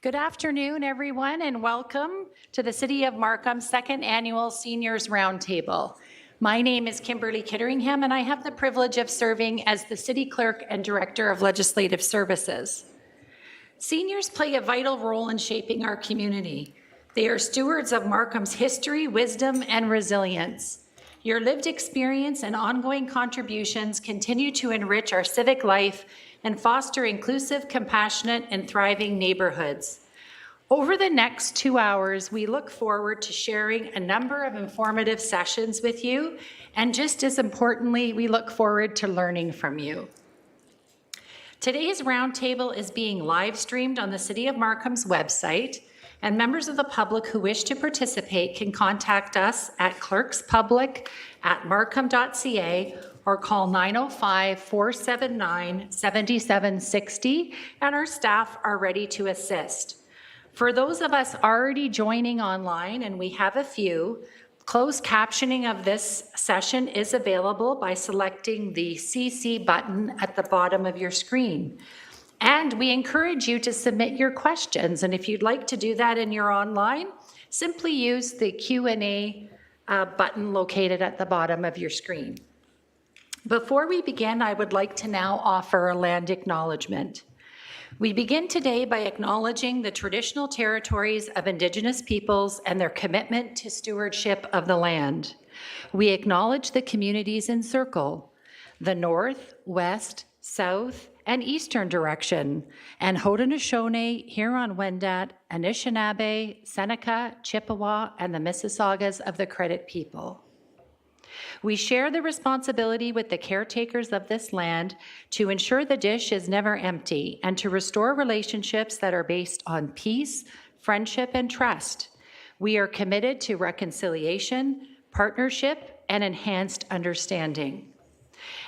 Good afternoon, everyone, and welcome to the City of Markham's second annual Seniors Roundtable. My name is Kimberly Kitteringham, and I have the privilege of serving as the City Clerk and Director of Legislative Services. Seniors play a vital role in shaping our community. They are stewards of Markham's history, wisdom, and resilience. Your lived experience and ongoing contributions continue to enrich our civic life and foster inclusive, compassionate, and thriving neighborhoods. Over the next 2 hours, we look forward to sharing a number of informative sessions with you, and just as importantly, we look forward to learning from you. Today's roundtable is being live streamed on the City of Markham's website, and members of the public who wish to participate can contact us at clerkspublic@markham.ca or call 905-479-7760, and our staff are ready to assist. For those of us already joining online, and we have a few, closed captioning of this session is available by selecting the CC button at the bottom of your screen. And we encourage you to submit your questions, and if you'd like to do that and you're online, simply use the Q&A button located at the bottom of your screen. Before we begin, I would like to now offer a land acknowledgement. We begin today by acknowledging the traditional territories of Indigenous peoples and their commitment to stewardship of the land. We acknowledge the communities in Circle, the north, west, south, and eastern direction, and Haudenosaunee, Huron-Wendat, Anishinaabe, Seneca, Chippewa, and the Mississaugas of the Credit people. We share the responsibility with the caretakers of this land to ensure the dish is never empty and to restore relationships that are based on peace, friendship, and trust. We are committed to reconciliation, partnership, and enhanced understanding.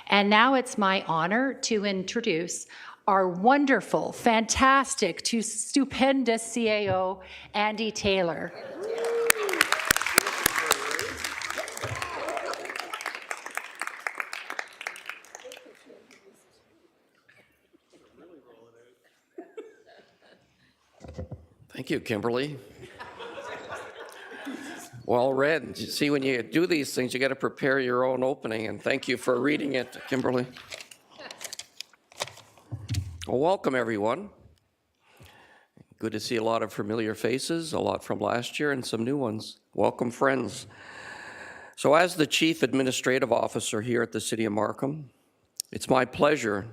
And now it's my honor to introduce our wonderful, fantastic, stupendous CAO, Andy Taylor. Thank you, Kimberly. Well read. You see, when you do these things, you got to prepare your own opening, and thank you for reading it, Kimberly. Well, welcome, everyone. Good to see a lot of familiar faces, a lot from last year, and some new ones. Welcome, friends. So as the Chief Administrative Officer here at the City of Markham, it's my pleasure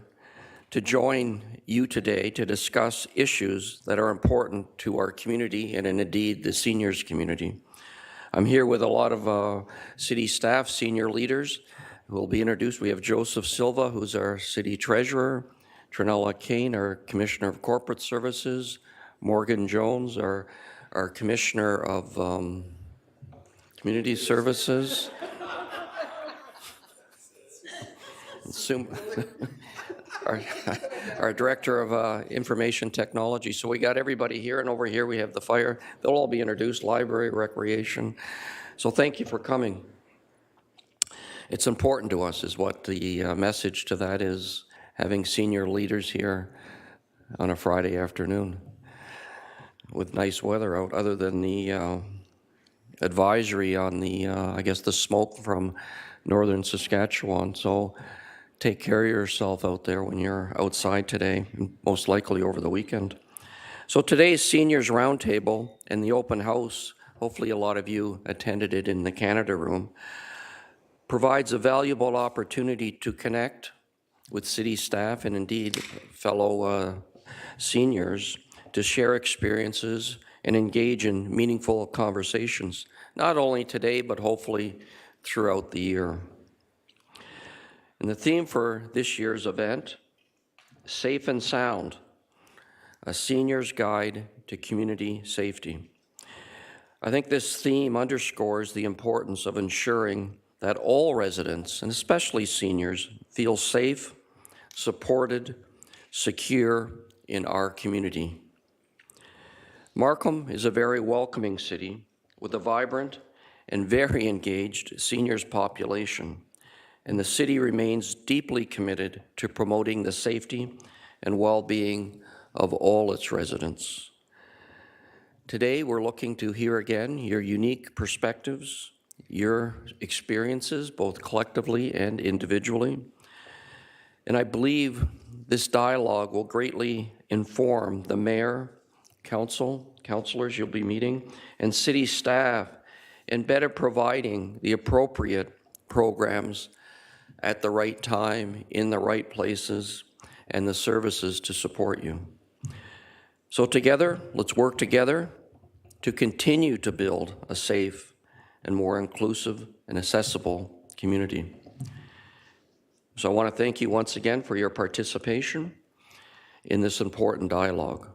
to join you today to discuss issues that are important to our community and indeed the seniors community. I'm here with a lot of city staff, senior leaders who will be introduced. We have Joseph Silva, who's our city treasurer, Trinella Kane, our Commissioner of Corporate Services, Morgan Jones, our Commissioner of Community Services, our Director of Information Technology. So we got everybody here, and over here we have the fire. They'll all be introduced, library, recreation. So thank you for coming. It's important to us is what the message to that is, having senior leaders here on a Friday afternoon with nice weather out, other than the advisory on the, I guess, the smoke from northern Saskatchewan. So take care of yourself out there when you're outside today, most likely over the weekend. So today's Seniors Roundtable and the open house, hopefully a lot of you attended it in the Canada Room, provides a valuable opportunity to connect with city staff and indeed fellow seniors to share experiences and engage in meaningful conversations, not only today, but hopefully throughout the year. And the theme for this year's event, Safe and Sound, a senior's guide to community safety. I think this theme underscores the importance of ensuring that all residents, and especially seniors, feel safe, supported, secure in our community. Markham is a very welcoming city with a vibrant and very engaged seniors population, and the city remains deeply committed to promoting the safety and well-being of all its residents. Today, we're looking to hear again your unique perspectives, your experiences, both collectively and individually. And I believe this dialogue will greatly inform the mayor, councilors you'll be meeting, and city staff in better providing the appropriate programs at the right time, in the right places, and the services to support you. So together, let's work together to continue to build a safe and more inclusive and accessible community. So I want to thank you once again for your participation in this important dialogue.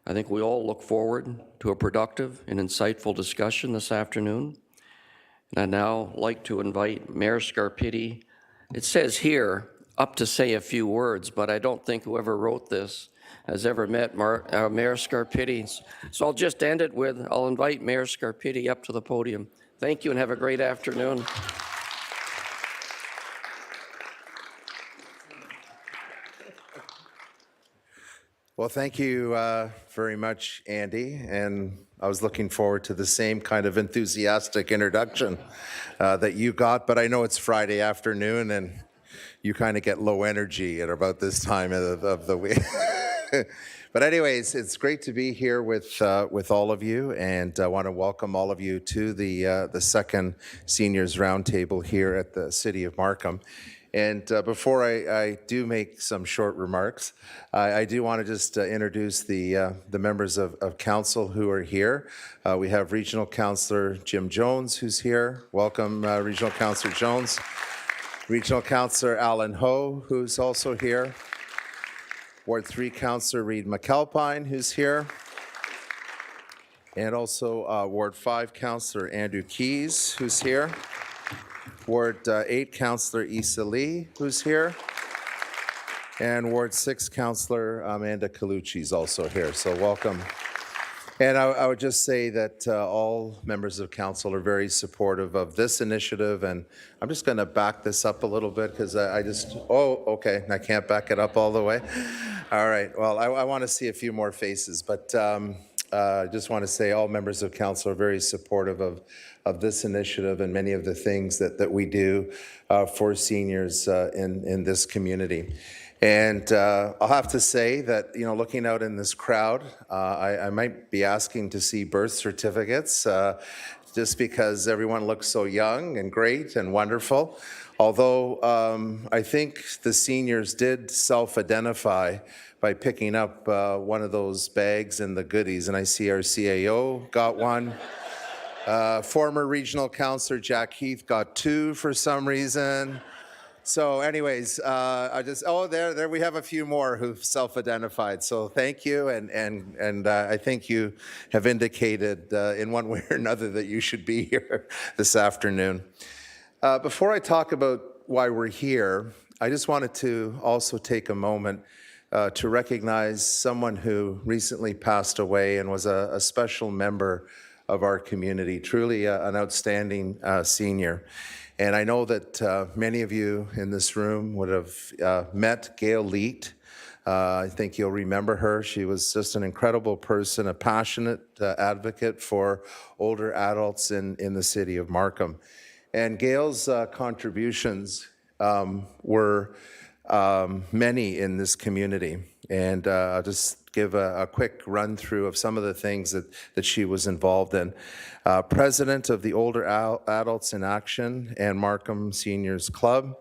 I think we all look forward to a productive and insightful discussion this afternoon. And I'd now like to invite Mayor Scarpitti. It says here, up to say a few words, but I don't think whoever wrote this has ever met Mayor Scarpitti. So I'll just end it with, I'll invite Mayor Scarpitti up to the podium. Thank you and have a great afternoon. Well, thank you very much, Andy, and I was looking forward to the same kind of enthusiastic introduction that you got, but I know it's Friday afternoon and you kind of get low energy at about this time of the week. But anyways, it's great to be here with all of you, and I want to welcome all of you to the second Seniors Roundtable here at the City of Markham. And before I do make some short remarks, I do want to just introduce the members of council who are here. We have Regional Councillor Jim Jones, who's here. Welcome, Regional Councillor Jones. Regional Councillor Alan Ho, who's also here. Ward 3 Councillor Reid McAlpine, who's here. And also Ward 5 Councillor Andrew Keys, who's here. Ward 8 Councillor Issa Lee, who's here. And Ward 6 Councillor Amanda Colucci is also here, so welcome. And I would just say that all members of council are very supportive of this initiative, and I'm just going to back this up a little bit because okay, I can't back it up all the way. All right, well, I want to see a few more faces, but I just want to say all members of council are very supportive of this initiative and many of the things that we do for seniors in this community. And I'll have to say that, you know, looking out in this crowd, I might be asking to see birth certificates just because everyone looks so young and great and wonderful. Although I think the seniors did self-identify by picking up one of those bags and the goodies, and I see our CAO got one. Former Regional Councillor Jack Heath got two for some reason. So anyways, there we have a few more who've self-identified. So thank you, and I think you have indicated in one way or another that you should be here this afternoon. Before I talk about why we're here, I just wanted to also take a moment to recognize someone who recently passed away and was a special member of our community, truly an outstanding senior. And I know that many of you in this room would have met Gail Leet. I think you'll remember her. She was just an incredible person, a passionate advocate for older adults in the city of Markham. And Gail's contributions were many in this community. And I'll just give a quick run through of some of the things that she was involved in. President of the Older Adults in Action and Markham Seniors Club.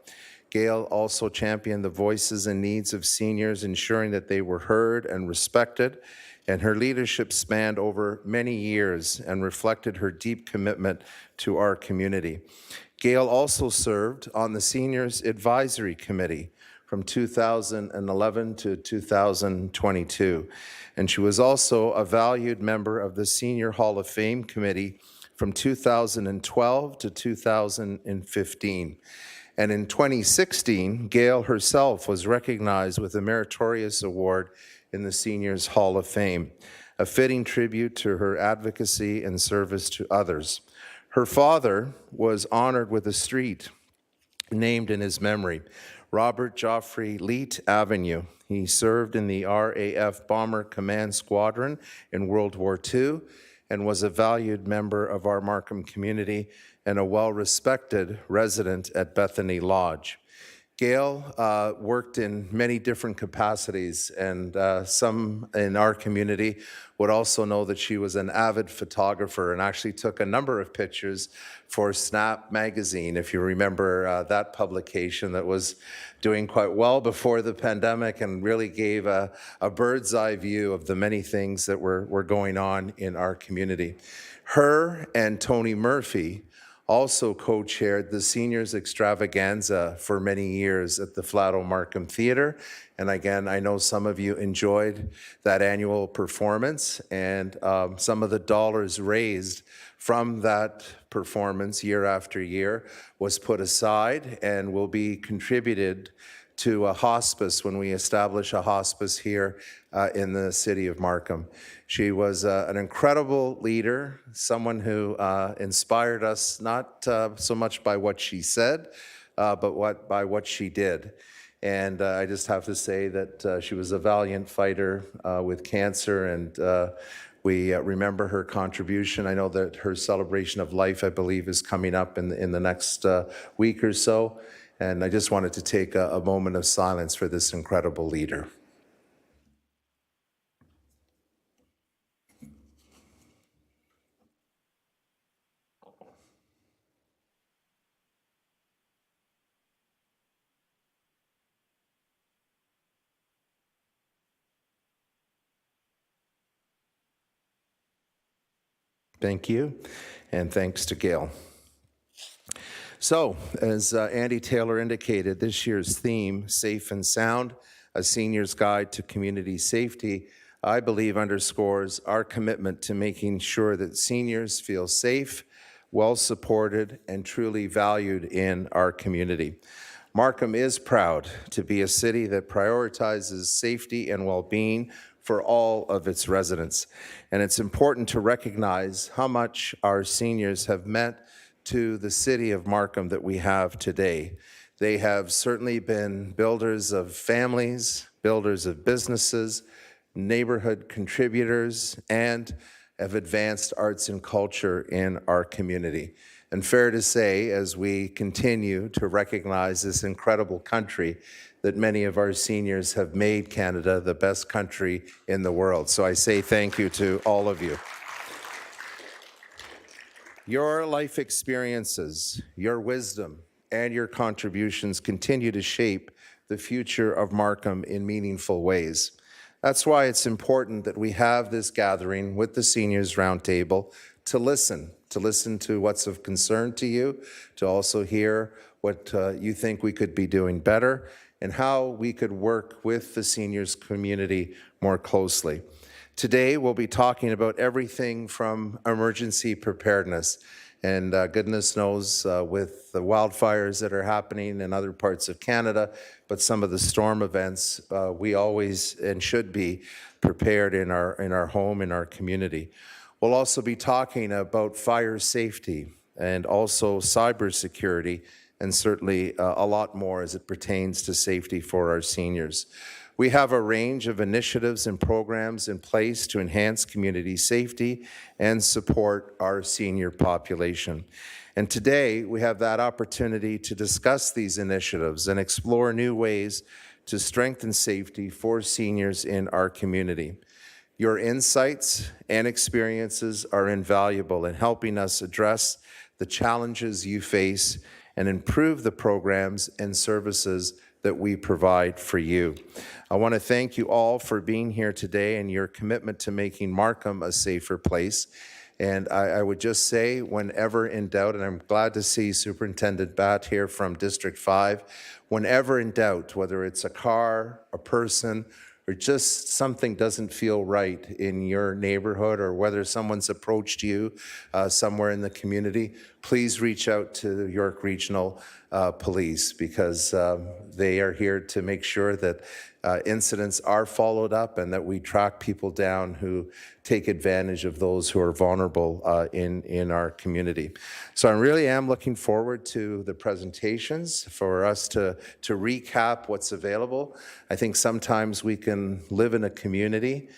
Gail also championed the voices and needs of seniors, ensuring that they were heard and respected. And her leadership spanned over many years and reflected her deep commitment to our community. Gail also served on the Seniors Advisory Committee from 2011 to 2022. And she was also a valued member of the Senior Hall of Fame Committee from 2012 to 2015. And in 2016, Gail herself was recognized with a meritorious award in the Seniors Hall of Fame, a fitting tribute to her advocacy and service to others. Her father was honored with a street named in his memory. Robert Joffrey Leet Avenue. He served in the RAF Bomber Command Squadron in World War II and was a valued member of our Markham community and a well-respected resident at Bethany Lodge. Gail worked in many different capacities, and some in our community would also know that she was an avid photographer and actually took a number of pictures for Snap magazine, if you remember that publication that was doing quite well before the pandemic and really gave a bird's eye view of the many things that were going on in our community. Her and Tony Murphy also co-chaired the Seniors Extravaganza for many years at the Flato Markham Theatre. And again, I know some of you enjoyed that annual performance, and some of the dollars raised from that performance year after year was put aside and will be contributed to a hospice when we establish a hospice here in the city of Markham. She was an incredible leader, someone who inspired us not so much by what she said, but by what she did. And I just have to say that she was a valiant fighter with cancer, and we remember her contribution. I know that her celebration of life, I believe, is coming up in the next week or so. And I just wanted to take a moment of silence for this incredible leader. Thank you, and thanks to Gail. So, as Andy Taylor indicated, this year's theme, Safe and Sound, a Senior's Guide to Community Safety, I believe underscores our commitment to making sure that seniors feel safe, well-supported, and truly valued in our community. Markham is proud to be a city that prioritizes safety and well-being for all of its residents. And it's important to recognize how much our seniors have meant to the city of Markham that we have today. They have certainly been builders of families, builders of businesses, neighborhood contributors, and have advanced arts and culture in our community. And fair to say, as we continue to recognize this incredible country, that many of our seniors have made Canada the best country in the world. So I say thank you to all of you. Your life experiences, your wisdom, and your contributions continue to shape the future of Markham in meaningful ways. That's why it's important that we have this gathering with the Seniors Roundtable to listen to what's of concern to you, to also hear what you think we could be doing better, and how we could work with the seniors community more closely. Today, we'll be talking about everything from emergency preparedness. And goodness knows, with the wildfires that are happening in other parts of Canada, but some of the storm events, we always and should be prepared in our home, in our community. We'll also be talking about fire safety and also cybersecurity, and certainly a lot more as it pertains to safety for our seniors. We have a range of initiatives and programs in place to enhance community safety and support our senior population. And today, we have that opportunity to discuss these initiatives and explore new ways to strengthen safety for seniors in our community. Your insights and experiences are invaluable in helping us address the challenges you face and improve the programs and services that we provide for you. I want to thank you all for being here today and your commitment to making Markham a safer place. And I would just say, whenever in doubt, and I'm glad to see Superintendent Batt here from District 5, whenever in doubt, whether it's a car, a person, or just something doesn't feel right in your neighborhood, or whether someone's approached you somewhere in the community, please reach out to the York Regional Police, because they are here to make sure that incidents are followed up and that we track people down who take advantage of those who are vulnerable in our community. So I really am looking forward to the presentations for us to recap what's available. I think sometimes we can live in a community,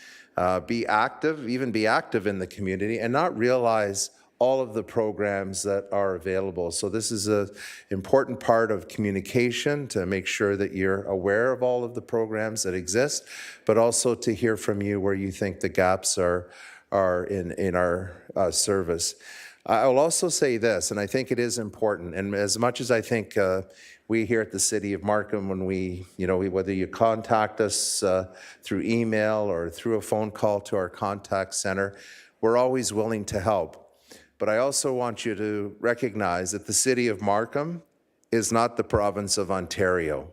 be active in the community, and not realize all of the programs that are available. So this is an important part of communication, to make sure that you're aware of all of the programs that exist, but also to hear from you where you think the gaps are in our service. I will also say this, and I think it is important, and as much as I think we here at the City of Markham, when whether you contact us through email or through a phone call to our contact center, we're always willing to help. But I also want you to recognize that the City of Markham is not the province of Ontario,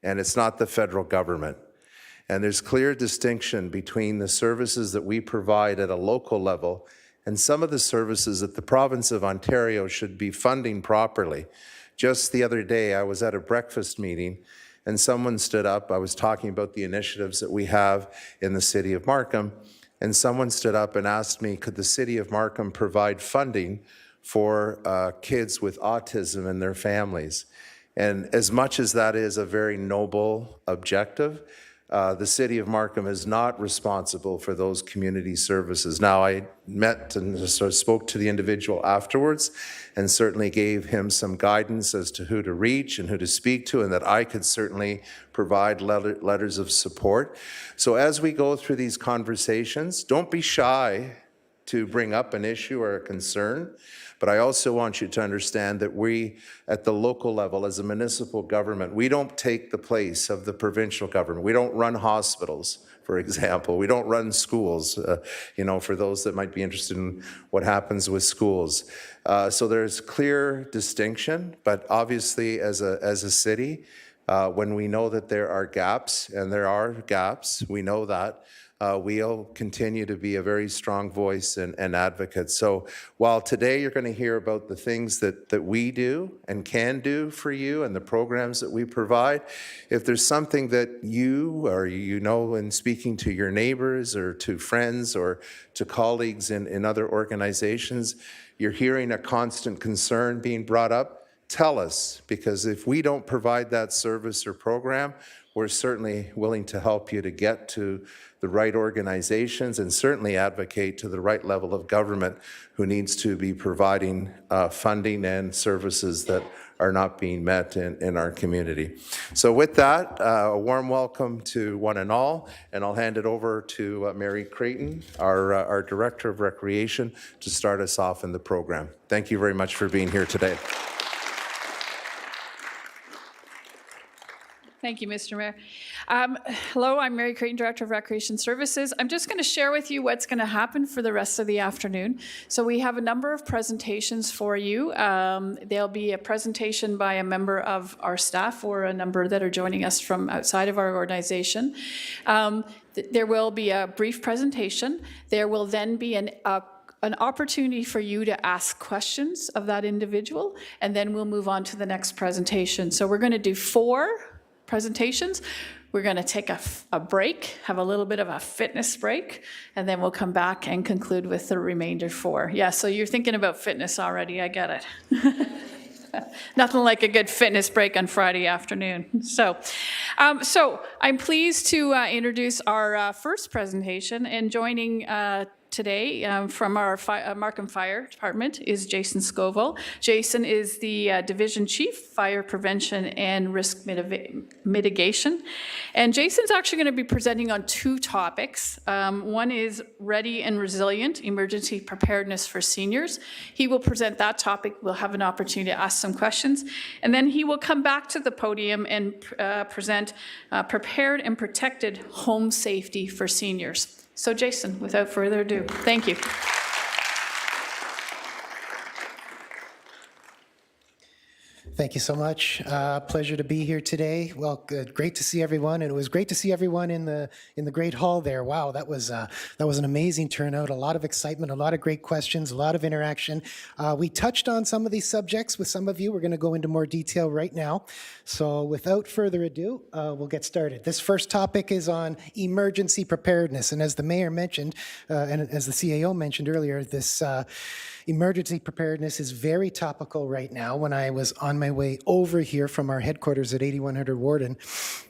and it's not the federal government. And there's clear distinction between the services that we provide at a local level and some of the services that the province of Ontario should be funding properly. Just the other day, I was at a breakfast meeting and someone stood up. I was talking about the initiatives that we have in the City of Markham, and someone stood up and asked me, could the City of Markham provide funding for kids with autism and their families? And as much as that is a very noble objective, the City of Markham is not responsible for those community services. Now, I met and sort of spoke to the individual afterwards and certainly gave him some guidance as to who to reach and who to speak to, and that I could certainly provide letters of support. So as we go through these conversations, don't be shy to bring up an issue or a concern. But I also want you to understand that we, at the local level, as a municipal government, we don't take the place of the provincial government. We don't run hospitals, for example. We don't run schools, for those that might be interested in what happens with schools. So there's clear distinction, but obviously as a city, when we know that there are gaps, and there are gaps, we know that, we'll continue to be a very strong voice and advocate. So while today you're going to hear about the things that we do and can do for you and the programs that we provide, if there's something that you or in speaking to your neighbors or to friends or to colleagues in other organizations, you're hearing a constant concern being brought up, tell us, because if we don't provide that service or program, we're certainly willing to help you to get to the right organizations and certainly advocate to the right level of government who needs to be providing funding and services that are not being met in our community. So with that, a warm welcome to one and all, and I'll hand it over to Mary Creighton, our Director of Recreation, to start us off in the program. Thank you very much for being here today. Thank you, Mr. Mayor. Hello, I'm Mary Creighton, Director of Recreation Services. I'm just going to share with you what's going to happen for the rest of the afternoon. So we have a number of presentations for you. There'll be a presentation by a member of our staff or a number that are joining us from outside of our organization. There will be a brief presentation. There will then be an opportunity for you to ask questions of that individual, and then we'll move on to the next presentation. So we're going to do 4 presentations. We're going to take a break, have a little bit of a fitness break, and then we'll come back and conclude with the remainder 4. Yeah, so you're thinking about fitness already, I get it. Nothing like a good fitness break on Friday afternoon. So I'm pleased to introduce our first presentation, and joining today from our Markham Fire Department is Jason Scoville. Jason is the Division Chief, Fire Prevention and Risk Mitigation. And Jason's actually going to be presenting on 2 topics. One is Ready and Resilient Emergency Preparedness for Seniors. He will present that topic. We'll have an opportunity to ask some questions. And then he will come back to the podium and present Prepared and Protected Home Safety for Seniors. So Jason, without further ado, thank you. Thank you so much. Pleasure to be here today. Well, good. Great to see everyone, and it was great to see everyone in the great hall there. Wow, that was an amazing turnout. A lot of excitement, a lot of great questions, a lot of interaction. We touched on some of these subjects with some of you. We're going to go into more detail right now. So, without further ado, we'll get started. This first topic is on emergency preparedness, and as the mayor mentioned, and as the CAO mentioned earlier, this emergency preparedness is very topical right now. When I was on my way over here from our headquarters at 8100 Warden,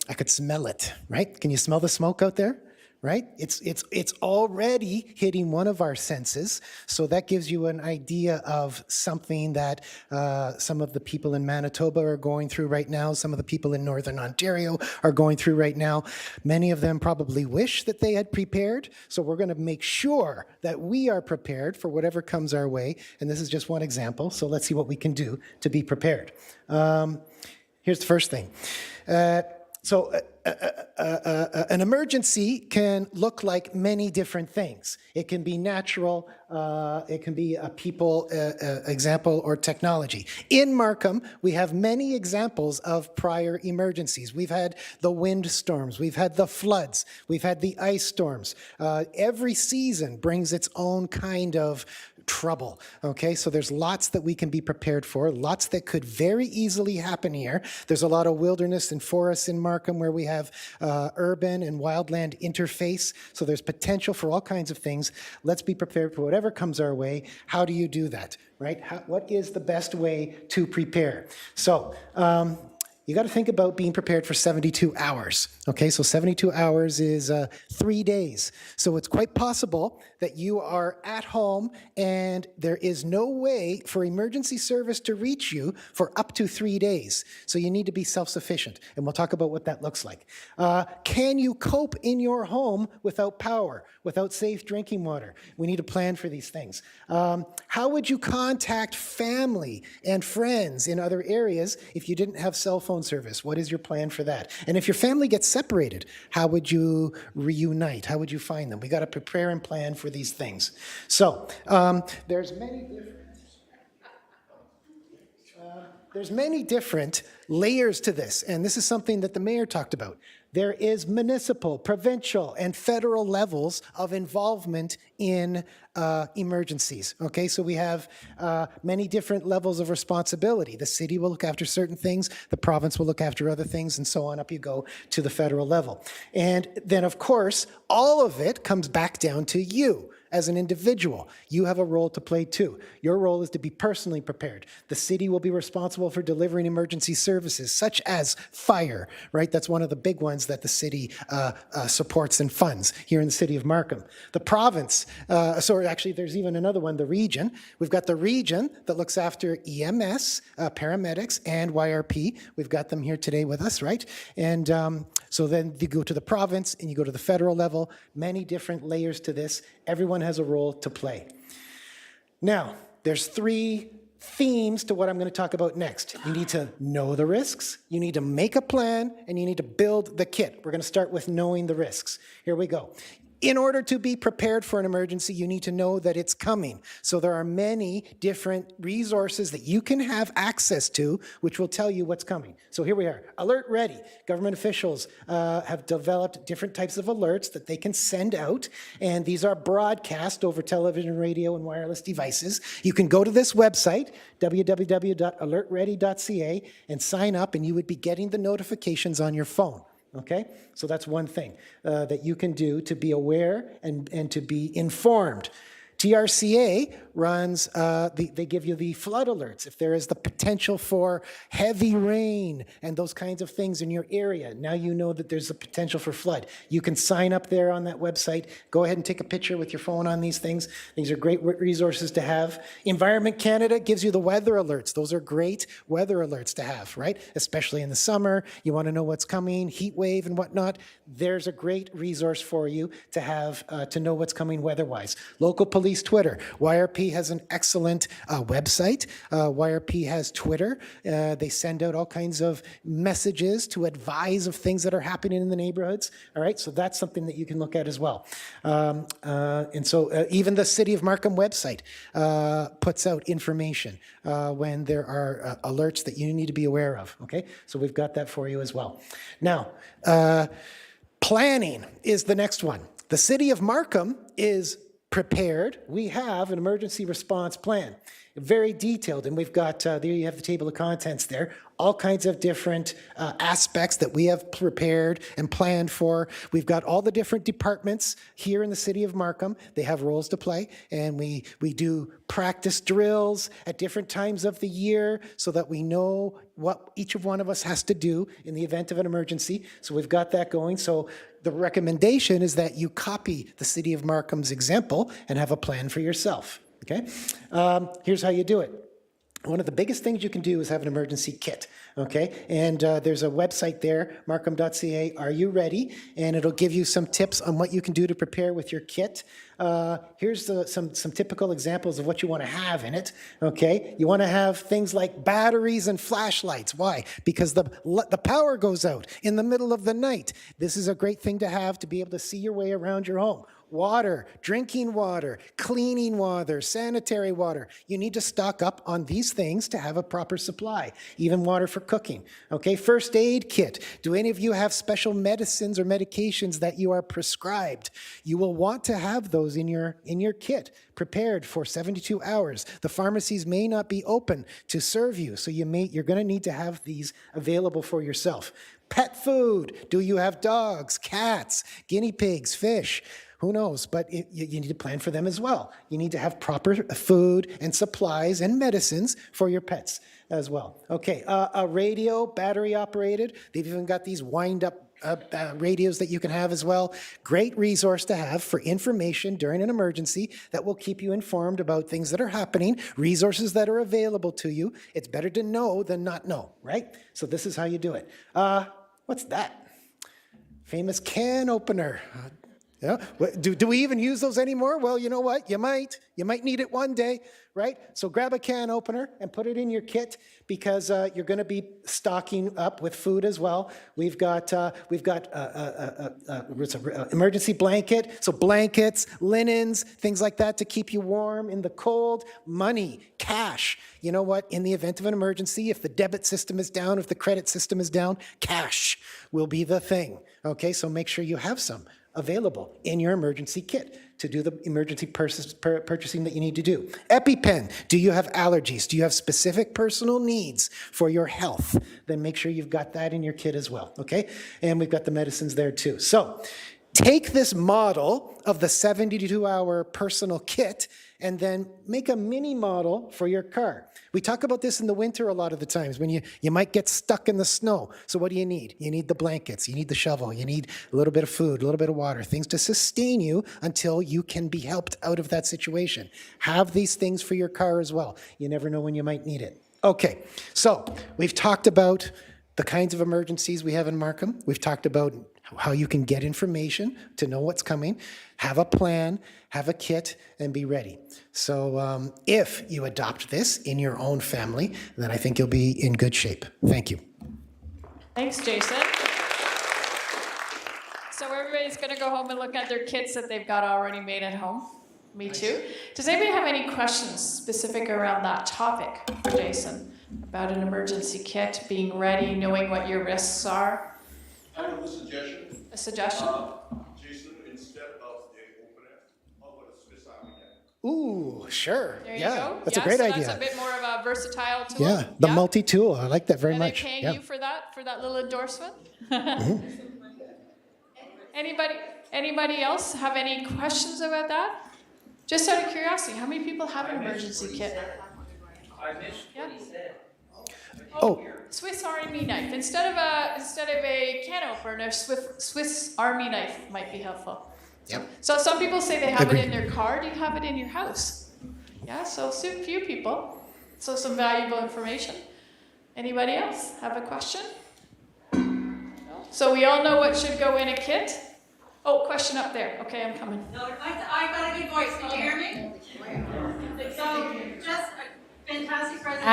I could smell it, right? Can you smell the smoke out there? Right? It's already hitting one of our senses. So that gives you an idea of something that some of the people in Manitoba are going through right now. Some of the people in Northern Ontario are going through right now. Many of them probably wish that they had prepared. So we're going to make sure that we are prepared for whatever comes our way. And this is just one example. So let's see what we can do to be prepared. Here's the first thing. An emergency can look like many different things. It can be natural, it can be a people example, or technology. In Markham, we have many examples of prior emergencies. We've had the windstorms, we've had the floods, we've had the ice storms. Every season brings its own kind of trouble, okay? So there's lots that we can be prepared for, lots that could very easily happen here. There's a lot of wilderness and forests in Markham where we have urban and wildland interface, so there's potential for all kinds of things. Let's be prepared for whatever comes our way. How do you do that, right? What is the best way to prepare? So, you got to think about being prepared for 72 hours. Okay, so 72 hours is 3 days. So it's quite possible that you are at home and there is no way for emergency service to reach you for up to 3 days. So you need to be self-sufficient, and we'll talk about what that looks like. Can you cope in your home without power, without safe drinking water? We need to plan for these things. How would you contact family and friends in other areas if you didn't have cell phone service? What is your plan for that? And if your family gets separated, how would you reunite? How would you find them? We got to prepare and plan for these things. So there's many different layers to this, and this is something that the mayor talked about. There is municipal, provincial, and federal levels of involvement in emergencies, okay? So we have many different levels of responsibility. The city will look after certain things, the province will look after other things, and so on up you go to the federal level. And then, of course, all of it comes back down to you. As an individual, you have a role to play too. Your role is to be personally prepared. The city will be responsible for delivering emergency services, such as fire, right? That's one of the big ones that the city supports and funds here in the city of Markham. The province, actually there's even another one, the region. We've got the region that looks after EMS, paramedics, and YRP. We've got them here today with us, right? And so then you go to the province and you go to the federal level, many different layers to this. Everyone has a role to play. Now, there's 3 themes to what I'm going to talk about next. You need to know the risks, you need to make a plan, and you need to build the kit. We're going to start with knowing the risks. Here we go. In order to be prepared for an emergency, you need to know that it's coming. So there are many different resources that you can have access to, which will tell you what's coming. So here we are, Alert Ready. Government officials have developed different types of alerts that they can send out, and these are broadcast over television, radio, and wireless devices. You can go to this website, www.alertready.ca, and sign up, and you would be getting the notifications on your phone. Okay, so that's one thing that you can do to be aware and to be informed. TRCA runs, they give you the flood alerts if there is the potential for heavy rain and those kinds of things in your area. Now you know that there's a potential for flood. You can sign up there on that website. Go ahead and take a picture with your phone on these things. These are great resources to have. Environment Canada gives you the weather alerts. Those are great weather alerts to have, right? Especially in the summer. You want to know what's coming, heat wave and whatnot. There's a great resource for you to have to know what's coming weather-wise. Local police Twitter. YRP YRP has an excellent website. YRP has Twitter. They send out all kinds of messages to advise of things that are happening in the neighborhoods. All right, so that's something that you can look at as well. And so even the City of Markham website puts out information when there are alerts that you need to be aware of. Okay, so we've got that for you as well. Now, planning is the next one. The City of Markham is prepared. We have an emergency response plan, very detailed, and we've got, there you have the table of contents there, all kinds of different aspects that we have prepared and planned for. We've got all the different departments here in the City of Markham. They have roles to play, and we do practice drills at different times of the year so that we know what each of one of us has to do in the event of an emergency. So we've got that going. So the recommendation is that you copy the City of Markham's example and have a plan for yourself, okay? Here's how you do it. One of the biggest things you can do is have an emergency kit, okay? And there's a website there, markham.ca, Are You Ready? And it'll give you some tips on what you can do to prepare with your kit. Here's some typical examples of what you want to have in it, okay? You want to have things like batteries and flashlights. Why? Because the power goes out in the middle of the night. This is a great thing to have to be able to see your way around your home. Water, drinking water, cleaning water, sanitary water. You need to stock up on these things to have a proper supply, even water for cooking. Okay, first aid kit. Do any of you have special medicines or medications that you are prescribed? You will want to have those in your kit, prepared for 72 hours. The pharmacies may not be open to serve you, so you're going to need to have these available for yourself. Pet food. Do you have dogs, cats, guinea pigs, fish? Who knows, but you need to plan for them as well. You need to have proper food and supplies and medicines for your pets as well. Okay, a radio, battery operated. They've even got these wind up radios that you can have as well. Great resource to have for information during an emergency that will keep you informed about things that are happening, resources that are available to you. It's better to know than not know, right? So this is how you do it. What's that? Famous can opener. Yeah. Do we even use those anymore? Well, you know what? You might need it one day, right? So grab a can opener and put it in your kit because you're going to be stocking up with food as well. We've got emergency blanket, so blankets, linens, things like that to keep you warm in the cold. Money, cash. You know what? In the event of an emergency, if the debit system is down, if the credit system is down, cash will be the thing. Okay, so make sure you have some available in your emergency kit to do the emergency purchasing that you need to do. EpiPen, do you have allergies? Do you have specific personal needs for your health? Then make sure you've got that in your kit as well, okay? And we've got the medicines there too. So take this model of the 72-hour personal kit and then make a mini model for your car. We talk about this in the winter a lot of the times when you might get stuck in the snow. So what do you need? You need the blankets, you need the shovel, you need a little bit of food, a little bit of water, things to sustain you until you can be helped out of that situation. Have these things for your car as well. You never know when you might need it. Okay, so we've talked about the kinds of emergencies we have in Markham. We've talked about how you can get information to know what's coming, have a plan, have a kit, and be ready. So if you adopt this in your own family, then I think you'll be in good shape. Thank you. Thanks, Jason. So everybody's going to go home and look at their kits that they've got already made at home. Me too. Does anybody have any questions specific around that topic for Jason about an emergency kit, being ready, knowing what your risks are? I have a suggestion. A suggestion? Jason, instead of the opener, how about a Swiss Army knife? Ooh, sure. There you Yeah, go. that's a great idea. That's a bit more of a versatile tool. Yeah, the multi-tool. I like that very Are much. they paying Yeah. you for that little endorsement? Anybody else have any questions about that? Just out of curiosity, how many people have an emergency kit? I missed what he said. Oh, Swiss Army knife. Instead of a can opener, a Swiss Army knife might be helpful. yep. So some people say they have Agreed. it in their car. Do you have it in your house? Yeah, so a few people. So some valuable information. Anybody else have a question? No? So we all know what should go in a kit. Oh, question up there. Okay, I'm coming. No, I got a good voice. Can you hear me? So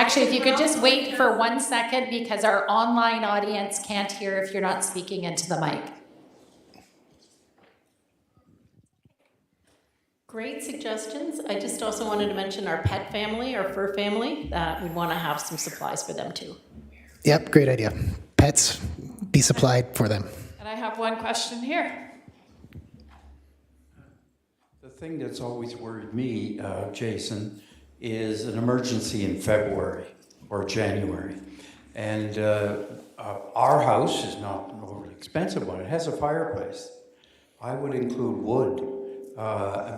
Actually, if you could just wait for 1 second because our online audience can't hear if you're not speaking into the mic. Great suggestions. I just also wanted to mention our pet family, our fur family, that we'd want to have some supplies for them too. Yep, great idea. Pets, be supplied for them. And I have one question here. The thing that's always worried me, Jason, is an emergency in February or January. And our house is not an overly expensive one. It has a fireplace. I would include wood,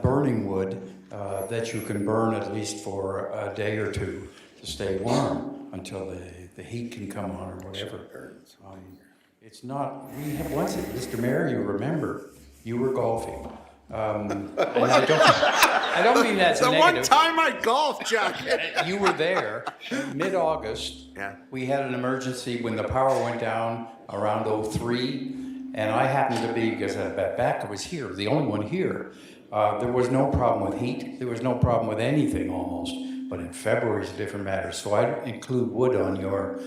burning wood, that you can burn at least for a day or two to stay warm until the heat can come on or whatever. It's not, we have once, Mr. Mayor, you remember, you were golfing. And I don't mean that's The a one negative. time I golfed, Jack. You were there, mid-August. Yeah. We had an emergency when the power went down around 03, and I happened to be, because back I was here, the only one here. There was no problem with heat. There was no problem with anything almost. But in February is a different matter. So I'd include wood on your,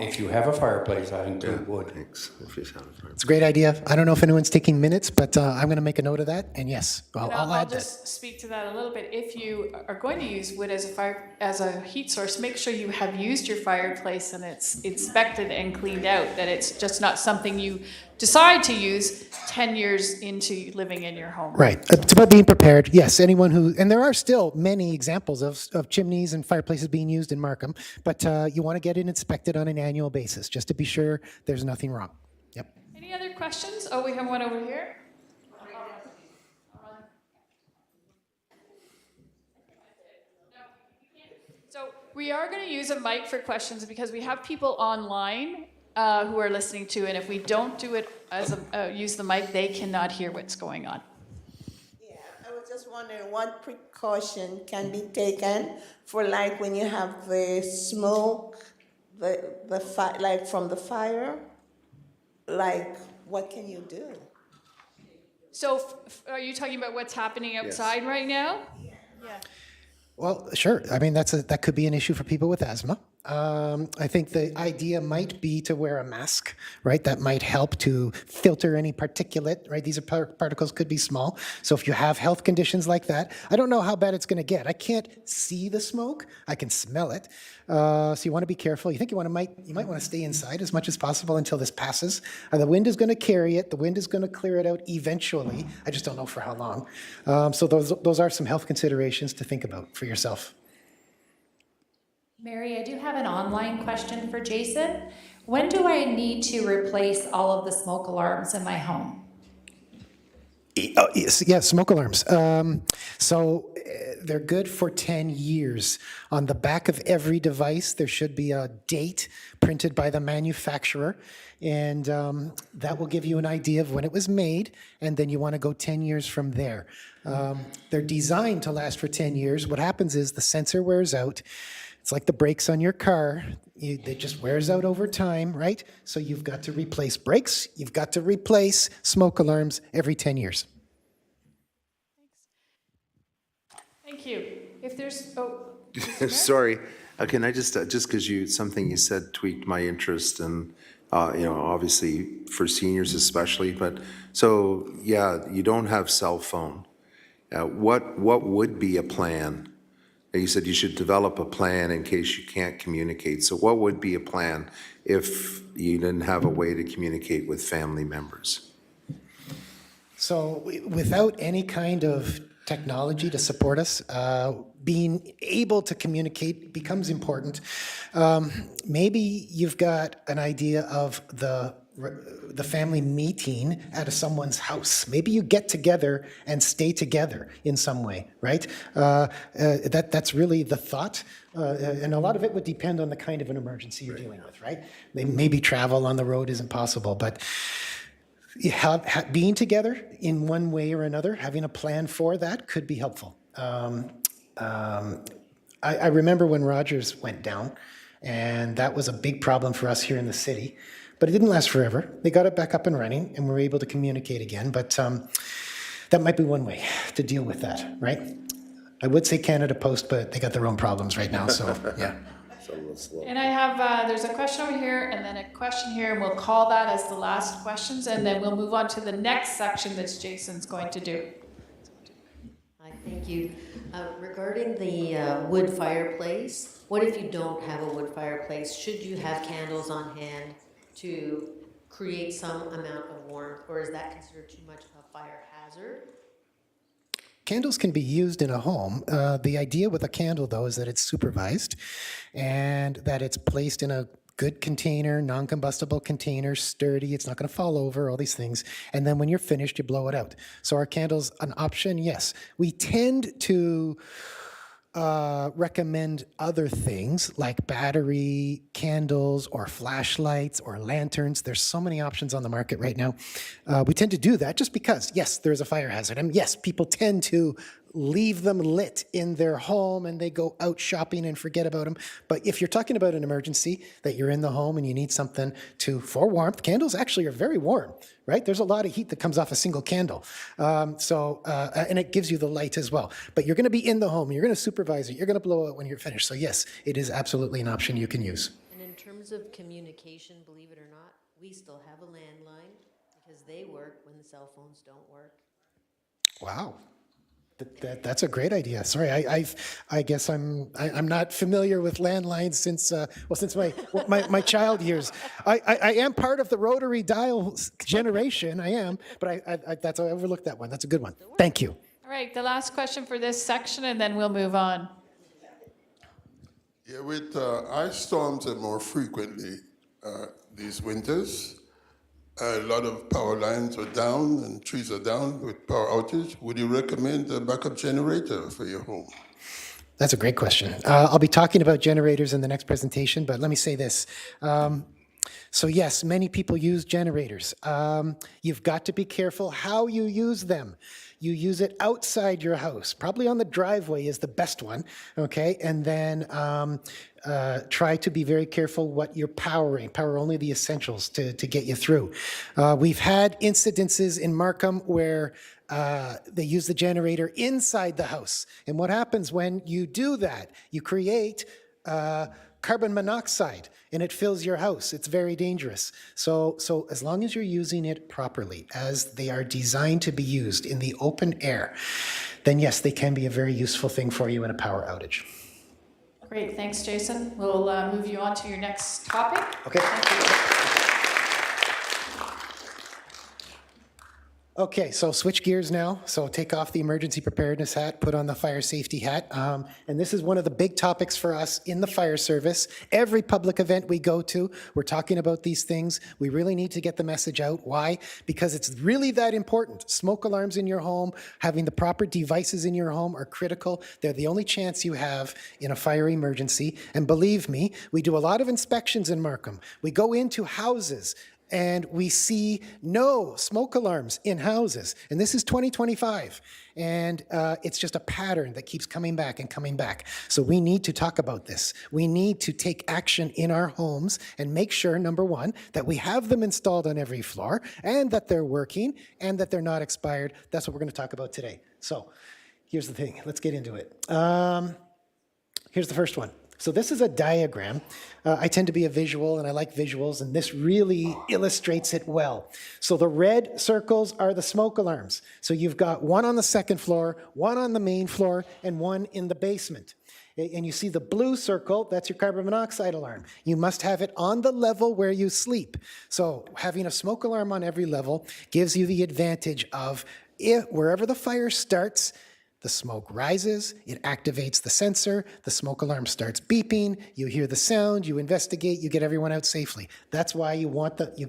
if you have a fireplace, I'd include wood. It's a great idea. I don't know if anyone's taking minutes, but I'm going to make a note of that. And yes, I'll I'll add that. just speak to that a little bit. If you are going to use wood as a heat source, make sure you have used your fireplace and it's inspected and cleaned out, that it's just not something you decide to use 10 years into living in your home. Right. It's about being prepared. Yes, anyone who, and there are still many examples of chimneys and fireplaces being used in Markham, but you want to get it inspected on an annual basis just to be sure there's nothing wrong. Yep. Any other questions? Oh, we have one over here. So we are going to use a mic for questions because we have people online who are listening to, and if we don't do it as use the mic, they cannot hear what's going on. Yeah, I was just wondering what precaution can be taken for like when you have the smoke, like from the fire, like what can you do? So are you talking about what's happening outside right now? Yeah. Well, sure. I mean, that could be an issue for people with asthma. I think the idea might be to wear a mask, right? That might help to filter any particulate, right? These are particles could be small. So if you have health conditions like that, I don't know how bad it's going to get. I can't see the smoke. I can smell it. So you want to be careful. You think you might want to stay inside as much as possible until this passes. The wind is going to carry it. The wind is going to clear it out eventually. I just don't know for how long. So those are some health considerations to think about for yourself. Mary, I do have an online question for Jason. When do I need to replace all of the smoke alarms in my home? Yes, smoke alarms. They're good for 10 years. On the back of every device, there should be a date printed by the manufacturer, and that will give you an idea of when it was made, and then you want to go 10 years from there. They're designed to last for 10 years. What happens is the sensor wears out. It's like the brakes on your car. It just wears out over time, right? So you've got to replace brakes. You've got to replace smoke alarms every 10 years. Thank you. If there's, Sorry, can I just because something you said tweaked my interest, and obviously for seniors especially. But so yeah, you don't have cell phone. What would be a plan? You said you should develop a plan in case you can't communicate. So what would be a plan if you didn't have a way to communicate with family members? So without any kind of technology to support us, being able to communicate becomes important. Maybe you've got an idea of the family meeting at someone's house. Maybe you get together and stay together in some way, right? That's really the thought. And a lot of it would depend on the kind of an emergency you're dealing with, right? Maybe travel on the road isn't possible, but being together in one way or another, having a plan for that could be helpful. I remember when Rogers went down, and that was a big problem for us here in the city. But it didn't last forever. They got it back up and running, and were able to communicate again. But that might be one way to deal with that, right? I would say Canada Post, but they got their own problems right now, so yeah. It's a little slow. And I have, there's a question over here and then a question here, and we'll call that as the last questions, and then we'll move on to the next section that Jason's going to do. Hi, thank you. Regarding the wood fireplace, what if you don't have a wood fireplace? Should you have candles on hand to create some amount of warmth, or is that considered too much of a fire hazard? Candles can be used in a home. The idea with a candle, though, is that it's supervised and that it's placed in a good container, non-combustible container, sturdy, it's not going to fall over, all these things. And then when you're finished, you blow it out. So are candles an option? Yes. We tend to recommend other things like battery candles or flashlights or lanterns. There's so many options on the market right now. We tend to do that just because, yes, there is a fire hazard. And yes, people tend to leave them lit in their home and they go out shopping and forget about them. But if you're talking about an emergency, that you're in the home and you need something for warmth, candles actually are very warm, right? There's a lot of heat that comes off a single candle. And it gives you the light as well. But you're going to be in the home, you're going to supervise it, you're going to blow it when you're finished. So yes, it is absolutely an option you can use. And in terms of communication, believe it or not, we still have a landline because they work when the cell phones don't work. Wow. That's a great idea. Sorry, I guess I'm not familiar with landlines since my child years. I am part of the rotary dial generation. I am, but I overlooked that one. That's a good one. Thank you. All right, the last question for this section, and then we'll move on. Yeah, with ice storms and more frequently these winters, a lot of power lines are down and trees are down with power outage. Would you recommend a backup generator for your home? That's a great question. I'll be talking about generators in the next presentation, but let me say this. So yes, many people use generators. You've got to be careful how you use them. You use it outside your house. Probably on the driveway is the best one, okay? And then try to be very careful what you're powering. Power only the essentials to get you through. We've had incidences in Markham where they use the generator inside the house. And what happens when you do that? You create carbon monoxide, and it fills your house. It's very dangerous. So as long as you're using it properly, as they are designed to be used in the open air, then yes, they can be a very useful thing for you in a power outage. Great, thanks, Jason. We'll move you on to your next topic. Okay. Okay, so switch gears now. So take off the emergency preparedness hat, put on the fire safety hat. And this is one of the big topics for us in the fire service. Every public event we go to, we're talking about these things. We really need to get the message out. Why? Because it's really that important. Smoke alarms in your home, having the proper devices in your home are critical. They're the only chance you have in a fire emergency. And believe me, we do a lot of inspections in Markham. We go into houses, and we see no smoke alarms in houses. And this is 2025. And it's just a pattern that keeps coming back and coming back. So we need to talk about this. We need to take action in our homes and make sure, number one, that we have them installed on every floor and that they're working and that they're not expired. That's what we're going to talk about today. So here's the thing. Let's get into it. Here's the first one. So this is a diagram. I tend to be a visual, and I like visuals, and this really illustrates it well. So the red circles are the smoke alarms. So you've got one on the second floor, one on the main floor, and one in the basement. And you see the blue circle, that's your carbon monoxide alarm. You must have it on the level where you sleep. So having a smoke alarm on every level gives you the advantage of wherever the fire starts, the smoke rises, it activates the sensor, the smoke alarm starts beeping, you hear the sound, you investigate, you get everyone out safely. That's why you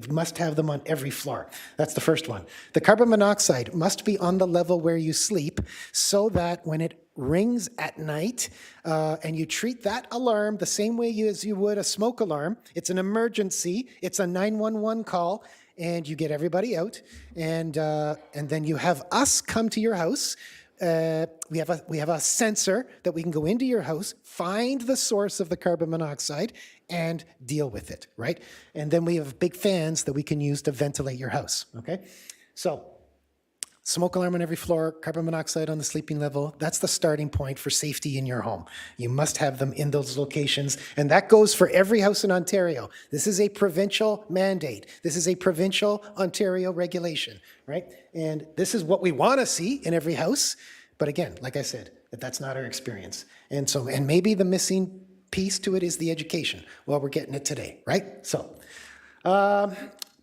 must have them on every floor. That's the first one. The carbon monoxide must be on the level where you sleep so that when it rings at night and you treat that alarm the same way as you would a smoke alarm, it's an emergency, it's a 911 call, and you get everybody out, and then you have us come to your house. We have a sensor that we can go into your house, find the source of the carbon monoxide, and deal with it, right? And then we have big fans that we can use to ventilate your house, okay? So Smoke alarm on every floor, carbon monoxide on the sleeping level. That's the starting point for safety in your home. You must have them in those locations, and that goes for every house in Ontario. This is a provincial mandate. This is a provincial Ontario regulation, right? And this is what we want to see in every house. But again, like I said, that's not our experience. And maybe the missing piece to it is the education. Well, we're getting it today, right? So,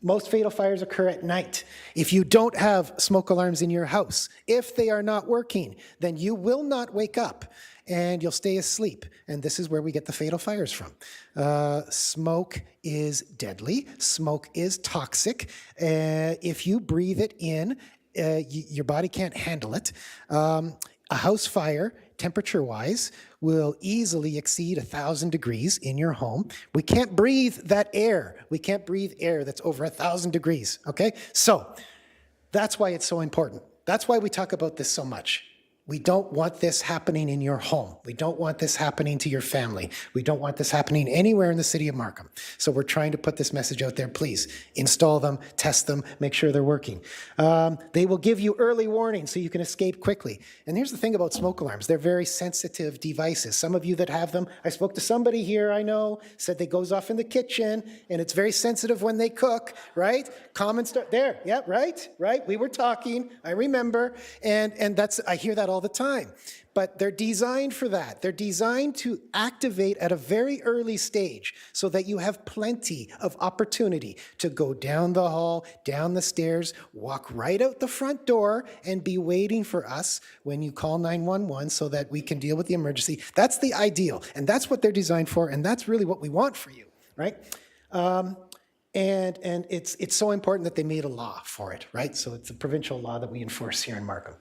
most fatal fires occur at night. If you don't have smoke alarms in your house, if they are not working, then you will not wake up and you'll stay asleep. And this is where we get the fatal fires from. Smoke is deadly. Smoke is toxic. If you breathe it in, your body can't handle it. A house fire, temperature-wise, will easily exceed 1,000 degrees in your home. We can't breathe that air. We can't breathe air that's over 1,000 degrees, okay? So that's why it's so important. That's why we talk about this so much. We don't want this happening in your home. We don't want this happening to your family. We don't want this happening anywhere in the city of Markham. So we're trying to put this message out there. Please install them, test them, make sure they're working. They will give you early warning so you can escape quickly. And here's the thing about smoke alarms. They're very sensitive devices. Some of you that have them, I spoke to somebody here I know, said they goes off in the kitchen and it's very sensitive when they cook, right? Common start there. Yeah, right. We were talking, I remember. And that's, I hear that all the time. But they're designed for that. They're designed to activate at a very early stage so that you have plenty of opportunity to go down the hall, down the stairs, walk right out the front door and be waiting for us when you call 911 so that we can deal with the emergency. That's the ideal. And that's what they're designed for. And that's really what we want for you, right? And it's so important that they made a law for it, right? So it's a provincial law that we enforce here in Markham.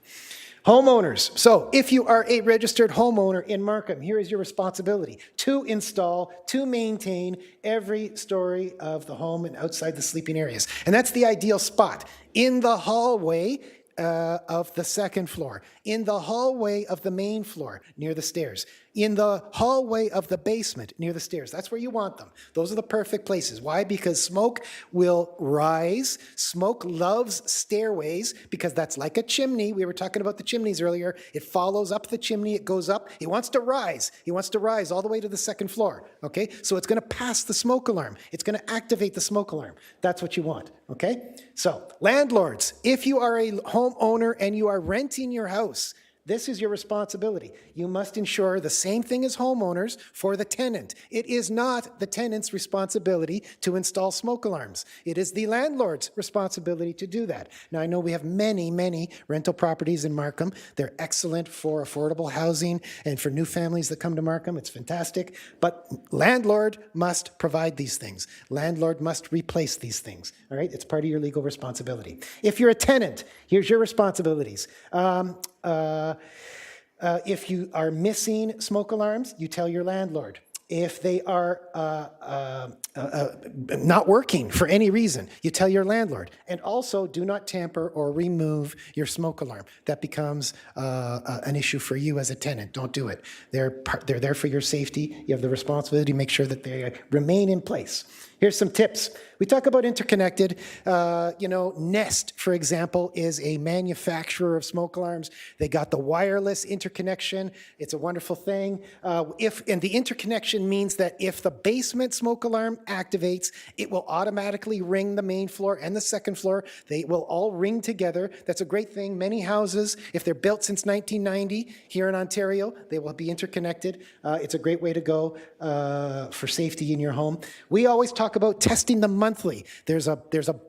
Homeowners. So if you are a registered homeowner in Markham, here is your responsibility: to install, to maintain every story of the home and outside the sleeping areas. And that's the ideal spot: in the hallway of the second floor, in the hallway of the main floor near the stairs, in the hallway of the basement near the stairs. That's where you want them. Those are the perfect places. Why? Because smoke will rise. Smoke loves stairways because that's like a chimney. We were talking about the chimneys earlier. It follows up the chimney. It goes up. It wants to rise. It wants to rise all the way to the second floor. Okay? So it's going to pass the smoke alarm. It's going to activate the smoke alarm. That's what you want. Okay? So landlords, if you are a homeowner and you are renting your house, this is your responsibility. You must ensure the same thing as homeowners for the tenant. It is not the tenant's responsibility to install smoke alarms. It is the landlord's responsibility to do that. Now, I know we have many, many rental properties in Markham. They're excellent for affordable housing and for new families that come to Markham. It's fantastic. But landlord must provide these things. Landlord must replace these things. All right? It's part of your legal responsibility. If you're a tenant, here's your responsibilities. If you are missing smoke alarms, you tell your landlord. If they are not working for any reason, you tell your landlord. And also, do not tamper or remove your smoke alarm. That becomes an issue for you as a tenant. Don't do it. They're there for your safety. You have the responsibility to make sure that they remain in place. Here's some tips. We talk about interconnected. Nest, for example, is a manufacturer of smoke alarms. They got the wireless interconnection. It's a wonderful thing. And the interconnection means that if the basement smoke alarm activates, it will automatically ring the main floor and the second floor. They will all ring together. That's a great thing. Many houses, if they're built since 1990 here in Ontario, they will be interconnected. It's a great way to go for safety in your home. We always talk about testing them monthly. There's a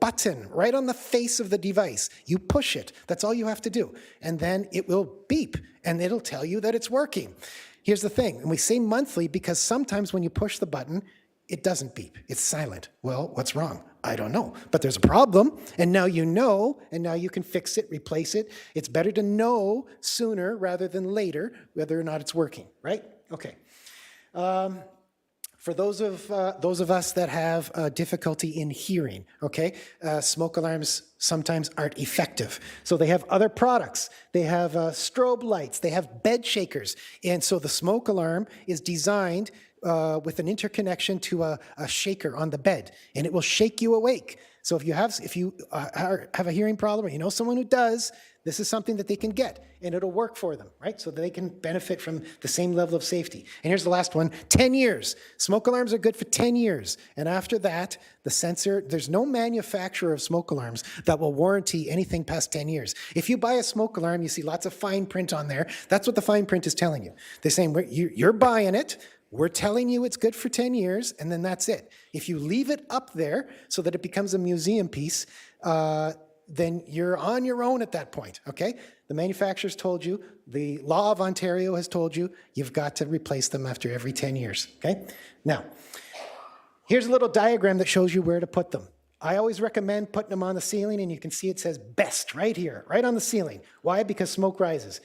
button right on the face of the device. You push it. That's all you have to do. And then it will beep, and it'll tell you that it's working. Here's the thing, and we say monthly because sometimes when you push the button, it doesn't beep. It's silent. Well, what's wrong? I don't know. But there's a problem, and now you know, and now you can fix it, replace it. It's better to know sooner rather than later whether or not it's working, right? Okay. For those of us that have difficulty in hearing, okay, smoke alarms sometimes aren't effective. So they have other products. They have strobe lights. They have bed shakers. And so the smoke alarm is designed with an interconnection to a shaker on the bed, and it will shake you awake. So if you have a hearing problem or you know someone who does, This is something that they can get, and it'll work for them, right? So that they can benefit from the same level of safety. And here's the last one, 10 years. Smoke alarms are good for 10 years. And after that, the sensor, there's no manufacturer of smoke alarms that will warranty anything past 10 years. If you buy a smoke alarm, you see lots of fine print on there. That's what the fine print is telling you. They're saying, you're buying it, we're telling you it's good for 10 years, and then that's it. If you leave it up there so that it becomes a museum piece, then you're on your own at that point, okay? The manufacturer's told you, the law of Ontario has told you, you've got to replace them after every 10 years, okay? Now, here's a little diagram that shows you where to put them. I always recommend putting them on the ceiling, and you can see it says best right here, right on the ceiling. Why? Because smoke rises.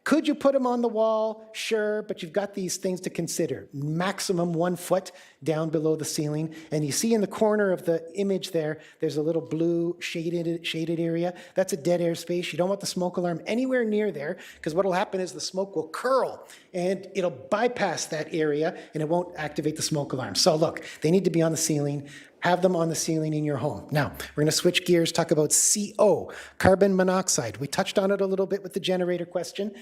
Could you put them on the wall? Sure, but you've got these things to consider. Maximum 1 foot down below the ceiling. And you see in the corner of the image there, there's a little blue shaded area. That's a dead air space. You don't want the smoke alarm anywhere near there, because what will happen is the smoke will curl and it'll bypass that area and it won't activate the smoke alarm. So look, they need to be on the ceiling. Have them on the ceiling in your home. Now, we're going to switch gears, talk about CO, carbon monoxide. We touched on it a little bit with the generator question.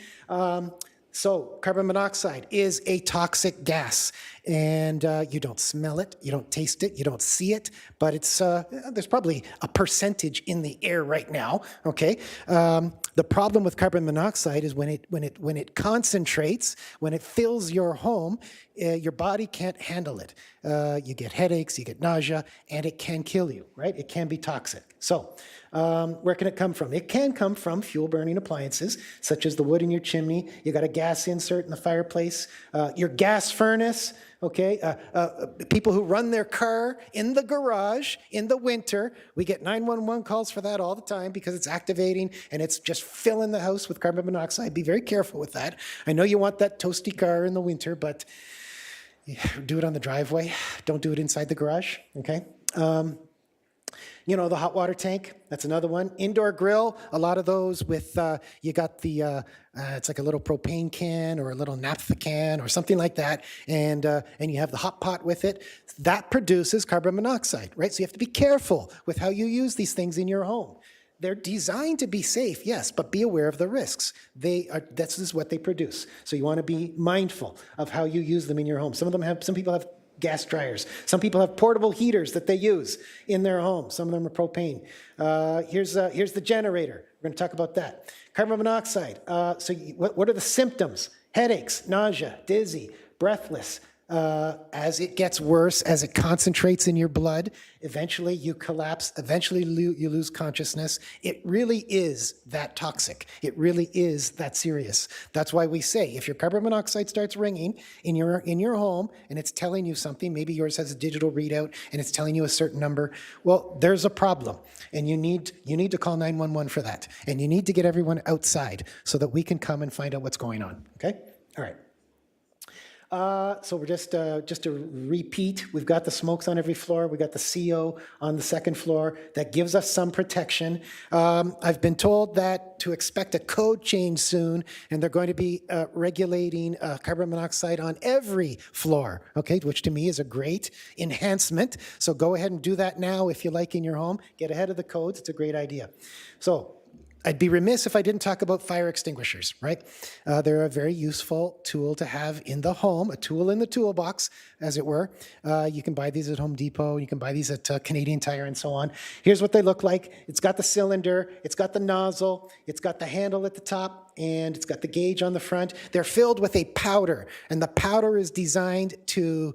So carbon monoxide is a toxic gas, and you don't smell it, you don't taste it, you don't see it, but it's there's probably a percentage in the air right now. Okay, the problem with carbon monoxide is when it concentrates, when it fills your home, your body can't handle it. You get headaches, you get nausea, and it can kill you. Right? It can be toxic. So. Where can it come from? It can come from fuel-burning appliances, such as the wood in your chimney. You got a gas insert in the fireplace, your gas furnace, okay? People who run their car in the garage in the winter, we get 911 calls for that all the time because it's activating and it's just filling the house with carbon monoxide. Be very careful with that. I know you want that toasty car in the winter, but do it on the driveway. Don't do it inside the garage, okay? You know, the hot water tank, that's another one. Indoor grill, a lot of those with, you got the, it's like a little propane can or a little naphtha can or something like that, and you have the hot pot with it. That produces carbon monoxide, right? So you have to be careful with how you use these things in your home. They're designed to be safe, yes, but be aware of the risks. This is what they produce. So you want to be mindful of how you use them in your home. Some people have gas dryers. Some people have portable heaters that they use in their home. Some of them are propane. Here's the generator. We're going to talk about that. Carbon monoxide. What are the symptoms? Headaches, nausea, dizzy, breathless. As it gets worse, as it concentrates in your blood, eventually you collapse, eventually you lose consciousness. It really is that toxic. It really is that serious. That's why we say if your carbon monoxide starts ringing in your home and it's telling you something, maybe yours has a digital readout and it's telling you a certain number, well, there's a problem. And you need to call 911 for that. And you need to get everyone outside so that we can come and find out what's going on, okay? All right. So we're just to repeat, we've got the smokes on every floor. We got the CO on the second floor. That gives us some protection. I've been told that to expect a code change soon, and they're going to be regulating carbon monoxide on every floor, okay, which to me is a great enhancement. So go ahead and do that now if you like in your home. Get ahead of the codes. It's a great idea. So I'd be remiss if I didn't talk about fire extinguishers, right? They're a very useful tool to have in the home, a tool in the toolbox, as it were. You can buy these at Home Depot, you can buy these at Canadian Tire and so on. Here's what they look like. It's got the cylinder, it's got the nozzle, it's got the handle at the top, and it's got the gauge on the front. They're filled with a powder, and the powder is designed to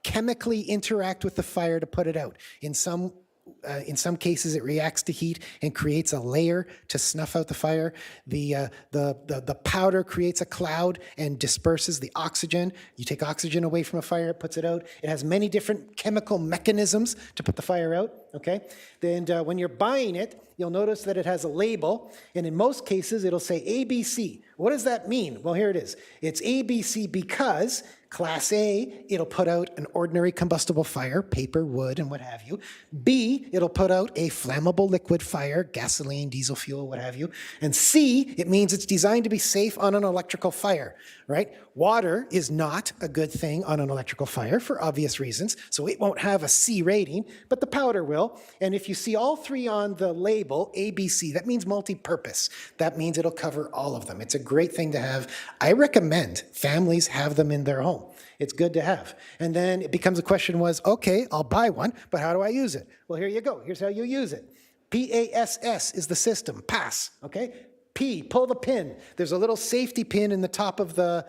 chemically interact with the fire to put it out. In some cases, it reacts to heat and creates a layer to snuff out the fire. The powder creates a cloud and disperses the oxygen. You take oxygen away from a fire, it puts it out. It has many different chemical mechanisms to put the fire out, okay? Then when you're buying it, you'll notice that it has a label, and in most cases, it'll say ABC. What does that mean? Well, here it is. It's ABC because Class A, it'll put out an ordinary combustible fire, paper, wood, and what have you. B, it'll put out a flammable liquid fire, gasoline, diesel fuel, what have you. And C, it means it's designed to be safe on an electrical fire, right? Water is not a good thing on an electrical fire for obvious reasons, so it won't have a C rating, but the powder will. And if you see all three on the label, A, B, C, that means multi-purpose. That means it'll cover all of them. It's a great thing to have. I recommend families have them in their home. It's good to have. And then it becomes a question was, okay, I'll buy one, but how do I use it? Well, here you go. Here's how you use it. PASS is the system, pass, okay? P, pull the pin. There's a little safety pin in the top of the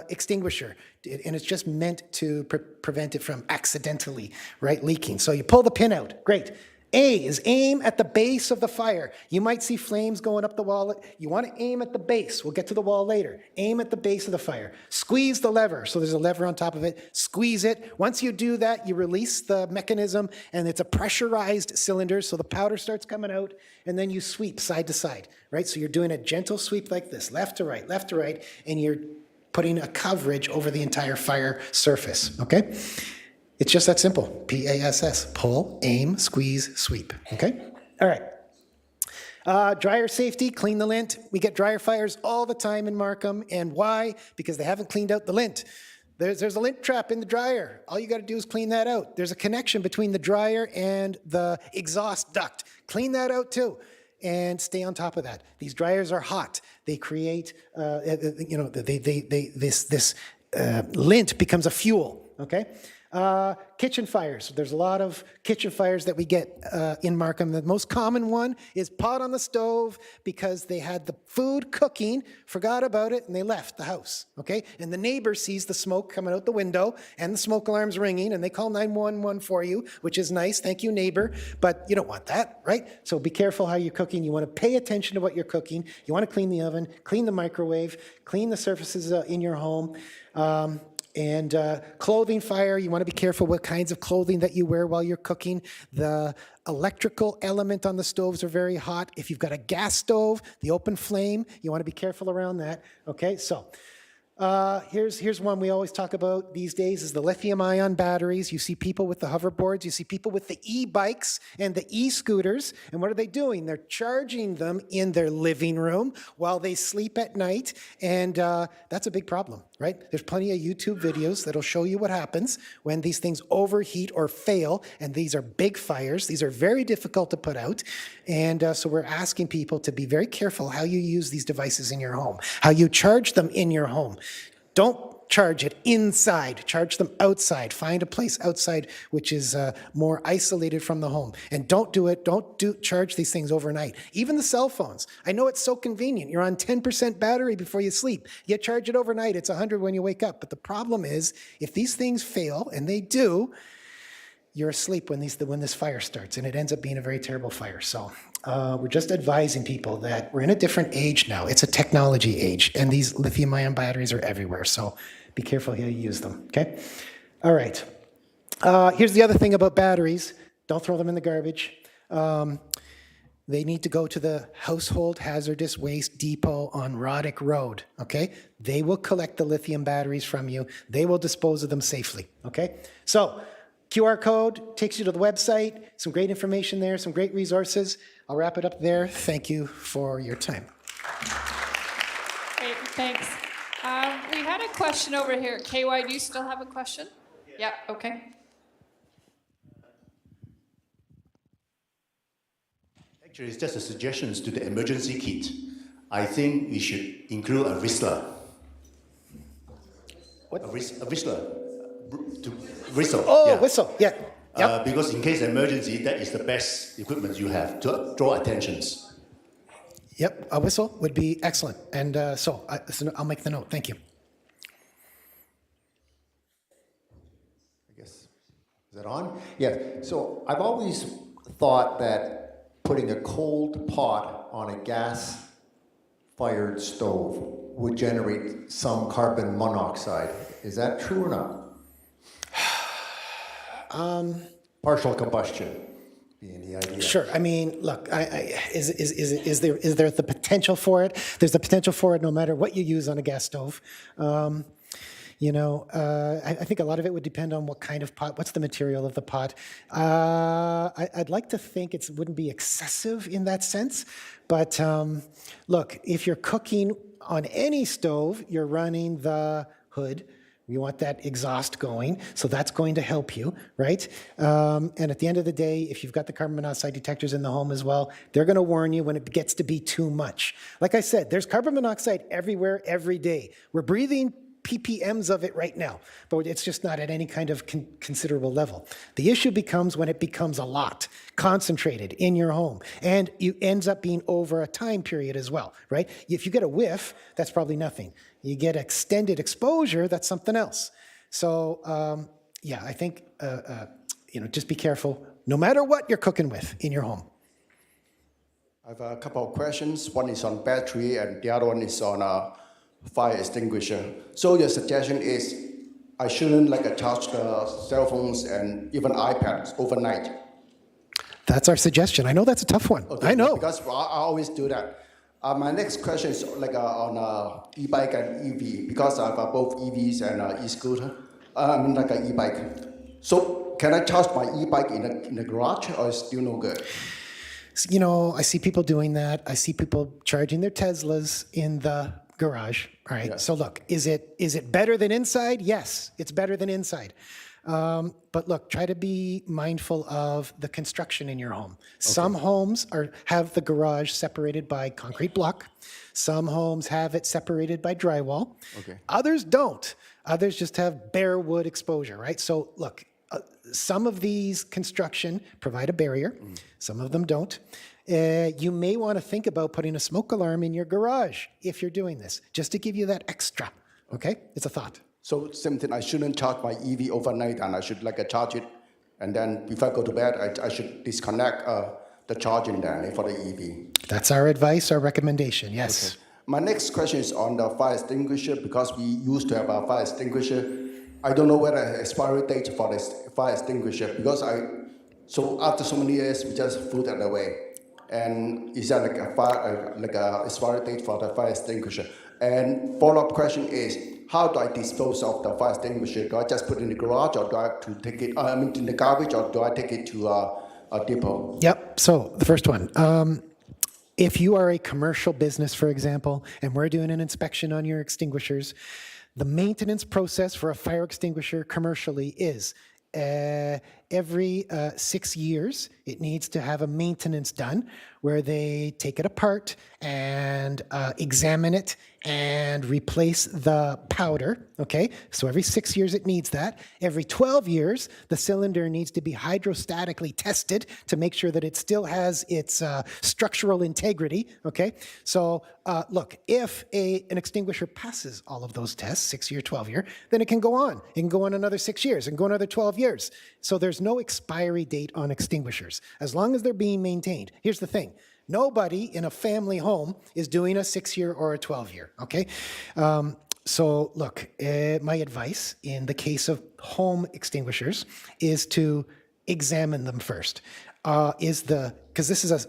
extinguisher, and it's just meant to prevent it from accidentally, right, leaking. So you pull the pin out, great. A is aim at the base of the fire. You might see flames going up the wall. You want to aim at the base. We'll get to the wall later. Aim at the base of the fire. Squeeze the lever. So there's a lever on top of it. Squeeze it. Once you do that, you release the mechanism, and it's a pressurized cylinder, so the powder starts coming out, and then you sweep side to side, right? So you're doing a gentle sweep like this, left to right, and you're putting a coverage over the entire fire surface, okay? It's just that simple. PASS. Pull, aim, squeeze, sweep. Okay? All right. Dryer safety, clean the lint. We get dryer fires all the time in Markham. And why? Because they haven't cleaned out the lint. There's a lint trap in the dryer. All you got to do is clean that out. There's a connection between the dryer and the exhaust duct. Clean that out too. And stay on top of that. These dryers are hot. They create, this lint becomes a fuel. Okay? Kitchen fires. There's a lot of kitchen fires that we get in Markham. The most common one is pot on the stove because they had the food cooking, forgot about it, and they left the house, okay? And the neighbor sees the smoke coming out the window and the smoke alarm's ringing, and they call 911 for you, which is nice. Thank you, neighbor. But you don't want that, right? So be careful how you're cooking. You want to pay attention to what you're cooking. You want to clean the oven, clean the microwave, clean the surfaces in your home. And clothing fire, you want to be careful what kinds of clothing that you wear while you're cooking. The electrical element on the stoves are very hot. If you've got a gas stove, the open flame, you want to be careful around that. Okay, so here's one we always talk about these days is the lithium-ion batteries. You see people with the hoverboards. You see people with the e-bikes and the e-scooters. And what are they doing? They're charging them in their living room while they sleep at night. And that's a big problem, right? There's plenty of YouTube videos that'll show you what happens when these things overheat or fail. And these are big fires. These are very difficult to put out. And so we're asking people to be very careful how you use these devices in your home, how you charge them in your home. Don't charge it inside, charge them outside. Find a place outside which is more isolated from the home. And don't charge these things overnight. Even the cell phones. I know it's so convenient. You're on 10% battery before you sleep. You charge it overnight, it's 100 when you wake up. But the problem is, if these things fail, and they do, you're asleep when this fire starts, and it ends up being a very terrible fire. So we're just advising people that we're in a different age now. It's a technology age, and these lithium-ion batteries are everywhere. So be careful how you use them, okay? All right. Here's the other thing about batteries. Don't throw them in the garbage. They need to go to the Household Hazardous Waste Depot on Roddick Road, okay? They will collect the lithium batteries from you. They will dispose of them safely, okay? So QR code takes you to the website, some great information there, some great resources. I'll wrap it up there. Thank you for your time. Great, thanks. We had a question over here. KY, do you still have a question? Yeah, okay. Actually, it's just a suggestion to the emergency kit. I think we should include a whistler. What? A whistler. Whistle. Oh, yeah. Whistle, yeah. Yep. Because in case of emergency, that is the best equipment you have to draw attentions. Yep, a whistle would be excellent. And so I'll make the note. Thank you. I guess, is that on? Yeah, so I've always thought that putting a cold pot on a gas-fired stove would generate some carbon monoxide. Is that true or not? Partial combustion being the idea. Sure. I mean, look, is there the potential for it? There's the potential for it no matter what you use on a gas stove. I think a lot of it would depend on what kind of pot, what's the material of the pot. I'd like to think it wouldn't be excessive in that sense, but look, if you're cooking on any stove, you're running the hood. You want that exhaust going, so that's going to help you, right? And at the end of the day, if you've got the carbon monoxide detectors in the home as well, they're going to warn you when it gets to be too much. Like I said, there's carbon monoxide everywhere, every day. We're breathing ppms of it right now, but it's just not at any kind of considerable level. The issue becomes when it becomes a lot, concentrated in your home, and it ends up being over a time period as well, right? If you get a whiff, that's probably nothing. You get extended exposure, that's something else. So, yeah, I think, just be careful, no matter what you're cooking with in your home. I have a couple of questions. One is on battery, and the other one is on fire extinguisher. So your suggestion is I shouldn't charge the cell phones and even iPads overnight. That's our suggestion. I know that's a tough one. Okay, I know. because I always do that. My next question is on e-bike and EV, because I have both EVs and e-scooter. An e-bike. So can I charge my e-bike in the garage, or is it still no good? I see people doing that. I see people charging their Teslas in the garage. All right. Yeah. So look, is it better than inside? Yes, it's better than inside. But look, try to be mindful of the construction in your home. Okay. Some homes have the garage separated by concrete block. Some homes have it separated by drywall. Okay. Others don't. Others just have bare wood exposure, right? So look, some of these construction provide a barrier. Some of them don't. You may want to think about putting a smoke alarm in your garage if you're doing this, just to give you that extra, okay? It's a thought. So same thing, I shouldn't charge my EV overnight, and I should charge it, and then if I go to bed, I should disconnect the charging then for the EV. That's our advice, our recommendation, yes. Okay. My next question is on the fire extinguisher, because we used to have a fire extinguisher. I don't know whether expiry date for this fire extinguisher, because so after so many years, we just threw that away. And is that a expiry date for the fire extinguisher? And follow-up question is, how do I dispose of the fire extinguisher? Do I just put it in the garage, or do I have to take it, in the garbage, or do I take it to a depot? Yep, so the first one. If you are a commercial business, for example, and we're doing an inspection on your extinguishers, the maintenance process for a fire extinguisher commercially is every 6 years, it needs to have a maintenance done where they take it apart and examine it and replace the powder, okay? So every 6 years it needs that. Every 12 years, the cylinder needs to be hydrostatically tested to make sure that it still has its structural integrity, okay? So look, if an extinguisher passes all of those tests, 6 year, 12 year, then it can go on. It can go on another 6 years and go another 12 years. So there's no expiry date on extinguishers, as long as they're being maintained. Here's the thing. Nobody in a family home is doing a 6 year or a 12 year, okay? So look, my advice in the case of home extinguishers is to examine them first. Because this is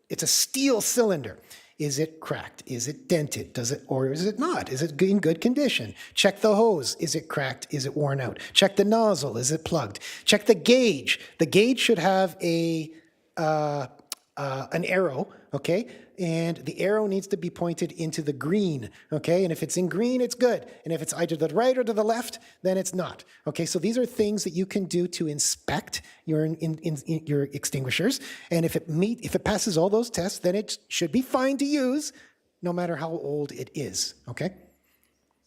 it's a steel cylinder. Is it cracked? Is it dented? Or is it not? Is it in good condition? Check the hose. Is it cracked? Is it worn out? Check the nozzle. Is it plugged? Check the gauge. The gauge should have an arrow, okay? And the arrow needs to be pointed into the green, okay? And if it's in green, it's good. And if it's either to the right or to the left, then it's not, okay? So these are things that you can do to inspect your extinguishers. And if it passes all those tests, then it should be fine to use, no matter how old it is, okay?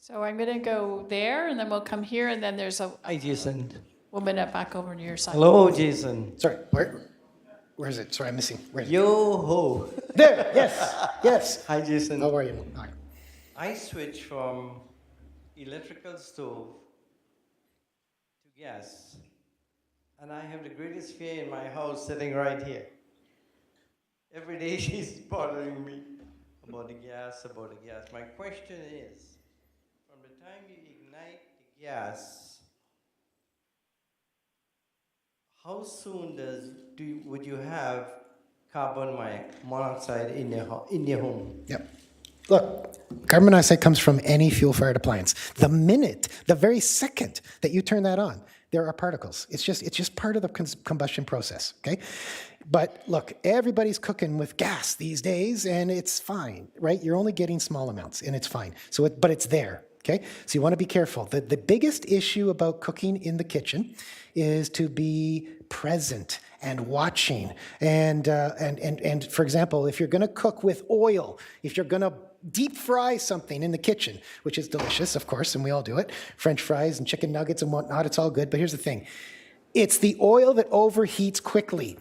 So I'm going to go there, and then we'll come here, and then there's a Hi, Jason. woman back over to your side. Hello, Jason. Sorry, where is it? Sorry, I'm missing. Where is it? Yo-ho. There, yes, yes. Hi, Jason. How are you? Hi. I switched from electrical stove to gas, and I have the greatest fear in my house sitting right here. Every day she's bothering me about the gas. My question is, from the time you ignite the gas, how soon would you have carbon monoxide in your home? Yep. Look, carbon monoxide comes from any fuel-fired appliance. The very second that you turn that on, there are particles. It's just part of the combustion process, okay? But look, everybody's cooking with gas these days, and it's fine, right? You're only getting small amounts, and it's fine. But it's there, okay? So you want to be careful. The biggest issue about cooking in the kitchen is to be present and watching. And for example, if you're going to cook with oil, if you're going to deep fry something in the kitchen, which is delicious, of course, and we all do it, French fries and chicken nuggets and whatnot, it's all good. But here's the thing. It's the oil that overheats quickly.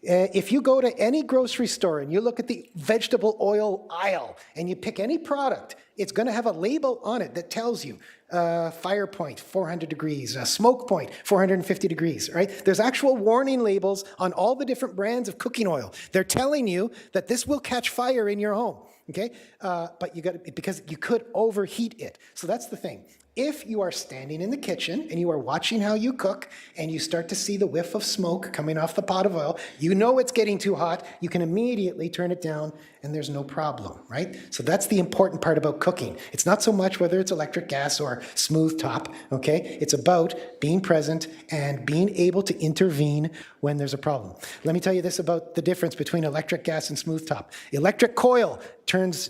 If you go to any grocery store and you look at the vegetable oil aisle and you pick any product, it's going to have a label on it that tells you fire point, 400 degrees, smoke point, 450 degrees, right? There's actual warning labels on all the different brands of cooking oil. They're telling you that this will catch fire in your home, okay? But because you could overheat it. So that's the thing. If you are standing in the kitchen and you are watching how you cook and you start to see the whiff of smoke coming off the pot of oil, you know it's getting too hot, you can immediately turn it down and there's no problem, right? So that's the important part about cooking. It's not so much whether it's electric, gas, or smooth top, okay? It's about being present and being able to intervene when there's a problem. Let me tell you this about the difference between electric, gas, and smooth top. Electric coil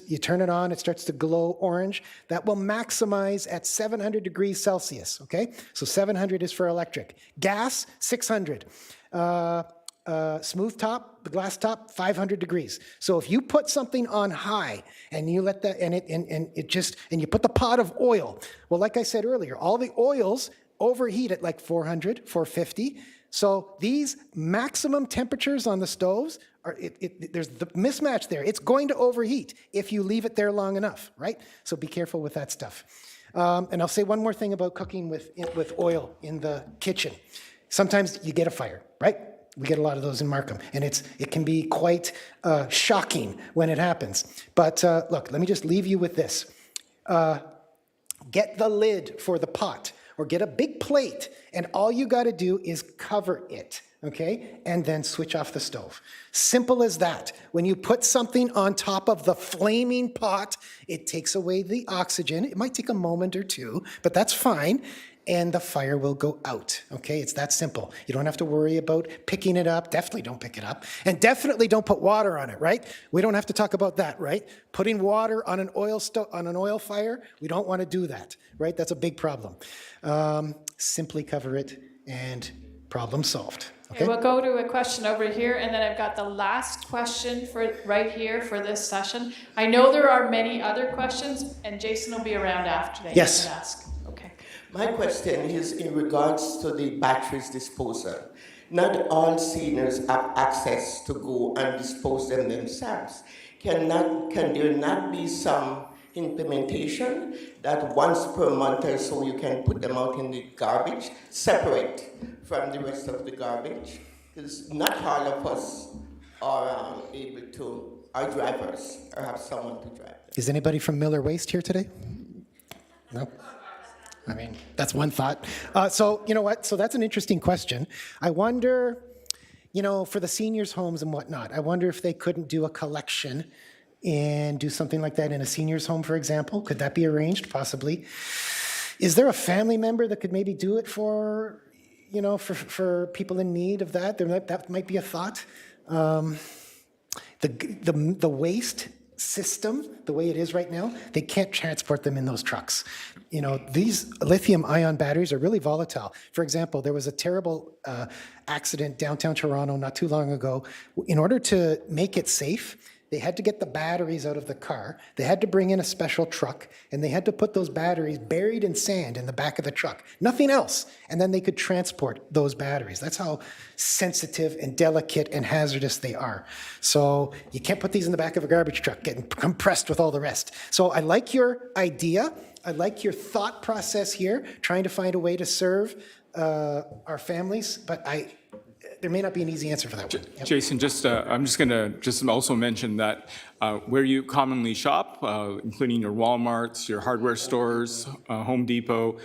you turn it on, it starts to glow orange. That will maximize at 700 degrees Celsius, okay? So 700 is for electric. Gas, 600. Smooth top, the glass top, 500 degrees. So if you put something on high and you let that, and you put the pot of oil, well, like I said earlier, all the oils overheat at like 400, 450. So these maximum temperatures on the stoves, there's the mismatch there. It's going to overheat if you leave it there long enough, right? So be careful with that stuff. And I'll say one more thing about cooking with oil in the kitchen. Sometimes you get a fire, right? We get a lot of those in Markham, and it can be quite shocking when it happens. But look, let me just leave you with this. Get the lid for the pot, or get a big plate, and all you got to do is cover it, okay? And then switch off the stove. Simple as that. When you put something on top of the flaming pot, it takes away the oxygen. It might take a moment or two, but that's fine. And the fire will go out, okay? It's that simple. You don't have to worry about picking it up. Definitely don't pick it up. And definitely don't put water on it, right? We don't have to talk about that, right? Putting water on an oil fire, we don't want to do that, right? That's a big problem. Simply cover it and problem solved. Okay, we'll go to a question over here, and then I've got the last question for right here for this session. I know there are many other questions, and Jason will be around after that. Yes. You can ask. Okay. My question is in regards to the batteries disposal. Not all seniors have access to go and dispose them themselves. Can there not be some implementation that once per month or so you can put them out in the garbage, separate from the rest of the garbage? Because not all of us are able to, are drivers, or have someone to drive them. Is anybody from Miller Waste here today? No? I mean, that's one thought. So, you know what? So that's an interesting question. I wonder, for the seniors' homes and whatnot, I wonder if they couldn't do a collection and do something like that in a senior's home, for example. Could that be arranged? Possibly. Is there a family member that could maybe do it for people in need of that? That might be a thought. The waste system, the way it is right now, they can't transport them in those trucks. These lithium-ion batteries are really volatile. For example, there was a terrible accident downtown Toronto not too long ago. In order to make it safe, they had to get the batteries out of the car. They had to bring in a special truck, and they had to put those batteries buried in sand in the back of the truck. Nothing else. And then they could transport those batteries. That's how sensitive and delicate and hazardous they are. So you can't put these in the back of a garbage truck, getting compressed with all the rest. So I like your idea. I like your thought process here, trying to find a way to serve our families, but there may not be an easy answer for that one. Yep. Jason, I'm just going to also mention that where you commonly shop, including your Walmarts, your hardware stores, Home Depot,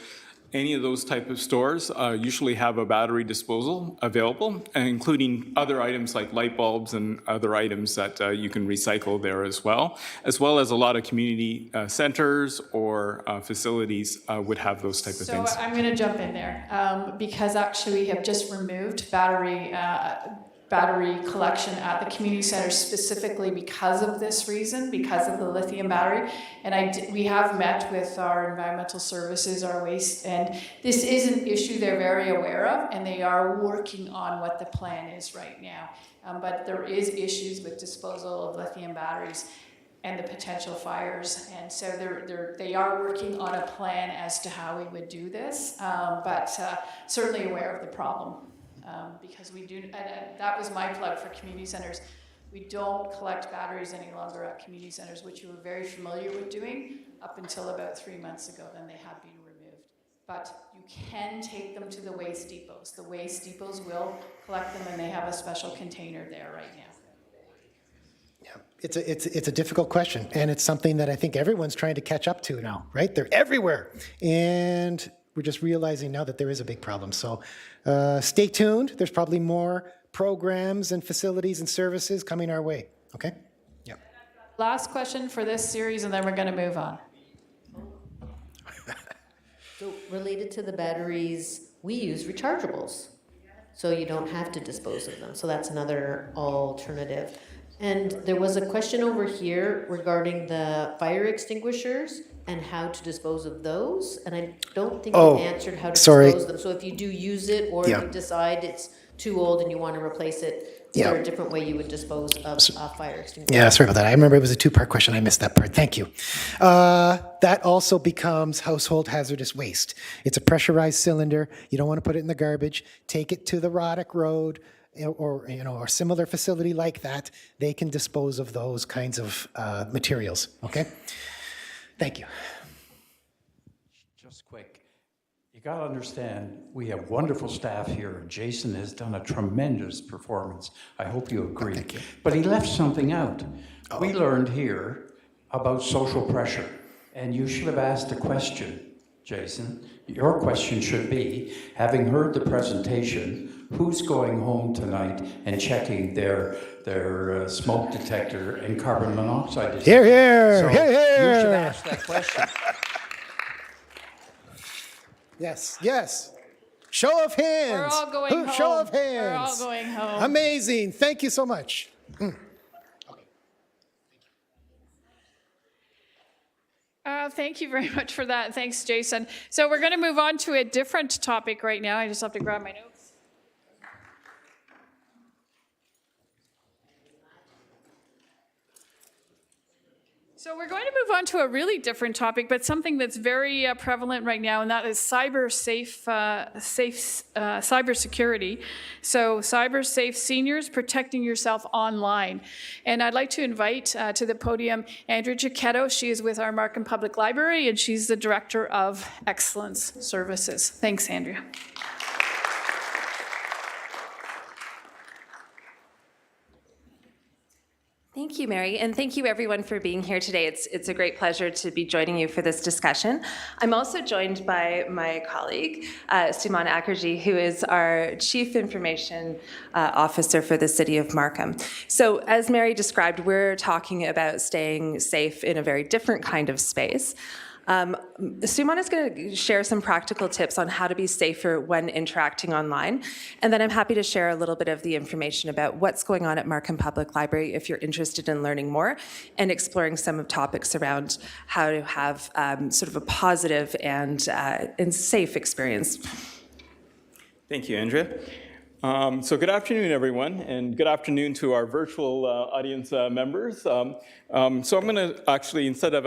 any of those type of stores usually have a battery disposal available, and including other items like light bulbs and other items that you can recycle there as well as a lot of community centers or facilities would have those type of So things. I'm going to jump in there because actually we have just removed battery collection at the community center specifically because of this reason, because of the lithium battery. And we have met with our environmental services, our waste, and this is an issue they're very aware of, and they are working on what the plan is right now. But there is issues with disposal of lithium batteries and the potential fires, and so they are working on a plan as to how we would do this, but certainly aware of the problem. Because we do, and that was my plug for community centers. We don't collect batteries any longer at community centers, which you were very familiar with doing up until about 3 months ago. Then they have been removed. But you can take them to the waste depots. The waste depots will collect them, and they have a special container there right now. Yeah, it's a difficult question, and it's something that I think everyone's trying to catch up to now, right? They're everywhere, and we're just realizing now that there is a big problem. So stay tuned. There's probably more programs and facilities and services coming our way. Okay? Yeah. Last question for this series, and then we're going to move on. So related to the batteries, we use rechargeables. So you don't have to dispose of them. So that's another alternative. And there was a question over here regarding the fire extinguishers and how to dispose of those. And I don't think you answered how to dispose of them. So if you do use it or you decide it's too old and you want to replace it, is there a different way you would dispose of fire extinguishers? Yeah, sorry about that. I remember it was a two-part question. I missed that part. Thank you. That also becomes household hazardous waste. It's a pressurized cylinder. You don't want to put it in the garbage. Take it to the Roddick Road or similar facility like that. They can dispose of those kinds of materials. Okay? Thank you. Just quick. You got to understand, we have wonderful staff here. Jason has done a tremendous performance. I hope you agree. Thank you. But he left something out. We learned here about social pressure, and you should have asked a question, Jason. Your question should be, having heard the presentation, who's going home tonight and checking their smoke detector and carbon monoxide detector? Hear, hear, So hear, hear. you should ask that question. Yes, yes. Show of hands. We're all going home. Show of hands. We're all going home. Amazing. Thank you so much. Thank you very much for that. Thanks, Jason. So we're going to move on to a different topic right now. I just have to grab my notes. So we're going to move on to a really different topic, but something that's very prevalent right now, and that is cybersecurity. So cyber safe seniors, protecting yourself online. And I'd like to invite to the podium Andrea Giacchetto. She is with our Markham Public Library, and she's the Director of Excellence Services. Thanks, Andrea. Thank you, Mary, and thank you everyone for being here today. It's a great pleasure to be joining you for this discussion. I'm also joined by my colleague, Suman Akherji, who is our Chief Information Officer for the City of Markham. So as Mary described, we're talking about staying safe in a very different kind of space. Suman is going to share some practical tips on how to be safer when interacting online. And then I'm happy to share a little bit of the information about what's going on at Markham Public Library if you're interested in learning more and exploring some of topics around how to have sort of a positive and safe experience. Thank you, Andrea. So good afternoon, everyone, and good afternoon to our virtual audience members. So I'm going to actually, instead of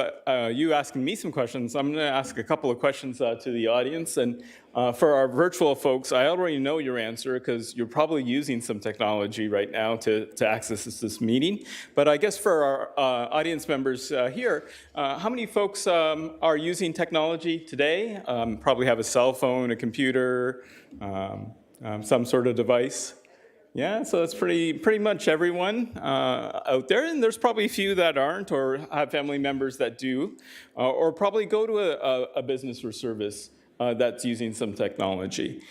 you asking me some questions, I'm going to ask a couple of questions to the audience. And for our virtual folks, I already know your answer because you're probably using some technology right now to access this meeting. But I guess for our audience members here, how many folks are using technology today? Probably have a cell phone, a computer, some sort of device. Yeah, so that's pretty much everyone out there, and there's probably a few that aren't or have family members that do, or probably go to a business or service that's using some technology.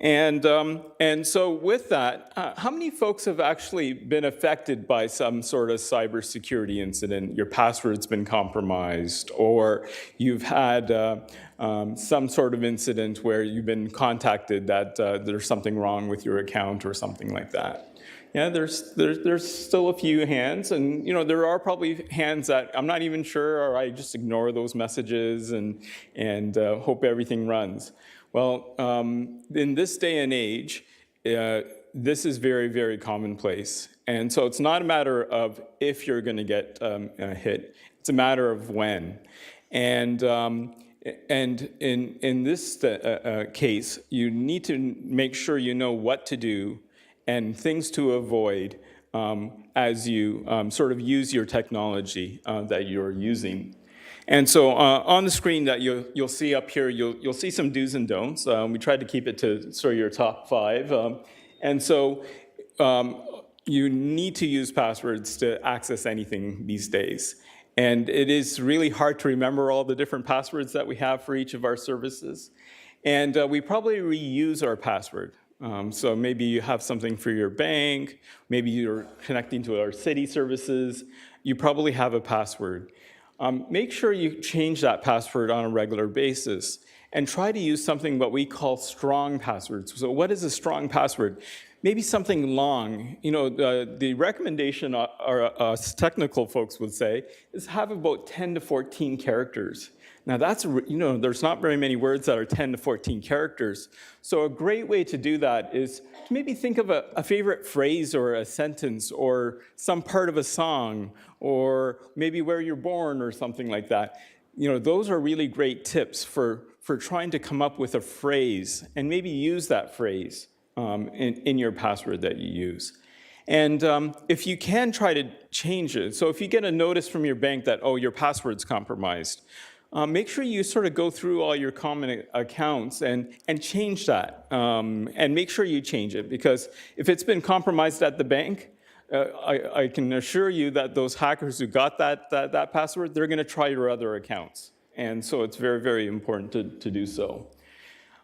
And so with that, how many folks have actually been affected by some sort of cybersecurity incident? Your password's been compromised, or you've had some sort of incident where you've been contacted that there's something wrong with your account or something like that? Yeah, there's still a few hands, and there are probably hands that I'm not even sure, or I just ignore those messages and hope everything runs. Well, in this day and age, this is very, very commonplace. And so it's not a matter of if you're going to get hit, it's a matter of when. And in this case, you need to make sure you know what to do and things to avoid as you sort of use your technology that you're using. And so on the screen that you'll see up here, you'll see some do's and don'ts. We tried to keep it to sort of your top 5. And so you need to use passwords to access anything these days. And it is really hard to remember all the different passwords that we have for each of our services. And we probably reuse our password. So maybe you have something for your bank, maybe you're connecting to our city services, you probably have a password. Make sure you change that password on a regular basis and try to use something what we call strong passwords. So what is a strong password? Maybe something long. The recommendation us technical folks would say is have about 10 to 14 characters. Now that's, there's not very many words that are 10 to 14 characters. So a great way to do that is to maybe think of a favorite phrase or a sentence or some part of a song or maybe where you're born or something like that. Those are really great tips for trying to come up with a phrase and maybe use that phrase in your password that you use. And if you can try to change it, so if you get a notice from your bank that, oh, your password's compromised, make sure you sort of go through all your common accounts and change that. And make sure you change it, because if it's been compromised at the bank, I can assure you that those hackers who got that password, they're going to try your other accounts. And so it's very, very important to do so.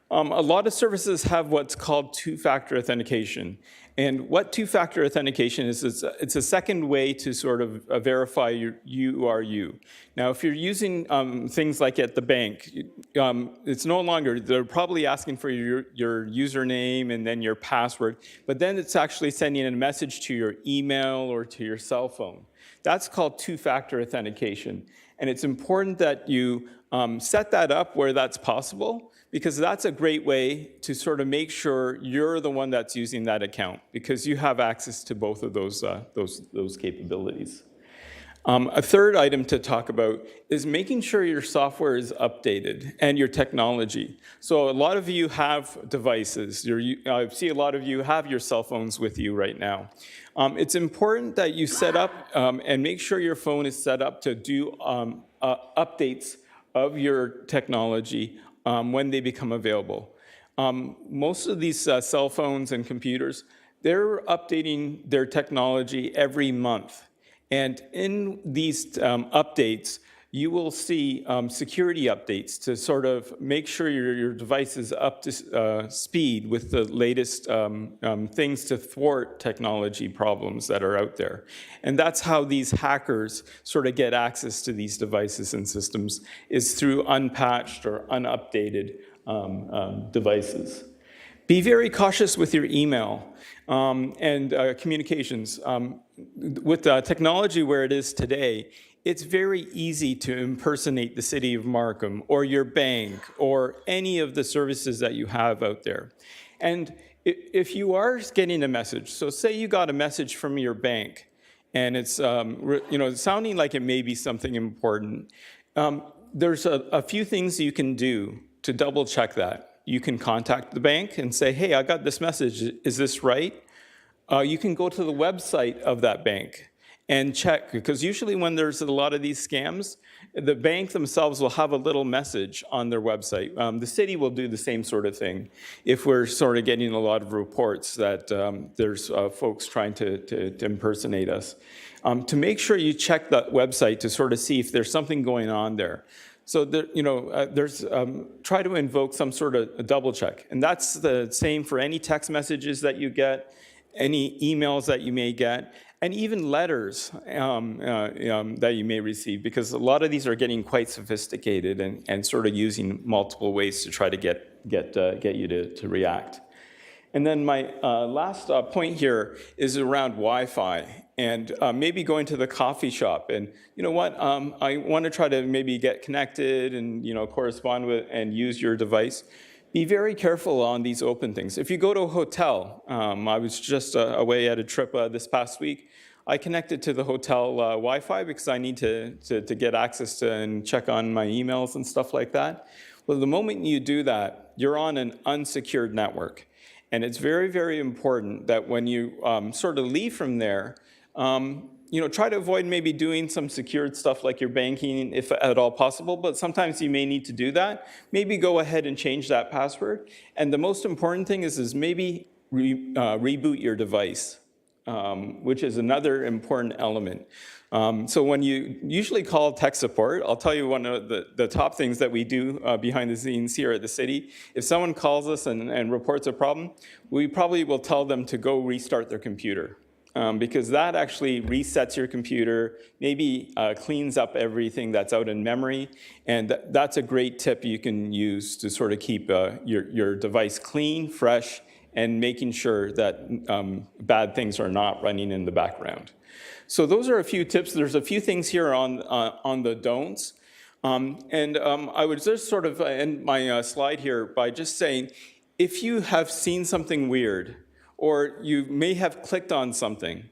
A lot of services have what's called two-factor authentication. And what two-factor authentication is, it's a second way to sort of verify you are you. Now, if you're using things like at the bank, it's no longer, they're probably asking for your username and then your password, but then it's actually sending a message to your email or to your cell phone. That's called two-factor authentication. And it's important that you set that up where that's possible, because that's a great way to sort of make sure you're the one that's using that account, because you have access to both of those capabilities. A third item to talk about is making sure your software is updated and your technology. So a lot of you have devices. I see a lot of you have your cell phones with you right now. It's important that you set up and make sure your phone is set up to do updates of your technology when they become available. Most of these cell phones and computers, they're updating their technology every month. And in these updates, you will see security updates to sort of make sure your device is up to speed with the latest things to thwart technology problems that are out there. And that's how these hackers sort of get access to these devices and systems, is through unpatched or unupdated devices. Be very cautious with your email and communications. With technology where it is today, it's very easy to impersonate the city of Markham or your bank or any of the services that you have out there. And if you are getting a message, so say you got a message from your bank and it's sounding like it may be something important, there's a few things you can do to double check that. You can contact the bank and say, hey, I got this message, is this right? You can go to the website of that bank and check, because usually when there's a lot of these scams, the bank themselves will have a little message on their website. The city will do the same sort of thing if we're sort of getting a lot of reports that there's folks trying to impersonate us. To make sure you check that website to sort of see if there's something going on there. So there, there's try to invoke some sort of a double check, and that's the same for any text messages that you get, any emails that you may get, and even letters that you may receive, because a lot of these are getting quite sophisticated and sort of using multiple ways to try to get you to react. And then my last point here is around Wi-Fi, and maybe going to the coffee shop. And you know what? I want to try to maybe get connected and correspond with and use your device. Be very careful on these open things. If you go to a hotel, I was just away at a trip this past week. I connected to the hotel Wi-Fi because I need to get access to and check on my emails and stuff like that. Well, the moment you do that, you're on an unsecured network. And it's very, very important that when you sort of leave from there, try to avoid maybe doing some secured stuff like your banking, if at all possible, but sometimes you may need to do that. Maybe go ahead and change that password. And the most important thing is maybe reboot your device, which is another important element. So when you usually call tech support, I'll tell you one of the top things that we do behind the scenes here at the city. If someone calls us and reports a problem, we probably will tell them to go restart their computer. Because that actually resets your computer, maybe cleans up everything that's out in memory, and that's a great tip you can use to sort of keep your device clean, fresh, and making sure that bad things are not running in the background. So those are a few tips. There's a few things here on the don'ts. I would just sort of end my slide here by just saying, if you have seen something weird, or you may have clicked on something,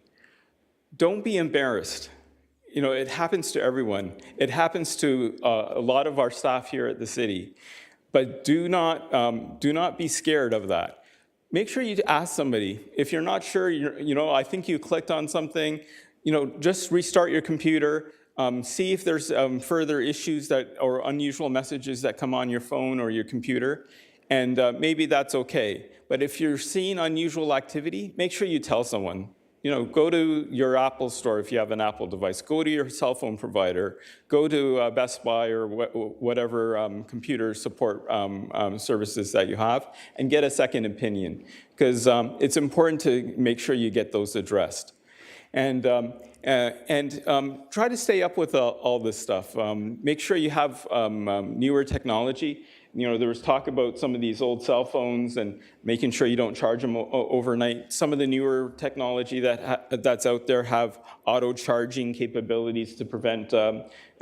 don't be embarrassed. It happens to everyone. It happens to a lot of our staff here at the city. But do not be scared of that. Make sure you ask somebody. If you're not sure, I think you clicked on something, just restart your computer. See if there's further issues or unusual messages that come on your phone or your computer. And maybe that's okay. But if you're seeing unusual activity, make sure you tell someone. Go to your Apple store if you have an Apple device. Go to your cell phone provider. Go to Best Buy or whatever computer support services that you have, and get a second opinion. Because it's important to make sure you get those addressed. And try to stay up with all this stuff. Make sure you have newer technology. There was talk about some of these old cell phones and making sure you don't charge them overnight. Some of the newer technology that's out there have auto charging capabilities to prevent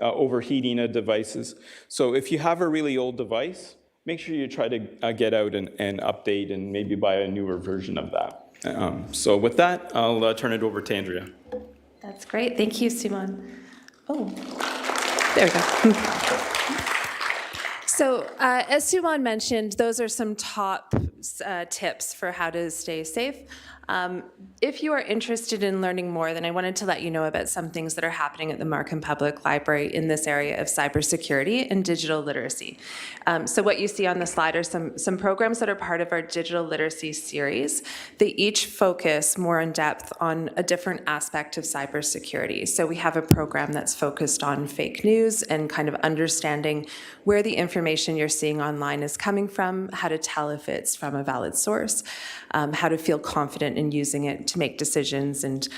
overheating of devices. So if you have a really old device, make sure you try to get out and update and maybe buy a newer version of that. So with that, I'll turn it over to Andrea. That's great. Thank you, Simon. Oh, there we go. So as Simon mentioned, those are some top tips for how to stay safe. If you are interested in learning more, then I wanted to let you know about some things that are happening at the Markham Public Library in this area of cybersecurity and digital literacy. So what you see on the slide are some programs that are part of our digital literacy series. They each focus more in depth on a different aspect of cybersecurity. So we have a program that's focused on fake news and kind of understanding where the information you're seeing online is coming from, how to tell if it's from a valid source, how to feel confident in using it to make decisions and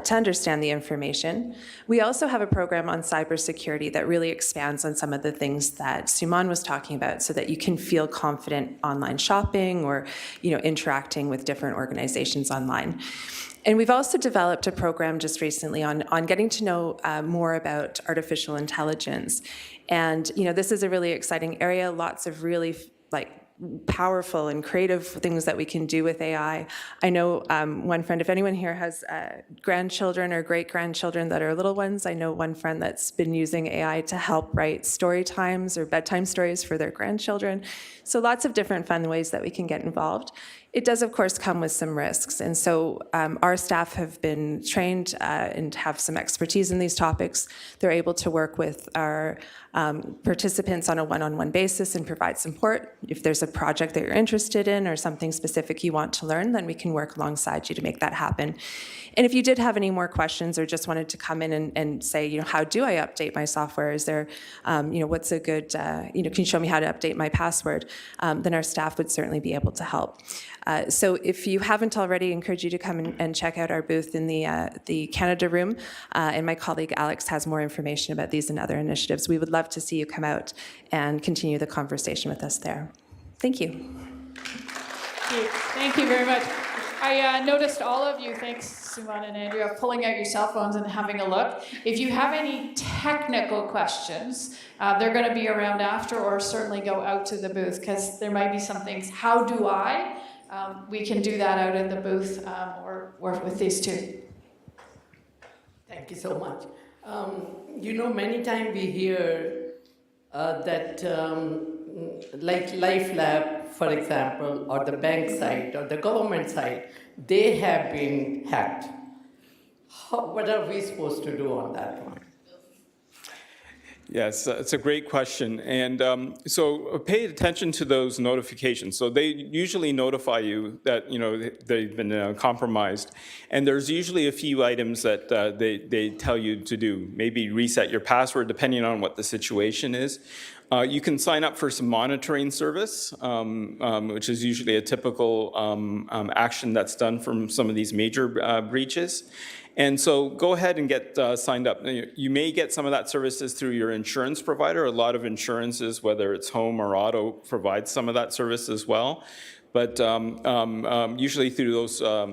to understand the information. We also have a program on cybersecurity that really expands on some of the things that Suman was talking about, so that you can feel confident online shopping or interacting with different organizations online. And we've also developed a program just recently on getting to know more about artificial intelligence. And this is a really exciting area, lots of really powerful and creative things that we can do with AI. I know one friend, if anyone here has grandchildren or great-grandchildren that are little ones, I know one friend that's been using AI to help write story times or bedtime stories for their grandchildren. So lots of different fun ways that we can get involved. It does, of course, come with some risks. And so our staff have been trained and have some expertise in these topics. They're able to work with our participants on a one-on-one basis and provide support. If there's a project that you're interested in or something specific you want to learn, then we can work alongside you to make that happen. And if you did have any more questions or just wanted to come in and say, how do I update my software? Is there, what's a good, can you show me how to update my password? Then our staff would certainly be able to help. So if you haven't already, I encourage you to come and check out our booth in the Canada room. And my colleague Alex has more information about these and other initiatives. We would love to see you come out and continue the conversation with us there. Thank you. Thank you very much. I noticed all of you, thanks Simon and Andrea, pulling out your cell phones and having a look. If you have any technical questions, they're going to be around after, or certainly go out to the booth, because there might be some things. How do I? We can do that out in the booth or with these two. Thank you so much. Many times we hear that like LifeLab, for example, or the bank site or the government site, they have been hacked. What are we supposed to do on that one? Yes, it's a great question. And so pay attention to those notifications. So they usually notify you that they've been compromised. And there's usually a few items that they tell you to do. Maybe reset your password depending on what the situation is. You can sign up for some monitoring service, which is usually a typical action that's done from some of these major breaches. And so go ahead and get signed up. You may get some of that services through your insurance provider. A lot of insurances, whether it's home or auto, provide some of that service as well. But usually through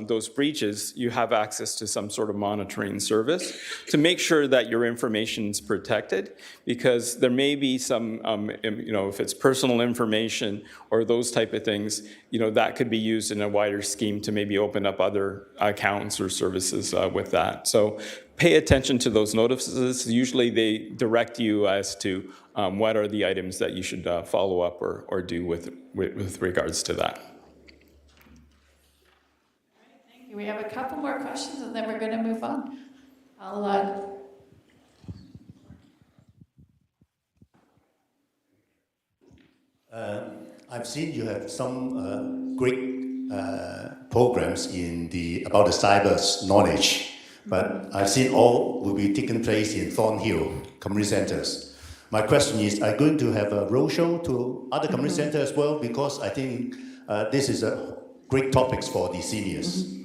those breaches, you have access to some sort of monitoring service to make sure that your information is protected, because there may be some, if it's personal information or those type of things, that could be used in a wider scheme to maybe open up other accounts or services with that. So pay attention to those notices. Usually they direct you as to what are the items that you should follow up or do with regards to that. We have a couple more questions and then we're going to move on. I've seen you have some great programs about the cyber knowledge, but I've seen all will be taking place in Thornhill community centers. My question is, are you going to have a roadshow to other community centers as well? Because I think this is a great topic for the seniors.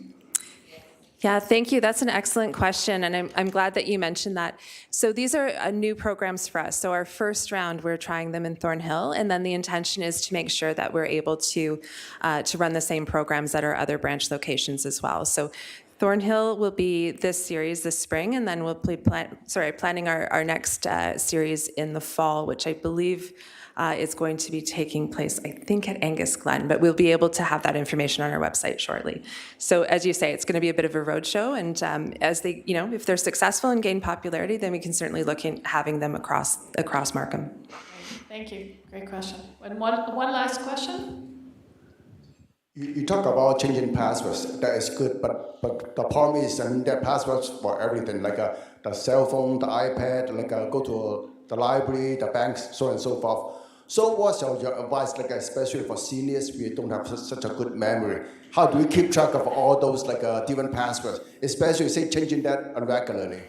Yeah, thank you. That's an excellent question, and I'm glad that you mentioned that. So these are new programs for us. So our first round, we're trying them in Thornhill, and then the intention is to make sure that we're able to run the same programs at our other branch locations as well. So Thornhill will be this series this spring, and then we'll be planning our next series in the fall, which I believe is going to be taking place, I think, at Angus Glen, but we'll be able to have that information on our website shortly. So as you say, it's going to be a bit of a roadshow, and as they, if they're successful and gain popularity, then we can certainly look at having them across Markham. Thank you. Great question. And one last question. You talk about changing passwords. That is good, but the problem is, there are passwords for everything, like the cell phone, the iPad, go to the library, the banks, so on and so forth. So what's your advice, especially for seniors, we don't have such a good memory? How do we keep track of all those different passwords, especially say changing that regularly?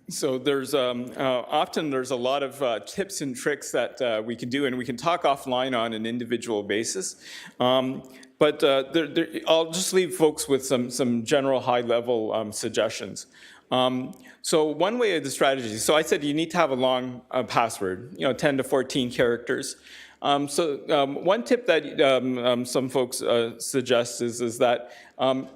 So there's often there's a lot of tips and tricks that we can do, and we can talk offline on an individual basis. But I'll just leave folks with some general high-level suggestions. So one way of the strategy, so I said you need to have a long password, 10 to 14 characters. One tip that some folks suggest is that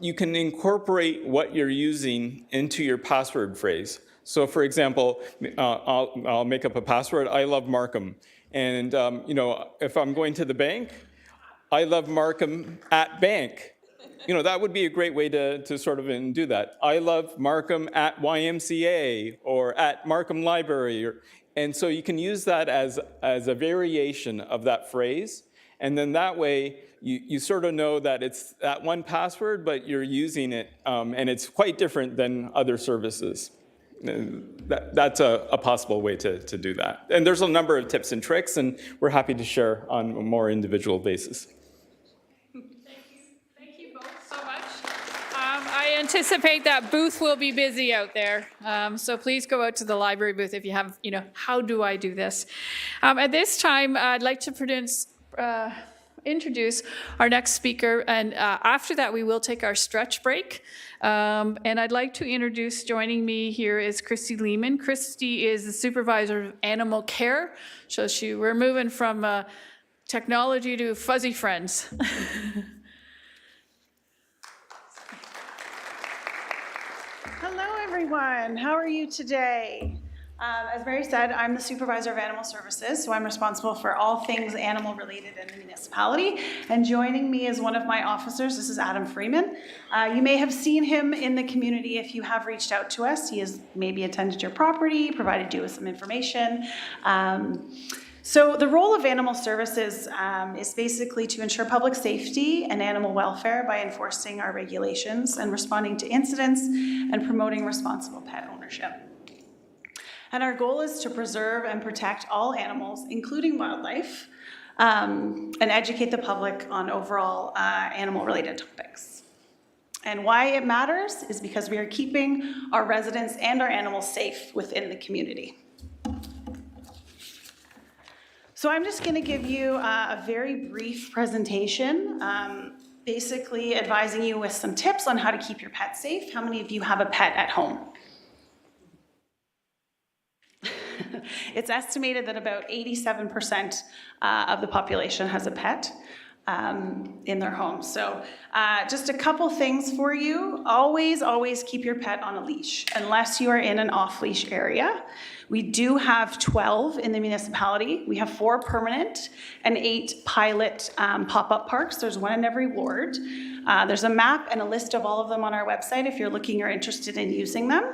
you can incorporate what you're using into your password phrase. So for example, I'll make up a password, I love Markham. And if I'm going to the bank, I love Markham at bank. That would be a great way to sort of do that. I love Markham at YMCA or at Markham Library. And so you can use that as a variation of that phrase. And then that way, you sort of know that it's that one password, but you're using it, and it's quite different than other services. That's a possible way to do that. And there's a number of tips and tricks, and we're happy to share on a more individual basis. Thank you both so much. I anticipate that booth will be busy out there. So please go out to the library booth if you have, how do I do this? At this time, I'd like to introduce our next speaker, and after that we will take our stretch break. And I'd like to introduce, joining me here is Christy Lehman. Christy is the supervisor of animal care, so we're moving from technology to fuzzy friends. Hello everyone, how are you today? As Mary said, I'm the supervisor of animal services, so I'm responsible for all things animal related in the municipality. And joining me is one of my officers. This is Adam Freeman. You may have seen him in the community if you have reached out to us. He has maybe attended your property, provided you with some information. So the role of animal services is basically to ensure public safety and animal welfare by enforcing our regulations and responding to incidents and promoting responsible pet ownership. And our goal is to preserve and protect all animals, including wildlife, and educate the public on overall animal-related topics. And why it matters is because we are keeping our residents and our animals safe within the community. So I'm just going to give you a very brief presentation, basically advising you with some tips on how to keep your pet safe. How many of you have a pet at home? It's estimated that about 87% of the population has a pet in their home. So just a couple things for you. Always keep your pet on a leash unless you are in an off-leash area. We do have 12 in the municipality. We have 4 permanent and 8 pilot pop-up parks. There's one in every ward. There's a map and a list of all of them on our website if you're looking or interested in using them.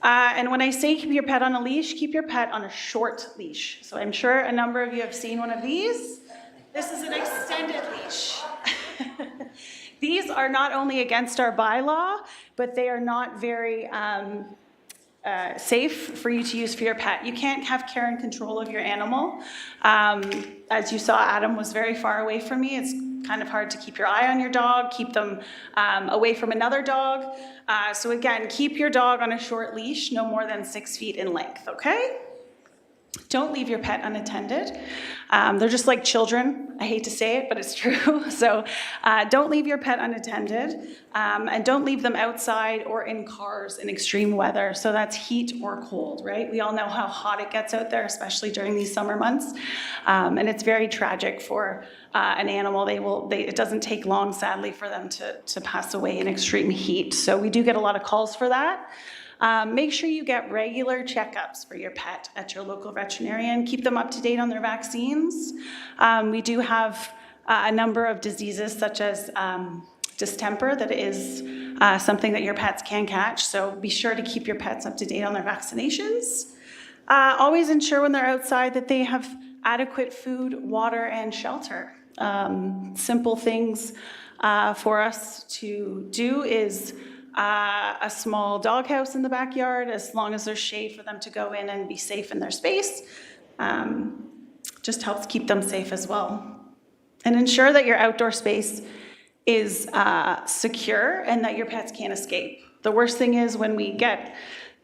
And when I say keep your pet on a leash, keep your pet on a short leash. So I'm sure a number of you have seen one of these. This is an extended leash. These are not only against our bylaw, but they are not very safe for you to use for your pet. You can't have care and control of your animal. As you saw, Adam was very far away from me. It's kind of hard to keep your eye on your dog, keep them away from another dog. So again, keep your dog on a short leash, no more than 6 feet in length, okay? Don't leave your pet unattended. They're just like children. I hate to say it, but it's true. So don't leave your pet unattended, and don't leave them outside or in cars in extreme weather. So that's heat or cold, right? We all know how hot it gets out there, especially during these summer months. And it's very tragic for an animal. It doesn't take long, sadly, for them to pass away in extreme heat. So we do get a lot of calls for that. Make sure you get regular checkups for your pet at your local veterinarian. Keep them up to date on their vaccines. We do have a number of diseases such as distemper that is something that your pets can catch. So be sure to keep your pets up to date on their vaccinations. Always ensure when they're outside that they have adequate food, water, and shelter. Simple things for us to do is a small doghouse in the backyard, as long as there's shade for them to go in and be safe in their space. Just helps keep them safe as well. And ensure that your outdoor space is secure and that your pets can't escape. The worst thing is when we get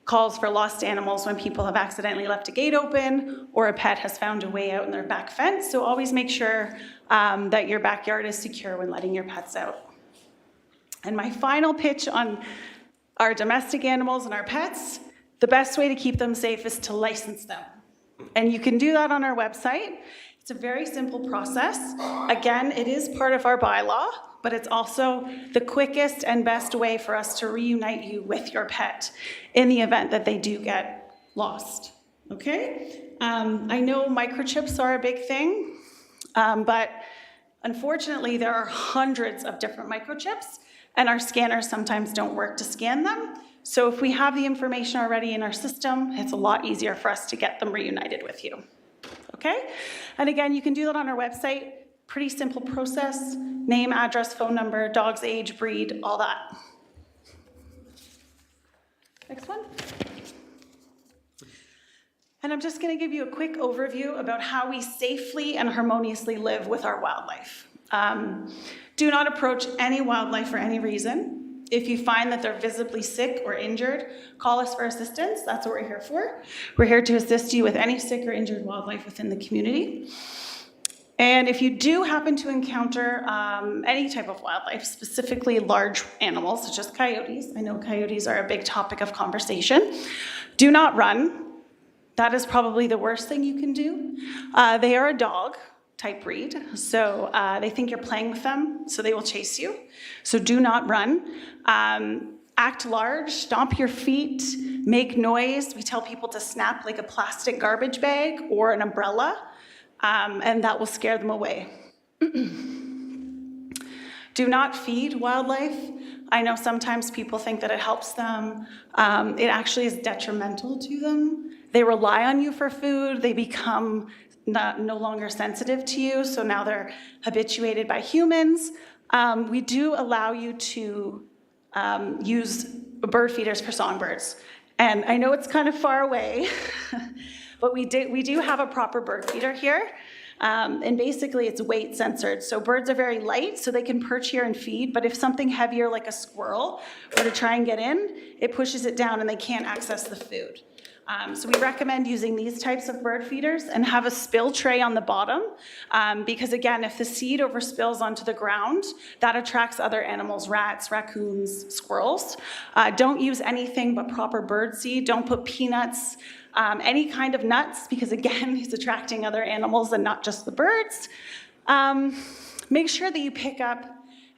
calls for lost animals when people have accidentally left a gate open or a pet has found a way out in their back fence. So always make sure that your backyard is secure when letting your pets out. And my final pitch on our domestic animals and our pets, the best way to keep them safe is to license them. And you can do that on our website. It's a very simple process. Again, it is part of our bylaw, but it's also the quickest and best way for us to reunite you with your pet in the event that they do get lost, okay? I know microchips are a big thing, but unfortunately there are hundreds of different microchips and our scanners sometimes don't work to scan them. So if we have the information already in our system, it's a lot easier for us to get them reunited with you. Okay? And again, you can do that on our website. Pretty simple process, name, address, phone number, dog's age, breed, all that. Next one. And I'm just going to give you a quick overview about how we safely and harmoniously live with our wildlife. Do not approach any wildlife for any reason. If you find that they're visibly sick or injured, call us for assistance. That's what we're here for. We're here to assist you with any sick or injured wildlife within the community. And if you do happen to encounter any type of wildlife, specifically large animals such as coyotes, I know coyotes are a big topic of conversation, do not run. That is probably the worst thing you can do. They are a dog type breed, so they think you're playing with them, so they will chase you. So do not run. Act large, stomp your feet, make noise. We tell people to snap like a plastic garbage bag or an umbrella, and that will scare them away. Do not feed wildlife. I know sometimes people think that it helps them. It actually is detrimental to them. They rely on you for food. They become no longer sensitive to you, so now they're habituated by humans. We do allow you to use bird feeders for songbirds. And I know it's kind of far away, but we do have a proper bird feeder here. And basically it's weight censored. So birds are very light, so they can perch here and feed, but if something heavier like a squirrel were to try and get in, it pushes it down and they can't access the food. So we recommend using these types of bird feeders and have a spill tray on the bottom because again, if the seed overspills onto the ground, that attracts other animals, rats, raccoons, squirrels. Don't use anything but proper bird seed. Don't put peanuts, any kind of nuts, because again, it's attracting other animals and not just the birds. Make sure that you pick up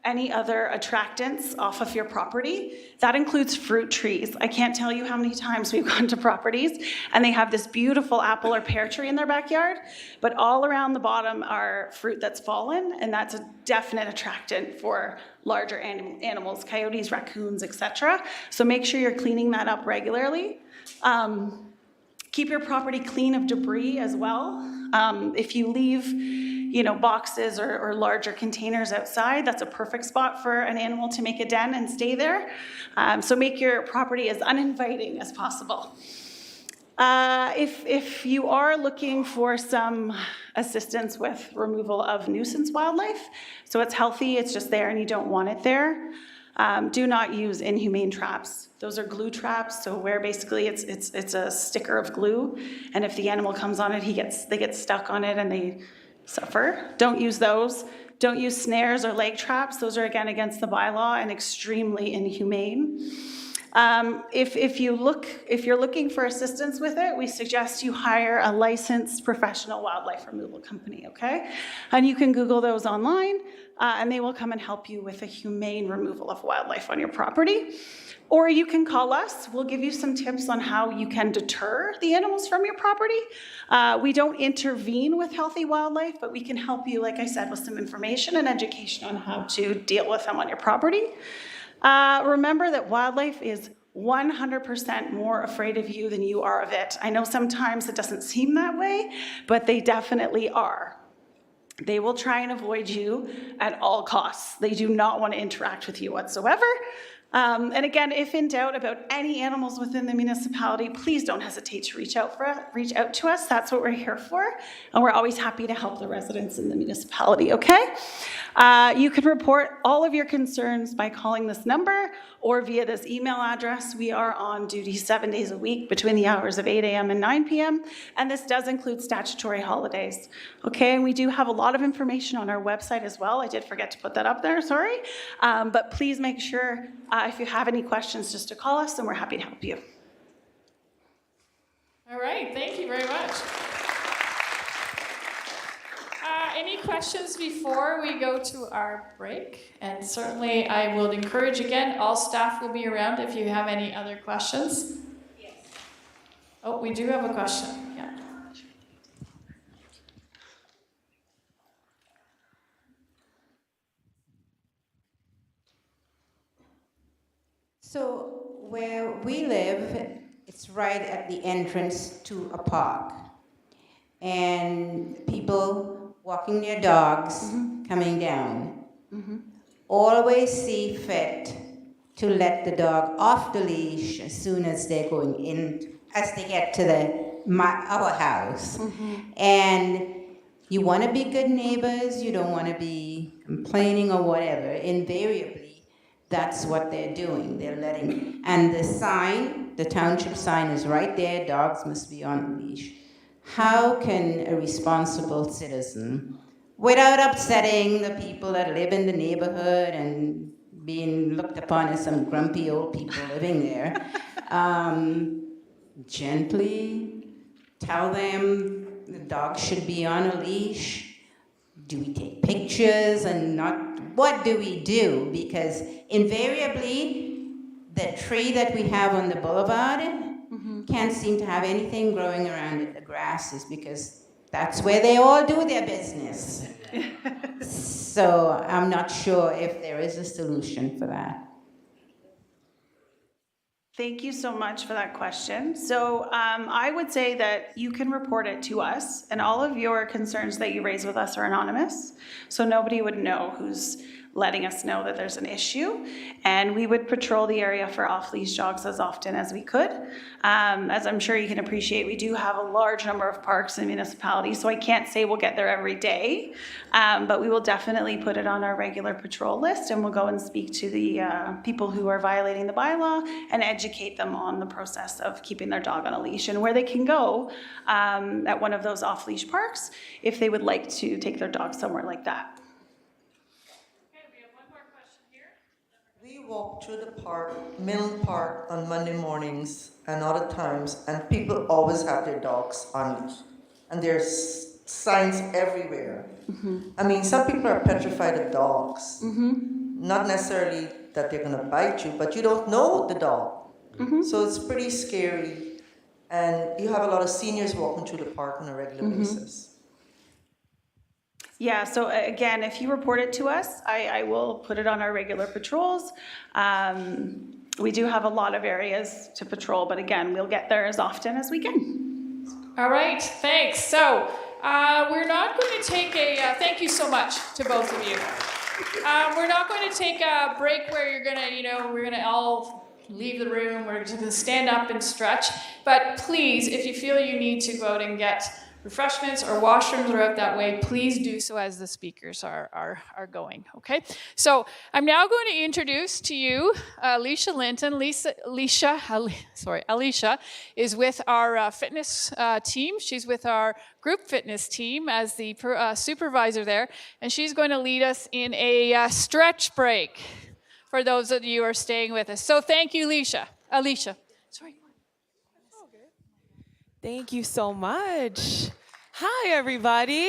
any other attractants off of your property. That includes fruit trees. I can't tell you how many times we've gone to properties and they have this beautiful apple or pear tree in their backyard, but all around the bottom are fruit that's fallen, and that's a definite attractant for larger animals, coyotes, raccoons, etc. So make sure you're cleaning that up regularly. Keep your property clean of debris as well. If you leave boxes or larger containers outside, that's a perfect spot for an animal to make a den and stay there. So make your property as uninviting as possible. If you are looking for some assistance with removal of nuisance wildlife, so it's healthy, it's just there and you don't want it there, do not use inhumane traps. Those are glue traps, so where basically it's a sticker of glue, and if the animal comes on it, they get stuck on it and they suffer. Don't use those. Don't use snares or leg traps. Those are again against the bylaw and extremely inhumane. If you're looking for assistance with it, we suggest you hire a licensed professional wildlife removal company, okay? And you can Google those online, and they will come and help you with a humane removal of wildlife on your property. Or you can call us. We'll give you some tips on how you can deter the animals from your property. We don't intervene with healthy wildlife, but we can help you, like I said, with some information and education on how to deal with them on your property. Remember that wildlife is 100% more afraid of you than you are of it. I know sometimes it doesn't seem that way, but they definitely are. They will try and avoid you at all costs. They do not want to interact with you whatsoever. And again, if in doubt about any animals within the municipality, please don't hesitate to reach out to us. That's what we're here for. And we're always happy to help the residents in the municipality, okay? You can report all of your concerns by calling this number or via this email address. We are on duty 7 days a week between the hours of 8 a.m. and 9 p.m. And this does include statutory holidays, okay? And we do have a lot of information on our website as well. I did forget to put that up there, sorry. But please make sure if you have any questions just to call us and we're happy to help you. All right, thank you very much. Any questions before we go to our break? And certainly I will encourage again, all staff will be around if you have any other questions. Yes. Oh, we do have a question. Yeah. So where we live, it's right at the entrance to a park. And people walking their dogs, coming down, always see fit to let the dog off the leash as soon as they're going in, as they get to our house. And you want to be good neighbors, you don't want to be complaining or whatever. Invariably, that's what they're doing. They're letting, and the sign, the township sign is right there, dogs must be on the leash. How can a responsible citizen, without upsetting the people that live in the neighborhood and being looked upon as some grumpy old people living there, gently tell them the dog should be on a leash? Do we take pictures and not? What do we do? Because invariably, the tree that we have on the boulevard can't seem to have anything growing around it. The grass is because that's where they all do their business. So I'm not sure if there is a solution for that. Thank you so much for that question. So I would say that you can report it to us, and all of your concerns that you raise with us are anonymous. So nobody would know who's letting us know that there's an issue, and we would patrol the area for off-leash dogs as often as we could. As I'm sure you can appreciate, we do have a large number of parks in municipalities, so I can't say we'll get there every day, but we will definitely put it on our regular patrol list, and we'll go and speak to the people who are violating the bylaw and educate them on the process of keeping their dog on a leash and where they can go at one of those off-leash parks if they would like to take their dog somewhere like that. We walk through the park, Mill Park, on Monday mornings and other times, and people always have their dogs on leash. And there's signs everywhere. I mean, some people are petrified of dogs. Not necessarily that they're going to bite you, but you don't know the dog. So it's pretty scary. And you have a lot of seniors walking through the park on a regular basis. Yeah, so again, if you report it to us, I will put it on our regular patrols. We do have a lot of areas to patrol, but again, we'll get there as often as we can. All right, thanks. So we're not going to take thank you so much to both of you. We're not going to take a break where you're going to, we're going to all leave the room. We're just going to stand up and stretch. But please, if you feel you need to go out and get refreshments or washrooms are out that way, please do so as the speakers are going, okay? So I'm now going to introduce to you Alicia Linton. Alicia is with our fitness team. She's with our group fitness team as the supervisor there, and she's going to lead us in a stretch break for those of you who are staying with us. So thank you, Alicia. Sorry. Thank you so much. Hi, everybody.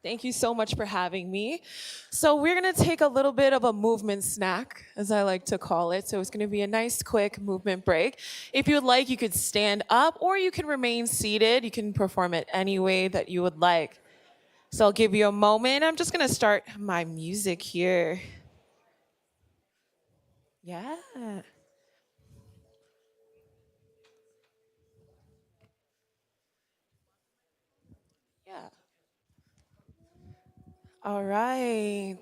Thank you so much for having me. So we're going to take a little bit of a movement snack, as I like to call it. So it's going to be a nice, quick movement break. If you would like, you could stand up or you can remain seated. You can perform it any way that you would like. So I'll give you a moment. I'm just going to start my music here. Yeah. Yeah. All right.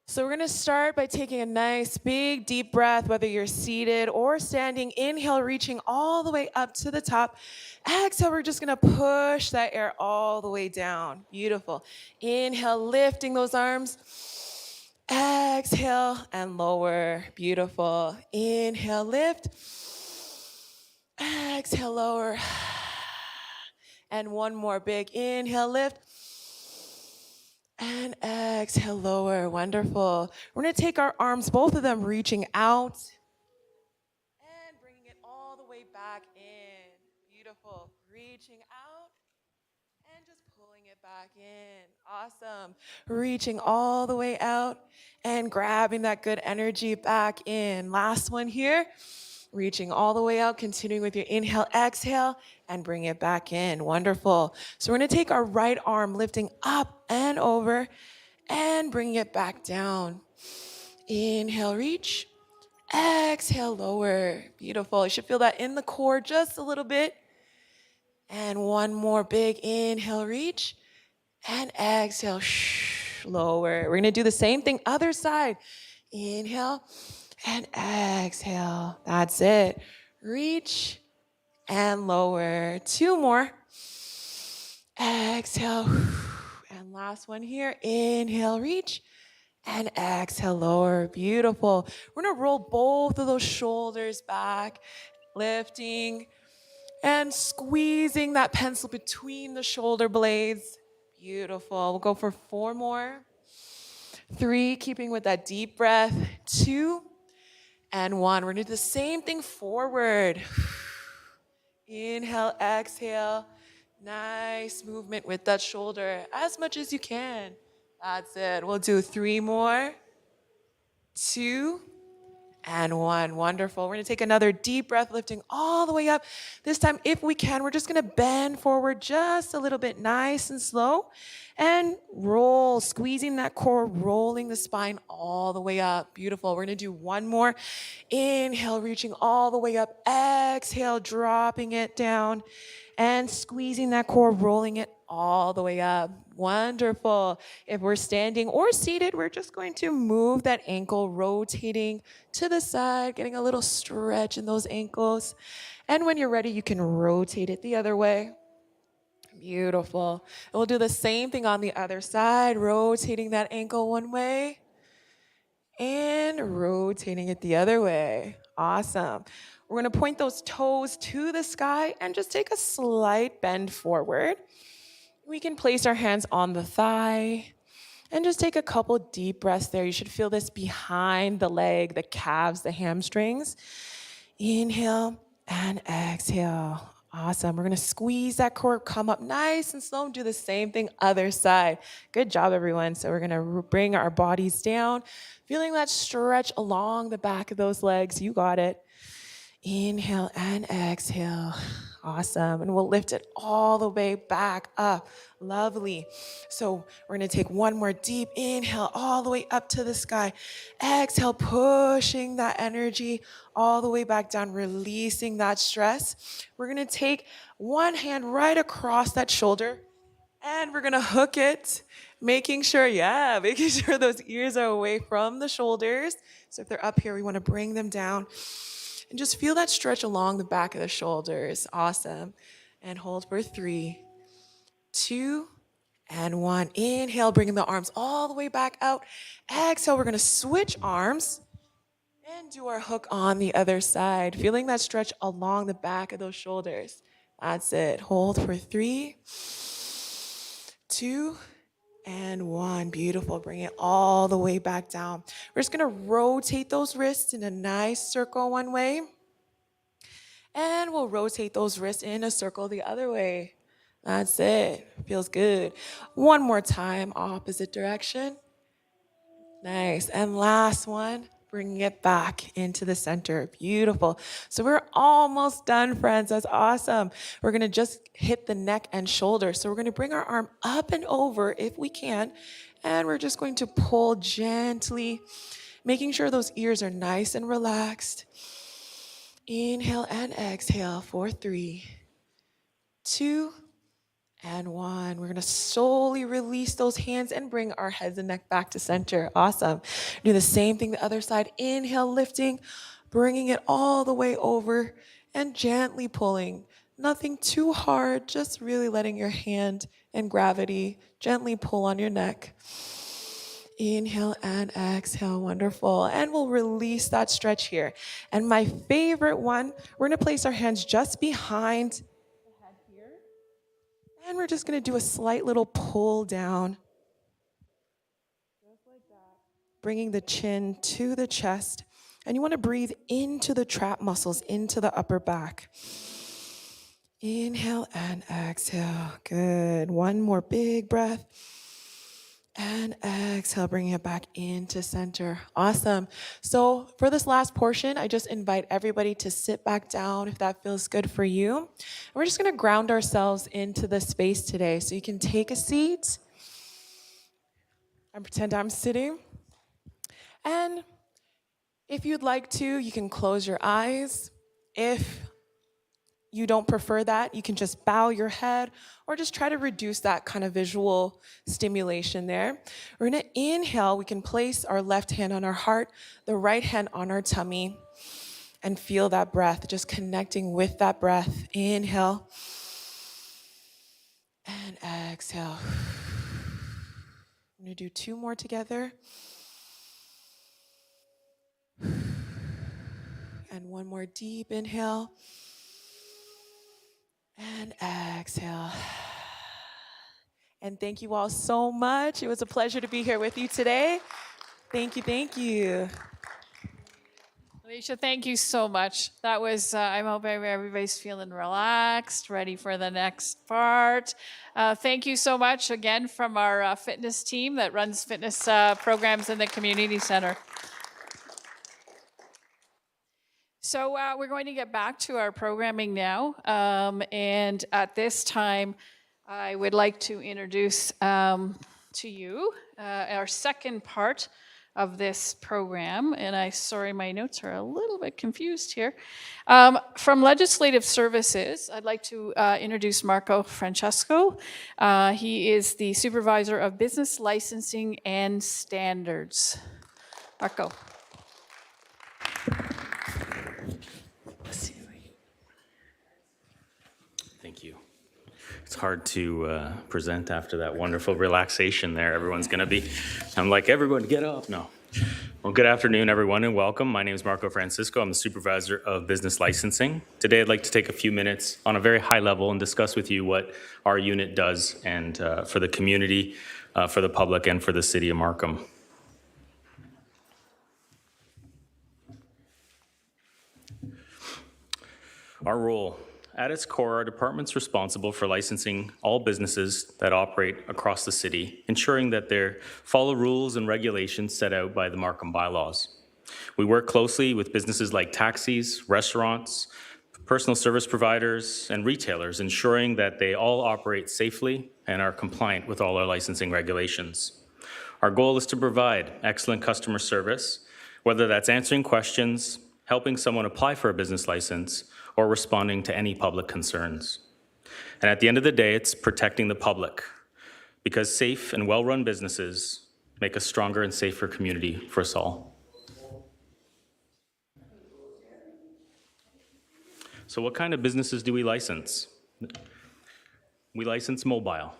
So we're going to start by taking a nice big deep breath, whether you're seated or standing. Inhale, reaching all the way up to the top. Exhale, we're just going to push that air all the way down. Beautiful. Inhale, lifting those arms. Exhale and lower. Beautiful. Inhale, lift. Exhale, lower. And one more big inhale, lift. And exhale, lower. Wonderful. We're going to take our arms, both of them reaching out. And bringing it all the way back in. Beautiful. Reaching out. And just pulling it back in. Awesome. Reaching all the way out. And grabbing that good energy back in. Last one here. Reaching all the way out, continuing with your inhale, exhale, and bring it back in. Wonderful. So we're going to take our right arm, lifting up and over, and bringing it back down. Inhale, reach. Exhale, lower. Beautiful. You should feel that in the core just a little bit. And one more big inhale, reach. And exhale, lower. We're gonna do the same thing, other side. Inhale and exhale. That's it. Reach and lower. Two more. Exhale. And last one here. Inhale, reach. And exhale, lower. Beautiful. We're gonna roll both of those shoulders back, lifting and squeezing that pencil between the shoulder blades. Beautiful. We'll go for 4 more. 3, keeping with that deep breath. 2 and 1. We're gonna do the same thing forward. Inhale, exhale. Nice movement with that shoulder as much as you can. That's it. We'll do 3 more. 2 and 1. Wonderful. We're going to take another deep breath, lifting all the way up. This time, if we can, we're just going to bend forward just a little bit, nice and slow, and roll, squeezing that core, rolling the spine all the way up. Beautiful. We're going to do 1 more. Inhale, reaching all the way up. Exhale, dropping it down and squeezing that core, rolling it all the way up. Wonderful. If we're standing or seated, we're just going to move that ankle, rotating to the side, getting a little stretch in those ankles. And when you're ready, you can rotate it the other way. Beautiful. And we'll do the same thing on the other side, rotating that ankle one way and rotating it the other way. Awesome. We're going to point those toes to the sky and just take a slight bend forward. We can place our hands on the thigh and just take a couple deep breaths there. You should feel this behind the leg, the calves, the hamstrings. Inhale and exhale. Awesome. We're going to squeeze that core, come up nice and slow, and do the same thing other side. Good job, everyone. So we're going to bring our bodies down, feeling that stretch along the back of those legs. You got it. Inhale and exhale. Awesome. And we'll lift it all the way back up. Lovely. So we're going to take 1 more deep inhale all the way up to the sky. Exhale, pushing that energy all the way back down, releasing that stress. We're going to take 1 hand right across that shoulder and we're going to hook it, making sure those ears are away from the shoulders. So if they're up here, we want to bring them down. And just feel that stretch along the back of the shoulders. Awesome. And hold for 3, 2, and 1. Inhale, bringing the arms all the way back out. Exhale, we're going to switch arms and do our hook on the other side. Feeling that stretch along the back of those shoulders. That's it. Hold for 3, 2, and 1. Beautiful. Bring it all the way back down. We're just going to rotate those wrists in a nice circle one way. And we'll rotate those wrists in a circle the other way. That's it. Feels good. 1 more time, opposite direction. Nice. And last one, bringing it back into the center. Beautiful. So we're almost done, friends. That's awesome. We're going to just hit the neck and shoulder. So we're going to bring our arm up and over if we can. And we're just going to pull gently, making sure those ears are nice and relaxed. Inhale and exhale for 3, 2, and 1. We're going to slowly release those hands and bring our heads and neck back to center. Awesome. Do the same thing the other side. Inhale, lifting, bringing it all the way over and gently pulling. Nothing too hard, just really letting your hand and gravity gently pull on your neck. Inhale and exhale. Wonderful. And we'll release that stretch here. And my favorite one, we're going to place our hands just behind the head here. And we're just going to do a slight little pull down. Just like that. Bringing the chin to the chest. And you want to breathe into the trap muscles, into the upper back. Inhale and exhale. Good. 1 more big breath. And exhale, bringing it back into center. Awesome. So for this last portion, I just invite everybody to sit back down if that feels good for you. And we're just going to ground ourselves into the space today. So you can take a seat and pretend I'm sitting. And if you'd like to, you can close your eyes. If you don't prefer that, you can just bow your head or just try to reduce that kind of visual stimulation there. We're gonna inhale, we can place our left hand on our heart, the right hand on our tummy, and feel that breath, just connecting with that breath. Inhale and exhale. I'm gonna do 2 more together. And 1 more deep inhale. And exhale. And thank you all so much. It was a pleasure to be here with you today. Thank you, thank you. Alicia, thank you so much. That was, I hope everybody's feeling relaxed, ready for the next part. Thank you so much again from our fitness team that runs fitness programs in the community center. So we're going to get back to our programming now. And at this time, I would like to introduce to you our second part of this program. And sorry, my notes are a little bit confused here. From Legislative Services, I'd like to introduce Marco Francesco. He is the Supervisor of Business Licensing and Standards. Marco. Thank you. It's hard to present after that wonderful relaxation there. Everyone's going to be, I'm like, everyone get up. No. Well, good afternoon, everyone, and welcome. My name is Marco Francisco. I'm the Supervisor of Business Licensing. Today, I'd like to take a few minutes on a very high level and discuss with you what our unit does and for the community, for the public, and for the city of Markham. Our role. At its core, our department's responsible for licensing all businesses that operate across the city, ensuring that they follow rules and regulations set out by the Markham bylaws. We work closely with businesses like taxis, restaurants, personal service providers, and retailers, ensuring that they all operate safely and are compliant with all our licensing regulations. Our goal is to provide excellent customer service, whether that's answering questions, helping someone apply for a business license, or responding to any public concerns. And at the end of the day, it's protecting the public, because safe and well-run businesses make a stronger and safer community for us all. So what kind of businesses do we license? We license mobile,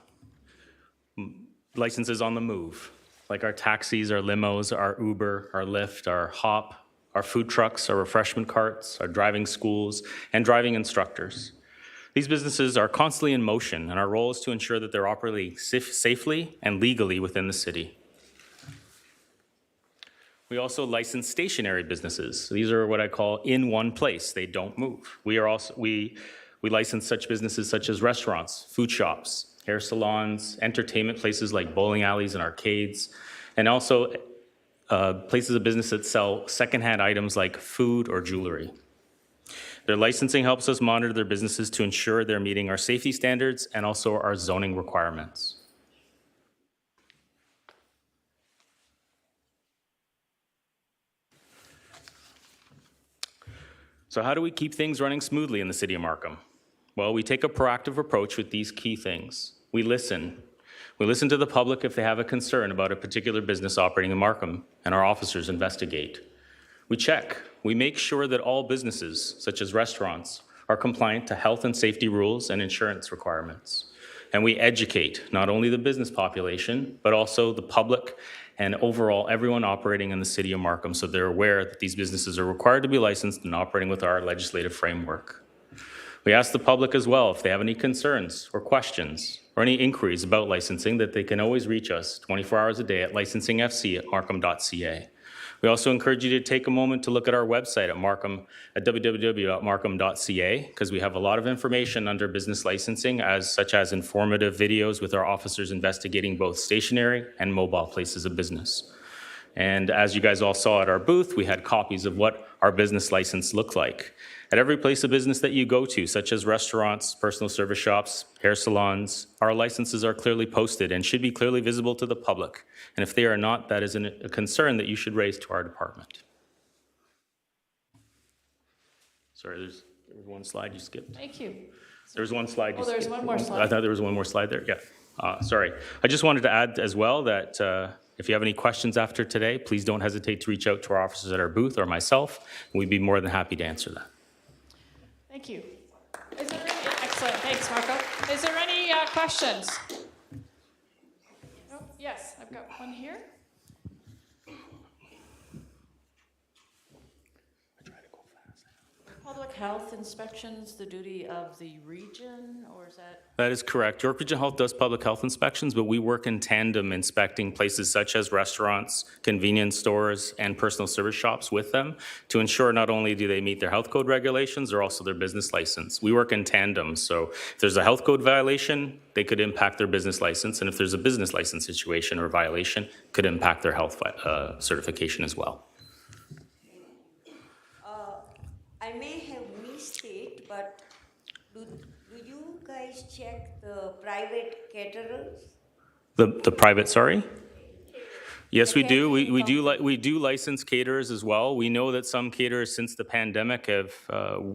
licenses on the move, like our taxis, our limos, our Uber, our Lyft, our Hop, our food trucks, our refreshment carts, our driving schools, and driving instructors. These businesses are constantly in motion, and our role is to ensure that they're operating safely and legally within the city. We also license stationary businesses. These are what I call in one place. They don't move. We license such businesses such as restaurants, food shops, hair salons, entertainment places like bowling alleys and arcades, and also places of business that sell secondhand items like food or jewelry. Their licensing helps us monitor their businesses to ensure they're meeting our safety standards and also our zoning requirements. So how do we keep things running smoothly in the city of Markham? Well, we take a proactive approach with these key things. We listen. We listen to the public if they have a concern about a particular business operating in Markham, and our officers investigate. We check. We make sure that all businesses, such as restaurants, are compliant to health and safety rules and insurance requirements. And we educate not only the business population, but also the public and overall everyone operating in the city of Markham, so they're aware that these businesses are required to be licensed and operating with our legislative framework. We ask the public as well if they have any concerns or questions or any inquiries about licensing, that they can always reach us 24 hours a day at licensingfc@markham.ca. We also encourage you to take a moment to look at our website at www.markham.ca, because we have a lot of information under business licensing, such as informative videos with our officers investigating both stationary and mobile places of business. And as you guys all saw at our booth, we had copies of what our business license looked like. At every place of business that you go to, such as restaurants, personal service shops, hair salons, our licenses are clearly posted and should be clearly visible to the public. And if they are not, that is a concern that you should raise to our department. Sorry, There was one slide you skipped. Thank you. There was one slide you Oh, there's skipped. one more slide. I thought there was one more slide there, yeah. Sorry. I just wanted to add as well that if you have any questions after today, please don't hesitate to reach out to our officers at our booth or myself. We'd be more than happy to answer that. Thank you. Is there any, excellent, thanks, Marco. Is there any questions? Oh, yes, I've got one here. Public health inspections the duty of the region, or is that? That is correct. York Region Health does public health inspections, but we work in tandem inspecting places such as restaurants, convenience stores, and personal service shops with them to ensure not only do they meet their health code regulations, or also their business license. We work in tandem, so if there's a health code violation, they could impact their business license, and if there's a business license situation or violation, could impact their health certification as well. I may have missed it, but do you guys check the private caterers? The private, sorry? Yes, we do. We do license caterers as well. We know that some caterers since the pandemic have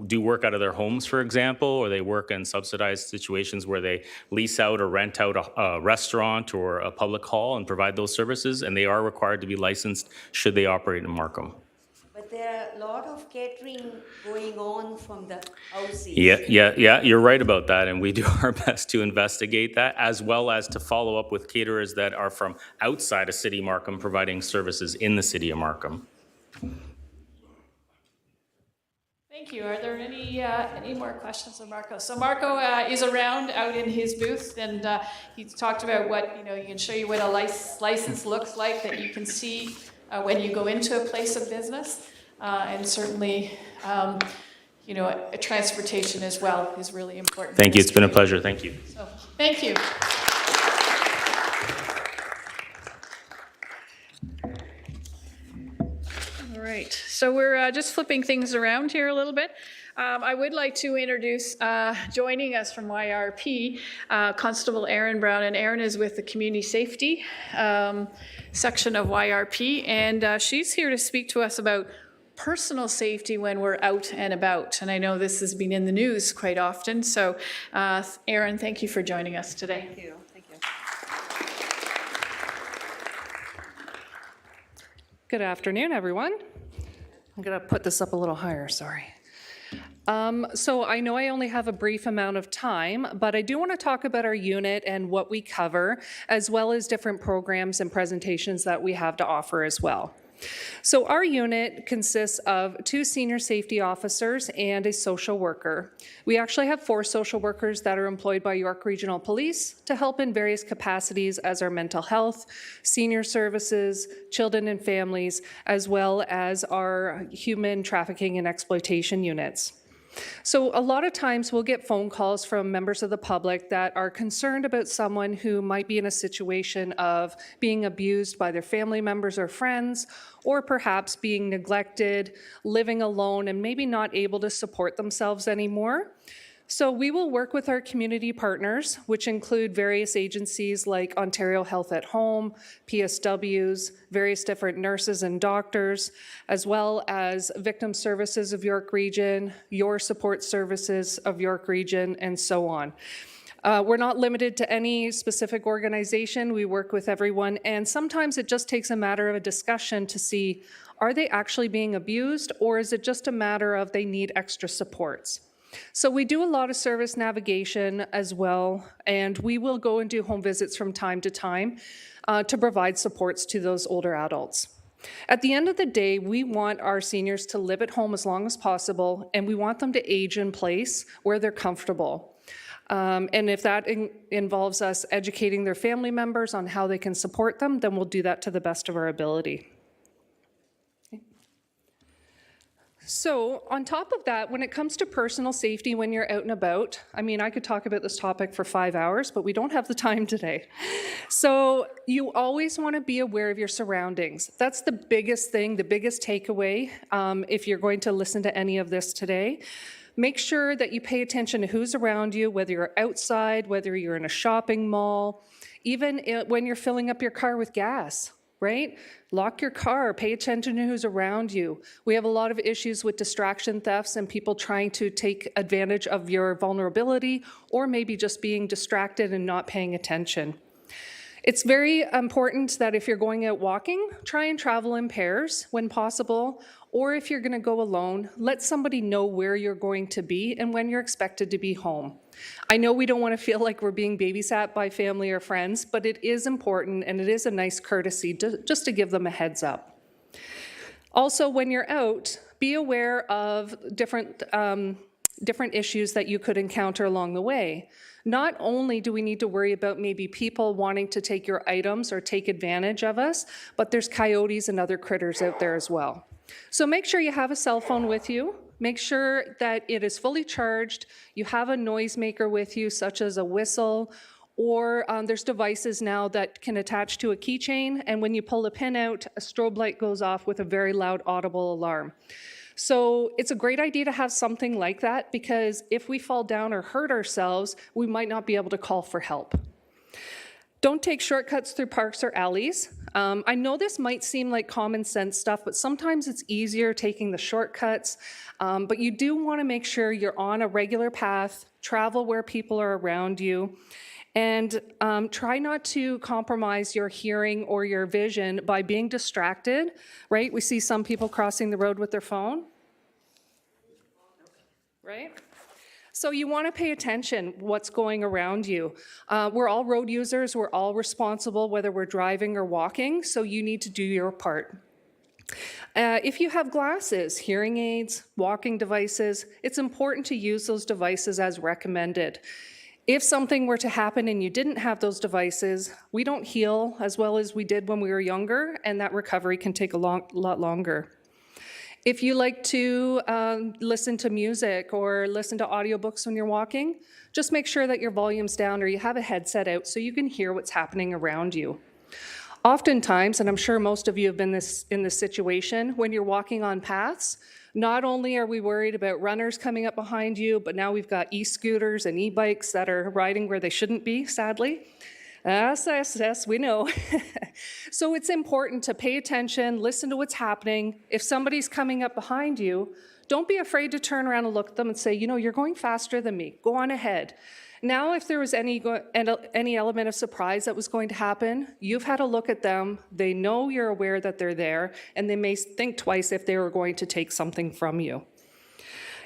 do work out of their homes, for example, or they work in subsidized situations where they lease out or rent out a restaurant or a public hall and provide those services, and they are required to be licensed should they operate in Markham. But there are a lot of catering going on from the houses. Yeah, you're right about that, and we do our best to investigate that, as well as to follow up with caterers that are from outside of City Markham providing services in the City of Markham. Thank you. Are there any more questions of Marco? So Marco is around out in his booth, and he's talked about what, he can show you what a license looks like that you can see when you go into a place of business. And certainly, transportation as well is really important. Thank you. It's been a pleasure. Thank you. So, thank you. All right. So we're just flipping things around here a little bit. I would like to introduce, joining us from YRP, Constable Erin Brown, and Erin is with the Community Safety section of YRP, and she's here to speak to us about personal safety when we're out and about. And I know this has been in the news quite often, so Erin, thank you for joining us today. Thank you. Thank you. Good afternoon, everyone. I'm going to put this up a little higher, sorry. So I know I only have a brief amount of time, but I do want to talk about our unit and what we cover, as well as different programs and presentations that we have to offer as well. So our unit consists of 2 senior safety officers and a social worker. We actually have 4 social workers that are employed by York Regional Police to help in various capacities as our mental health, senior services, children and families, as well as our human trafficking and exploitation units. So a lot of times we'll get phone calls from members of the public that are concerned about someone who might be in a situation of being abused by their family members or friends, or perhaps being neglected, living alone, and maybe not able to support themselves anymore. So we will work with our community partners, which include various agencies like Ontario Health at Home, PSWs, various different nurses and doctors, as well as Victim Services of York Region, Your Support Services of York Region, and so on. We're not limited to any specific organization. We work with everyone, and sometimes it just takes a matter of a discussion to see, are they actually being abused, or is it just a matter of they need extra supports? So we do a lot of service navigation as well, and we will go and do home visits from time to time to provide supports to those older adults. At the end of the day, we want our seniors to live at home as long as possible, and we want them to age in place where they're comfortable. And if that involves us educating their family members on how they can support them, then we'll do that to the best of our ability. So on top of that, when it comes to personal safety when you're out and about, I mean, I could talk about this topic for 5 hours, but we don't have the time today. So you always want to be aware of your surroundings. That's the biggest thing, the biggest takeaway, if you're going to listen to any of this today. Make sure that you pay attention to who's around you, whether you're outside, whether you're in a shopping mall, even when you're filling up your car with gas. right? Lock your car, pay attention to who's around you. We have a lot of issues with distraction thefts and people trying to take advantage of your vulnerability or maybe just being distracted and not paying attention. It's very important that if you're going out walking, try and travel in pairs when possible, or if you're going to go alone, let somebody know where you're going to be and when you're expected to be home. I know we don't want to feel like we're being babysat by family or friends, but it is important and it is a nice courtesy just to give them a heads up. Also, when you're out, be aware of different issues that you could encounter along the way. Not only do we need to worry about maybe people wanting to take your items or take advantage of us, but there's coyotes and other critters out there as well. So make sure you have a cell phone with you. Make sure that it is fully charged. You have a noisemaker with you, such as a whistle, or there's devices now that can attach to a keychain, and when you pull the pin out, a strobe light goes off with a very loud audible alarm. So it's a great idea to have something like that, because if we fall down or hurt ourselves, we might not be able to call for help. Don't take shortcuts through parks or alleys. I know this might seem like common sense stuff, but sometimes it's easier taking the shortcuts. But you do want to make sure you're on a regular path, travel where people are around you, and try not to compromise your hearing or your vision by being distracted, right? We see some people crossing the road with their phone, right? So you want to pay attention what's going around you. We're all road users, we're all responsible whether we're driving or walking, so you need to do your part. If you have glasses, hearing aids, walking devices, it's important to use those devices as recommended. If something were to happen and you didn't have those devices, we don't heal as well as we did when we were younger, and that recovery can take a lot longer. If you like to listen to music or listen to audiobooks when you're walking, just make sure that your volume's down or you have a headset out so you can hear what's happening around you. Oftentimes, and I'm sure most of you have been in this situation, when you're walking on paths, not only are we worried about runners coming up behind you, but now we've got e-scooters and e-bikes that are riding where they shouldn't be, sadly. Yes, we know. So it's important to pay attention, listen to what's happening. If somebody's coming up behind you, don't be afraid to turn around and look at them and say, you know, you're going faster than me, go on ahead. Now, if there was any element of surprise that was going to happen, you've had a look at them, they know you're aware that they're there, and they may think twice if they were going to take something from you.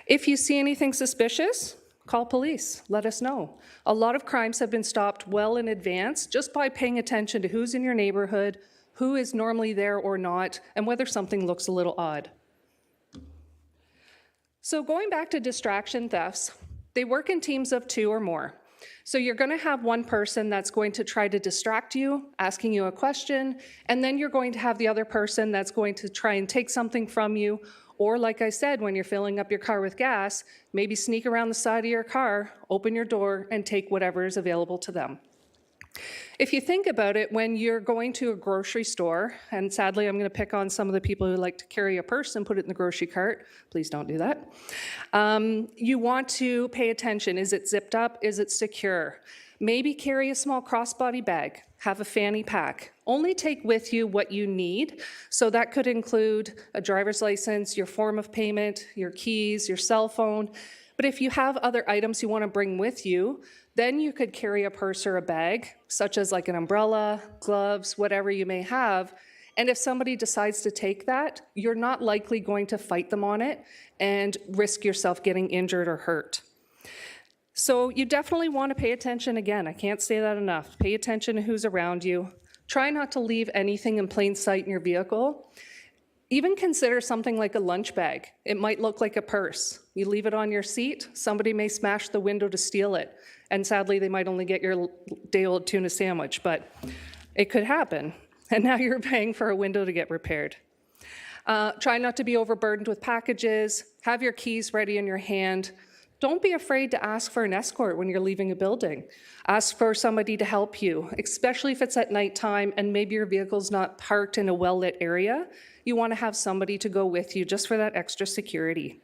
If you see anything suspicious, call police, let us know. A lot of crimes have been stopped well in advance just by paying attention to who's in your neighborhood, who is normally there or not, and whether something looks a little odd. So going back to distraction thefts, they work in teams of 2 or more. So you're going to have one person that's going to try to distract you, asking you a question, and then you're going to have the other person that's going to try and take something from you, or like I said, when you're filling up your car with gas, maybe sneak around the side of your car, open your door, and take whatever is available to them. If you think about it, when you're going to a grocery store, and sadly I'm going to pick on some of the people who like to carry a purse and put it in the grocery cart, please don't do that. You want to pay attention. Is it zipped up? Is it secure? Maybe carry a small crossbody bag, have a fanny pack. Only take with you what you need. So that could include a driver's license, your form of payment, your keys, your cell phone. But if you have other items you want to bring with you, then you could carry a purse or a bag, such as like an umbrella, gloves, whatever you may have. And if somebody decides to take that, you're not likely going to fight them on it and risk yourself getting injured or hurt. So you definitely want to pay attention. Again, I can't say that enough. Pay attention to who's around you. Try not to leave anything in plain sight in your vehicle. Even consider something like a lunch bag. It might look like a purse. You leave it on your seat, somebody may smash the window to steal it. And sadly, they might only get your day-old tuna sandwich, but it could happen. And now you're paying for a window to get repaired. Try not to be overburdened with packages. Have your keys ready in your hand. Don't be afraid to ask for an escort when you're leaving a building. Ask for somebody to help you, especially if it's at nighttime and maybe your vehicle's not parked in a well-lit area. You want to have somebody to go with you just for that extra security.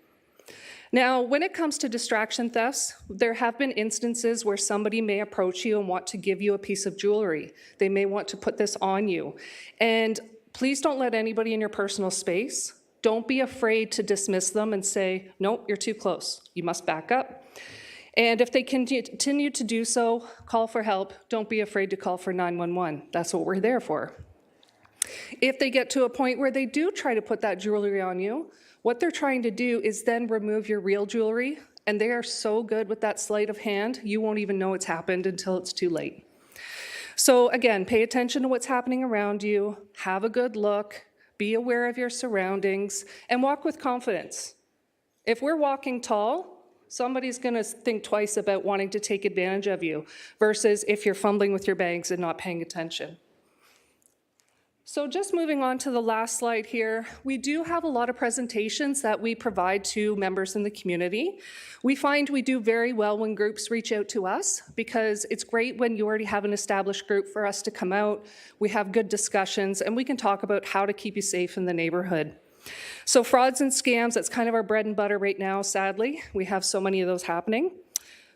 Now, when it comes to distraction thefts, there have been instances where somebody may approach you and want to give you a piece of jewelry. They may want to put this on you. And please don't let anybody in your personal space. Don't be afraid to dismiss them and say, nope, you're too close. You must back up. And if they continue to do so, call for help. Don't be afraid to call for 911. That's what we're there for. If they get to a point where they do try to put that jewelry on you, what they're trying to do is then remove your real jewelry, and they are so good with that sleight of hand, you won't even know it's happened until it's too late. So again, pay attention to what's happening around you, have a good look, be aware of your surroundings, and walk with confidence. If we're walking tall, somebody's gonna think twice about wanting to take advantage of you versus if you're fumbling with your bags and not paying attention. So just moving on to the last slide here, we do have a lot of presentations that we provide to members in the community. We find we do very well when groups reach out to us because it's great when you already have an established group for us to come out, we have good discussions, and we can talk about how to keep you safe in the neighborhood. So frauds and scams, that's kind of our bread and butter right now, sadly. We have so many of those happening.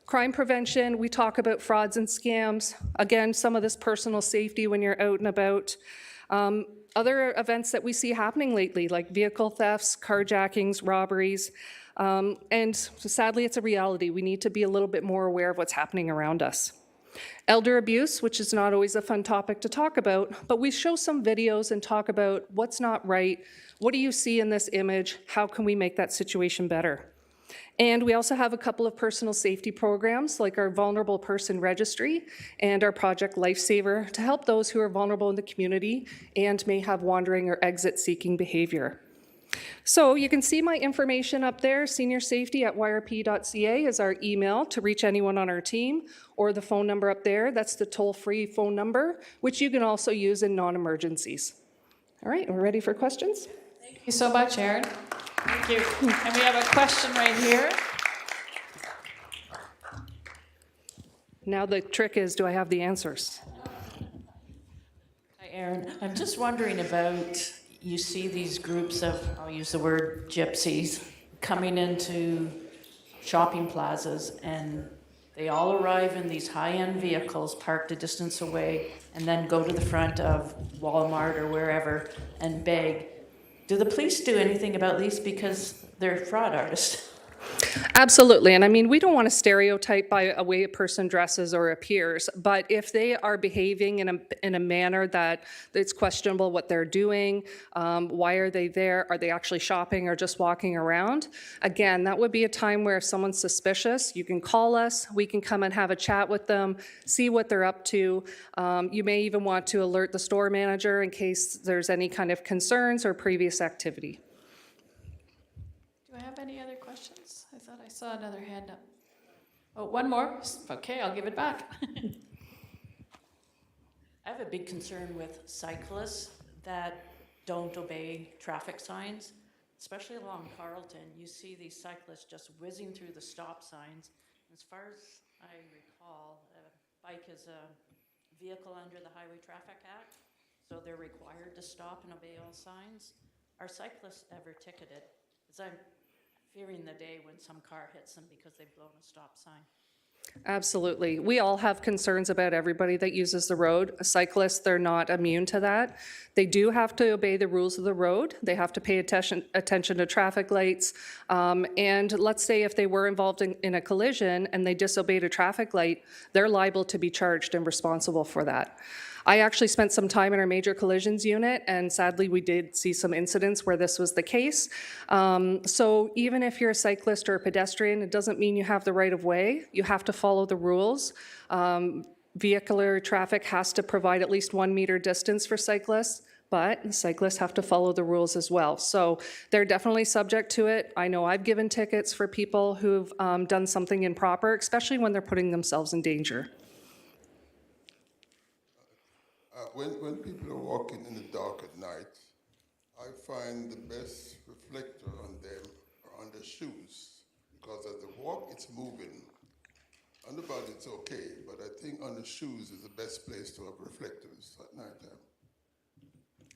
Crime prevention, we talk about frauds and scams. Again, some of this personal safety when you're out and about. Other events that we see happening lately, like vehicle thefts, carjackings, robberies, and sadly it's a reality. We need to be a little bit more aware of what's happening around us. Elder abuse, which is not always a fun topic to talk about, but we show some videos and talk about what's not right, what do you see in this image, how can we make that situation better? And we also have a couple of personal safety programs like our Vulnerable Person Registry and our Project Lifesaver to help those who are vulnerable in the community and may have wandering or exit-seeking behavior. So you can see my information up there, seniorsafety@yrp.ca is our email to reach anyone on our team, or the phone number up there, that's the toll-free phone number, which you can also use in non-emergencies. All right, we're ready for questions? Thank you so much, Erin. Thank you. And we have a question right here. Now the trick is, do I have the answers? Hi, Erin. I'm just wondering about, you see these groups of, I'll use the word gypsies, coming into shopping plazas, and they all arrive in these high-end vehicles parked a distance away and then go to the front of Walmart or wherever and beg. Do the police do anything about these because they're fraud artists? Absolutely, and I mean, we don't want to stereotype by a way a person dresses or appears, but if they are behaving in a manner that it's questionable what they're doing, why are they there, are they actually shopping or just walking around? Again, that would be a time where if someone's suspicious, you can call us, we can come and have a chat with them, see what they're up to. You may even want to alert the store manager in case there's any kind of concerns or previous activity. Do I have any other questions? I thought I saw another hand up. Oh, one more? Okay, I'll give it back. I have a big concern with cyclists that don't obey traffic signs, especially along Carlton. You see these cyclists just whizzing through the stop signs. As far as I recall, a bike is a vehicle under the Highway Traffic Act, so they're required to stop and obey all signs. Are cyclists ever ticketed? Because I'm fearing the day when some car hits them because they've blown a stop sign. Absolutely. We all have concerns about everybody that uses the road. Cyclists, they're not immune to that. They do have to obey the rules of the road. They have to pay attention to traffic lights. And let's say if they were involved in a collision and they disobeyed a traffic light, they're liable to be charged and responsible for that. I actually spent some time in our major collisions unit, and sadly we did see some incidents where this was the case. So even if you're a cyclist or a pedestrian, it doesn't mean you have the right of way. You have to follow the rules. Vehicular traffic has to provide at least 1 meter distance for cyclists, but cyclists have to follow the rules as well. So they're definitely subject to it. I know I've given tickets for people who've done something improper, especially when they're putting themselves in danger. When people are walking in the dark at night, I find the best reflector on them are on their shoes, because as they walk, it's moving. On the body, it's okay, but I think on the shoes is the best place to have reflectors at night time.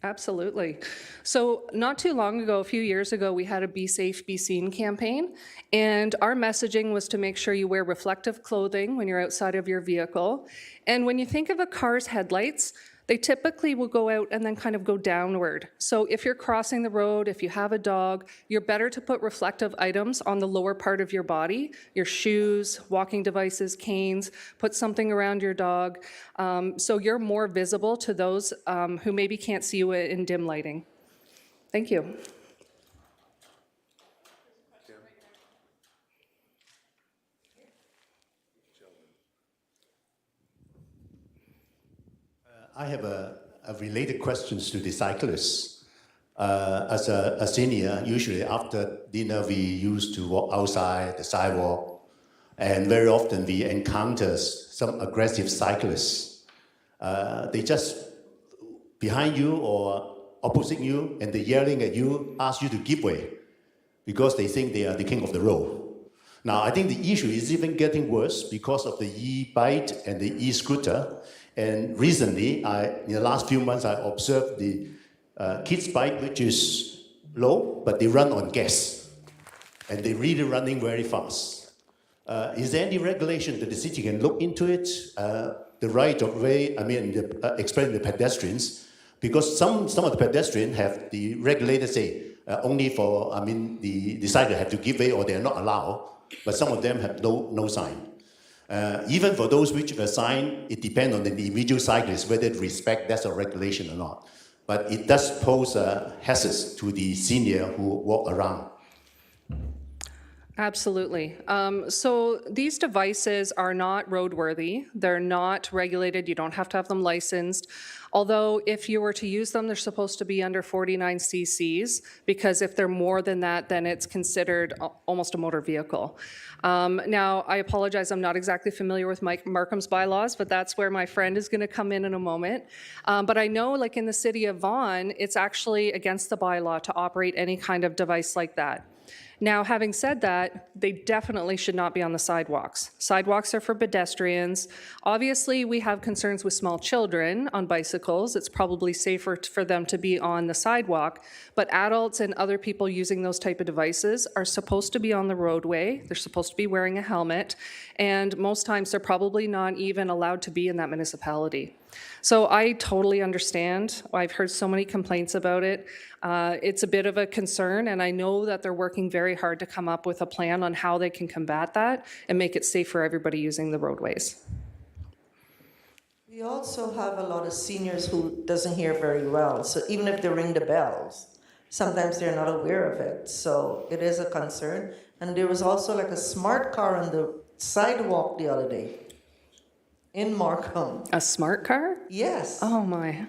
Absolutely. So not too long ago, a few years ago, we had a Be Safe, Be Seen campaign, and our messaging was to make sure you wear reflective clothing when you're outside of your vehicle. And when you think of a car's headlights, they typically will go out and then kind of go downward. So if you're crossing the road, if you have a dog, you're better to put reflective items on the lower part of your body, your shoes, walking devices, canes, put something around your dog, so you're more visible to those who maybe can't see you in dim lighting. Thank you. I have a related questions to the cyclists. As a senior, usually after dinner, we used to walk outside the sidewalk, and very often we encounter some aggressive cyclists. They just behind you or opposite you, and they're yelling at you, ask you to give way, because they think they are the king of the road. Now, I think the issue is even getting worse because of the e-bike and the e-scooter. And recently, in the last few months, I observed the kids' bike, which is low, but they run on gas. And they're really running very fast. Is there any regulation that the city can look into it? The right of way, explaining the pedestrians, because some of the pedestrians have the regulators say only for, the cyclists have to give way or they're not allowed, but some of them have no sign. Even for those which are signed, it depends on the individual cyclist whether they respect that's a regulation or not. But it does pose hazards to the senior who walk around. Absolutely. So these devices are not roadworthy. They're not regulated. You don't have to have them licensed. Although if you were to use them, they're supposed to be under 49 cc's, because if they're more than that, then it's considered almost a motor vehicle. Now, I apologize, I'm not exactly familiar with Markham's bylaws, but that's where my friend is going to come in a moment. But I know, like in the city of Vaughan, it's actually against the bylaw to operate any kind of device like that. Now, having said that, they definitely should not be on the sidewalks. Sidewalks are for pedestrians. Obviously, we have concerns with small children on bicycles. It's probably safer for them to be on the sidewalk, but adults and other people using those type of devices are supposed to be on the roadway. They're supposed to be wearing a helmet, and most times they're probably not even allowed to be in that municipality. So I totally understand. I've heard so many complaints about it. It's a bit of a concern, and I know that they're working very hard to come up with a plan on how they can combat that and make it safe for everybody using the roadways. We also have a lot of seniors who doesn't hear very well. So even if they ring the bells, sometimes they're not aware of it. So it is a concern. And there was also like a smart car on the sidewalk the other day in Markham. A smart car? Yes. Oh my.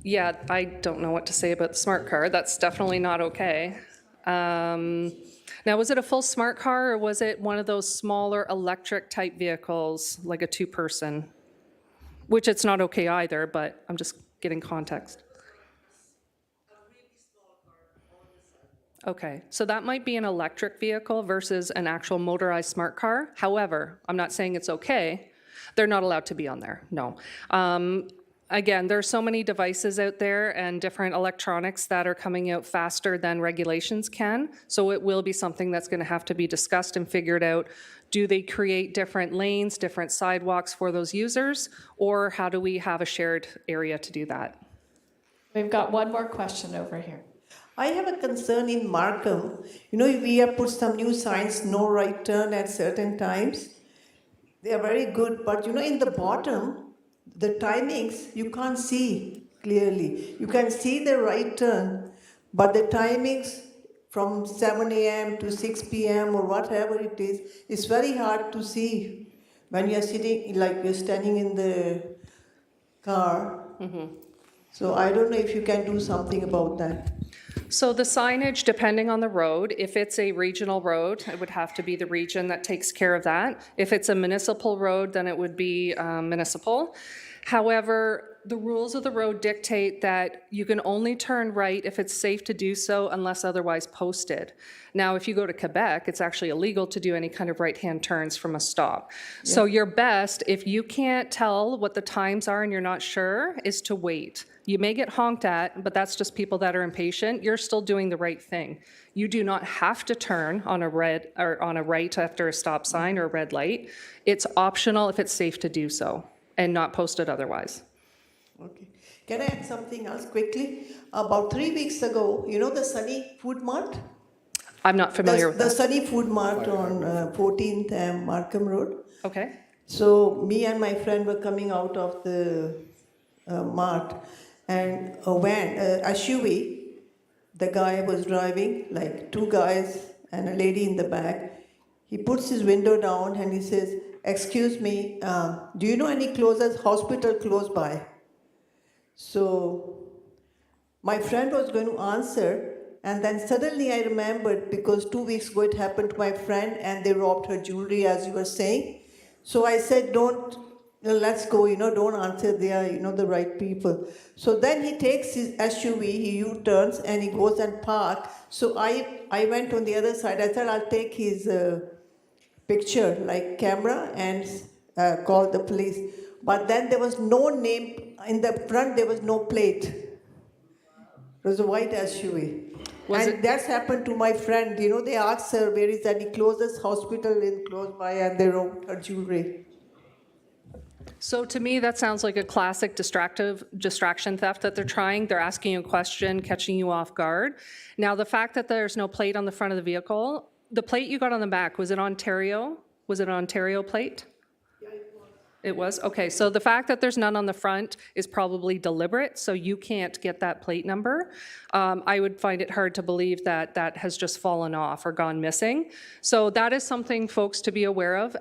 Yeah, I don't know what to say about the smart car. That's definitely not okay. Now, was it a full smart car, or was it one of those smaller electric type vehicles, like a two-person? Which it's not okay either, but I'm just getting context. Okay, so that might be an electric vehicle versus an actual motorized smart car. However, I'm not saying it's okay. They're not allowed to be on there, no. Again, there's so many devices out there and different electronics that are coming out faster than regulations can. So it will be something that's going to have to be discussed and figured out. Do they create different lanes, different sidewalks for those users, or how do we have a shared area to do that? We've got one more question over here. I have a concern in Markham. You know, we have put some new signs, no right turn at certain times. They are very good, but you know, in the bottom, the timings, you can't see clearly. You can see the right turn, but the timings from 7 a.m. to 6 p.m. or whatever it is, it's very hard to see when you're sitting, like you're standing in the car. Mm-hmm. So I don't know if you can do something about that. So the signage, depending on the road, if it's a regional road, it would have to be the region that takes care of that. If it's a municipal road, then it would be municipal. However, The rules of the road dictate that you can only turn right if it's safe to do so unless otherwise posted. Now, if you go to Quebec, it's actually illegal to do any kind of right-hand turns from a stop. So your best, if you can't tell what the times are and you're not sure, is to wait. You may get honked at, but that's just people that are impatient. You're still doing the right thing. You do not have to turn on a red or on a right after a stop sign or a red light. It's optional if it's safe to do so and not posted otherwise. Okay. Can I add something else quickly? About 3 weeks ago, you know the Sunny Food Mart? I'm not familiar with the that. Sunny Food Mart on 14th and Markham Road. Okay. So me and my friend were coming out of the mart, and a van, SUV, the guy was driving, like two guys and a lady in the back. He puts his window down and he says, "Excuse me, do you know any closest hospital close by?" So my friend was going to answer, and then suddenly I remembered, because 2 weeks ago it happened to my friend and they robbed her jewelry, as you were saying. So I said, let's go, don't answer, they are, the right people. So then he takes his SUV, he U-turns and he goes and parks. So I went on the other side. I said, I'll take his picture, like camera, and call the police. But then there was no name, in the front there was no plate. It was a white SUV. That's happened to my friend. They asked her, where is any closest hospital in close by, and they robbed her jewelry. So to me, that sounds like a classic distraction theft that they're trying. They're asking you a question, catching you off guard. Now, the fact that there's no plate on the front of the vehicle, the plate you got on the back, was it Ontario? Was it an Ontario plate? It was? Okay, so the fact that there's none on the front is probably deliberate, so you can't get that plate number. I would find it hard to believe that that has just fallen off or gone missing. So that is something, folks, to be aware of.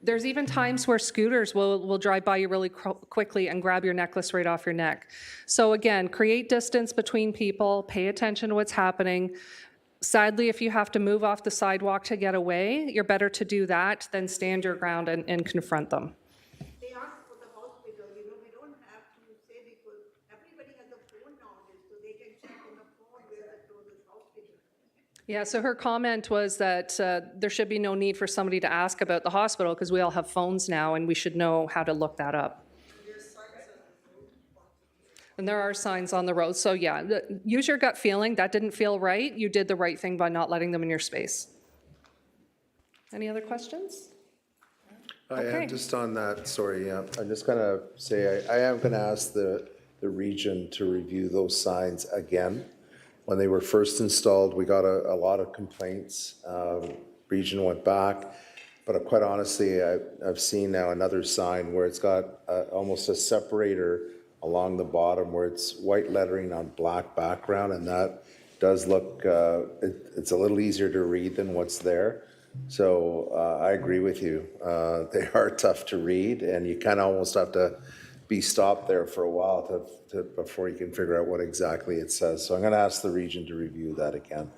There's even times where scooters will drive by you really quickly and grab your necklace right off your neck. So again, create distance between people, pay attention to what's happening. Sadly, if you have to move off the sidewalk to get away, you're better to do that than stand your ground and confront them. They asked for the hospital, we don't have to say, because everybody has a phone nowadays, so they can check on the phone where the closest hospital. Yeah, so her comment was that there should be no need for somebody to ask about the hospital because we all have phones now and we should know how to look that up. And there are signs on the road. So yeah, use your gut feeling. That didn't feel right. You did the right thing by not letting them in your space. Any other questions? Okay. Just on that, sorry, I'm just going to say I am going to ask the region to review those signs again. When they were first installed, we got a lot of complaints. Region went back. But quite honestly, I've seen now another sign where it's got almost a separator along the bottom where it's white lettering on black background, and that does look, it's a little easier to read than what's there. So I agree with you. They are tough to read, and you kind of almost have to be stopped there for a while before you can figure out what exactly it says. So I'm going to ask the region to review that again.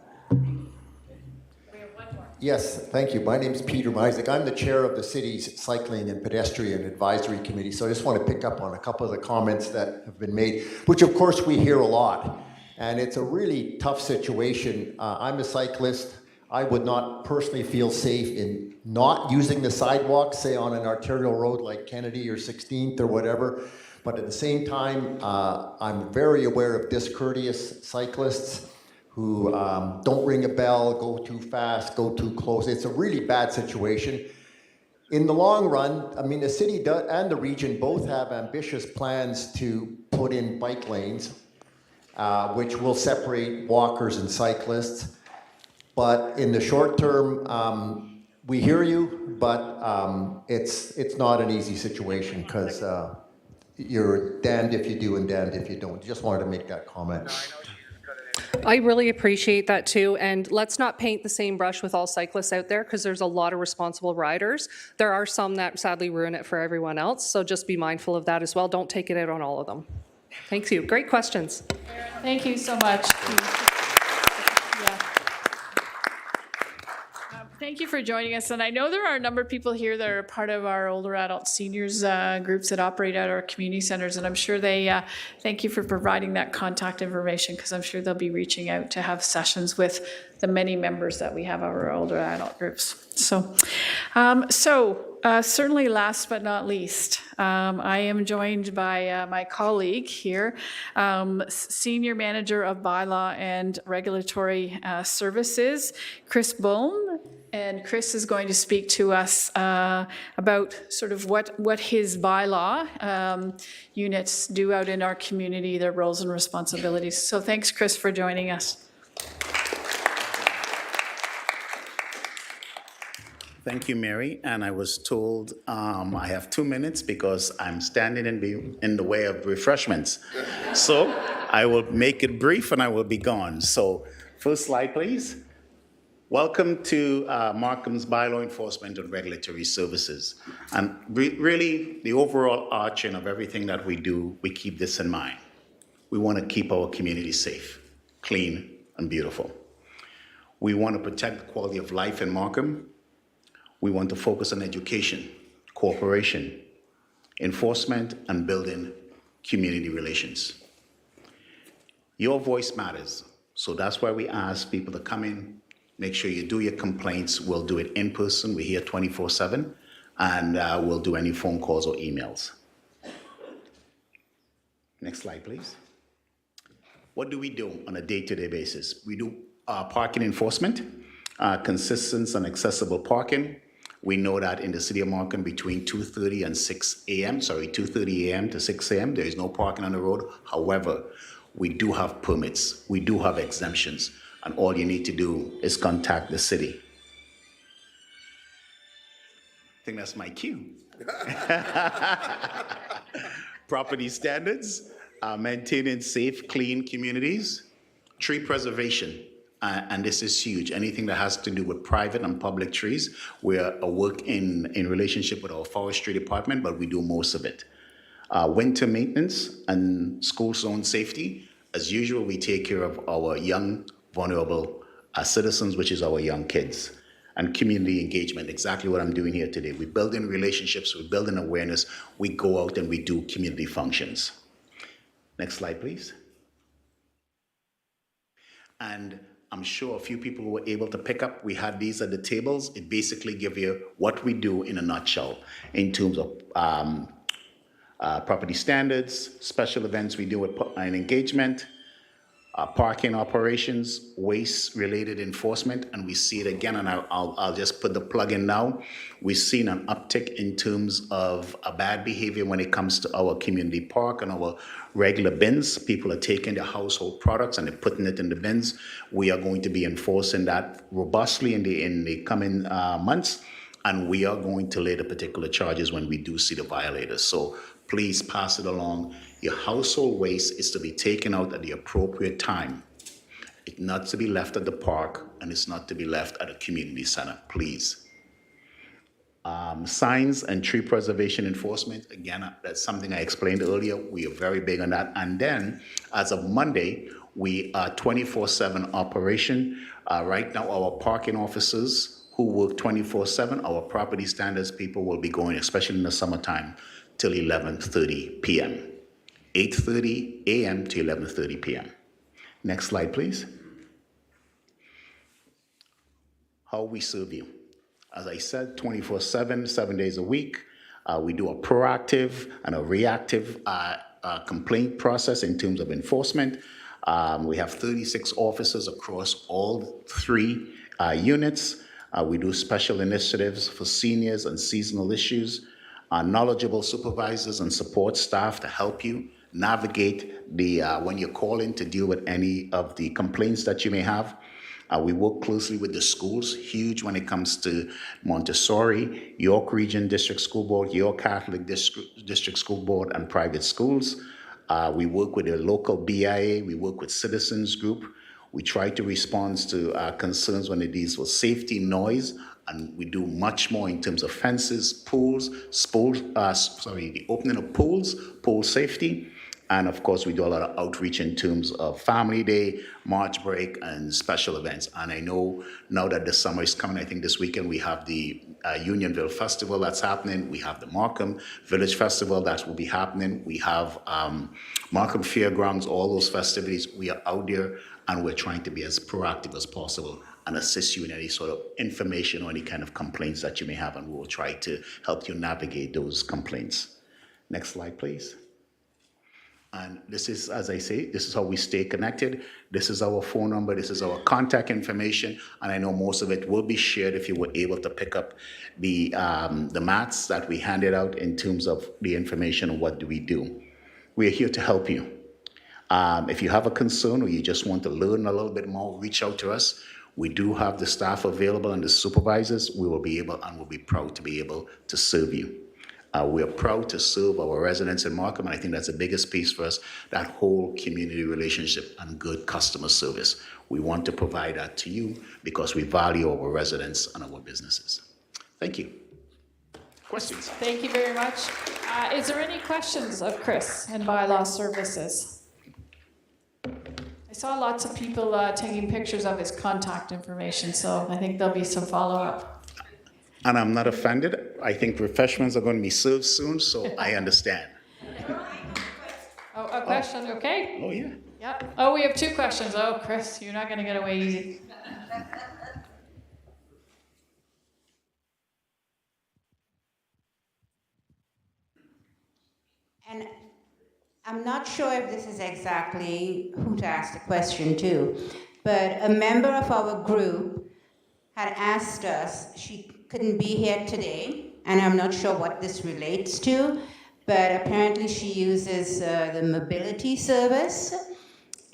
Yes, thank you. My name is Peter Misek. I'm the chair of the city's Cycling and Pedestrian Advisory Committee, so I just want to pick up on a couple of the comments that have been made, which of course we hear a lot. And it's a really tough situation. I'm a cyclist. I would not personally feel safe in not using the sidewalk, say on an arterial road like Kennedy or 16th or whatever. But at the same time, I'm very aware of discourteous cyclists who don't ring a bell, go too fast, go too close. It's a really bad situation. In the long run, I mean, the city and the region both have ambitious plans to put in bike lanes, which will separate walkers and cyclists. But in the short term, we hear you, but it's not an easy situation because you're damned if you do and damned if you don't. Just wanted to make that comment. I really appreciate that too, and let's not paint the same brush with all cyclists out there because there's a lot of responsible riders. There are some that sadly ruin it for everyone else, so just be mindful of that as well. Don't take it out on all of them. Thank you. Great questions. Thank you so much. Thank you for joining us. And I know there are a number of people here that are part of our older adult seniors groups that operate at our community centers. And I'm sure they thank you for providing that contact information, because I'm sure they'll be reaching out to have sessions with the many members that we have of our older adult groups. So, certainly last but not least, I am joined by my colleague here, Senior Manager of Bylaw and Regulatory Services, Chris Bone. And Chris is going to speak to us about sort of what his bylaw units do out in our community, their roles and responsibilities. So thanks, Chris, for joining us. Thank you, Mary. And I was told I have 2 minutes because I'm standing in the way of refreshments. So I will make it brief and I will be gone. So first slide, please. Welcome to Markham's Bylaw Enforcement and Regulatory Services. And really, the overall arching of everything that we do, we keep this in mind. We want to keep our community safe, clean, and beautiful. We want to protect the quality of life in Markham. We want to focus on education, cooperation, enforcement, and building community relations. Your voice matters, so that's why we ask people to come in, make sure you do your complaints. We'll do it in person. We're here 24/7, and we'll do any phone calls or emails. Next slide, please. What do we do on a day-to-day basis? We do parking enforcement, consistent and accessible parking. We know that in the city of Markham between 2:30 and 6 a.m., 2:30 a.m. to 6 a.m., there is no parking on the road. However, we do have permits. We do have exemptions. And all you need to do is contact the city. I think that's my cue. Property standards, maintaining safe, clean communities, tree preservation. And this is huge. Anything that has to do with private and public trees, we're working in relationship with our forestry department, but we do most of it. Winter maintenance and school zone safety. As usual, we take care of our young, vulnerable citizens, which is our young kids. And community engagement, exactly what I'm doing here today. We're building relationships, we're building awareness, we go out and we do community functions. Next slide, please. And I'm sure a few people were able to pick up. We had these at the tables. It basically gives you what we do in a nutshell in terms of property standards, special events we do with engagement, parking operations, waste-related enforcement, and we see it again, and I'll just put the plug in now. We've seen an uptick in terms of bad behavior when it comes to our community park and our regular bins. People are taking their household products and they're putting it in the bins. We are going to be enforcing that robustly in the coming months, and we are going to lay the particular charges when we do see the violators. So please pass it along. Your household waste is to be taken out at the appropriate time. It's not to be left at the park, and it's not to be left at a community center, please. Signs and tree preservation enforcement, again, that's something I explained earlier. We are very big on that. And then, as of Monday, we are 24/7 operation. Right now, our parking officers who work 24/7, our property standards people will be going, especially in the summertime, till 11:30 p.m. 8:30 a.m. to 11:30 p.m. Next slide, please. How we serve you. As I said, 24/7, 7 days a week. We do a proactive and a reactive complaint process in terms of enforcement. We have 36 officers across all 3 units. We do special initiatives for seniors and seasonal issues. Knowledgeable supervisors and support staff to help you navigate the when you call in to deal with any of the complaints that you may have. We work closely with the schools, huge when it comes to Montessori, York Region District School Board, York Catholic District School Board, and private schools. We work with the local BIA, we work with citizens group. We try to respond to concerns when it deals with safety, noise, and we do much more in terms of fences, pools, the opening of pools, pool safety, And of course, we do a lot of outreach in terms of Family Day, March break, and special events. And I know now that the summer is coming, I think this weekend we have the Unionville Festival that's happening. We have the Markham Village Festival that will be happening. We have Markham Fairgrounds, all those festivities. We are out there and we're trying to be as proactive as possible and assist you in any sort of information or any kind of complaints that you may have, and we will try to help you navigate those complaints. Next slide, please. And this is, as I say, this is how we stay connected. This is our phone number. This is our contact information. And I know most of it will be shared if you were able to pick up the mats that we handed out in terms of the information of what do we do. We are here to help you. If you have a concern or you just want to learn a little bit more, reach out to us. We do have the staff available and the supervisors. We will be able and will be proud to be able to serve you. We are proud to serve our residents in Markham, and I think that's the biggest piece for us, that whole community relationship and good customer service. We want to provide that to you because we value our residents and our businesses. Thank you. Questions? Thank you very much. Is there any questions of Chris and bylaw services? I saw lots of people taking pictures of his contact information, so I think there'll be some follow-up. And I'm not offended. I think refreshments are going to be served soon, so I understand. Oh, a question, okay? Oh, yeah. Yep. Oh, we have two questions. Oh, Chris, you're not going to get away easy. And I'm not sure if this is exactly who to ask the question to, but a member of our group had asked us, she couldn't be here today, and I'm not sure what this relates to, but apparently she uses the mobility service.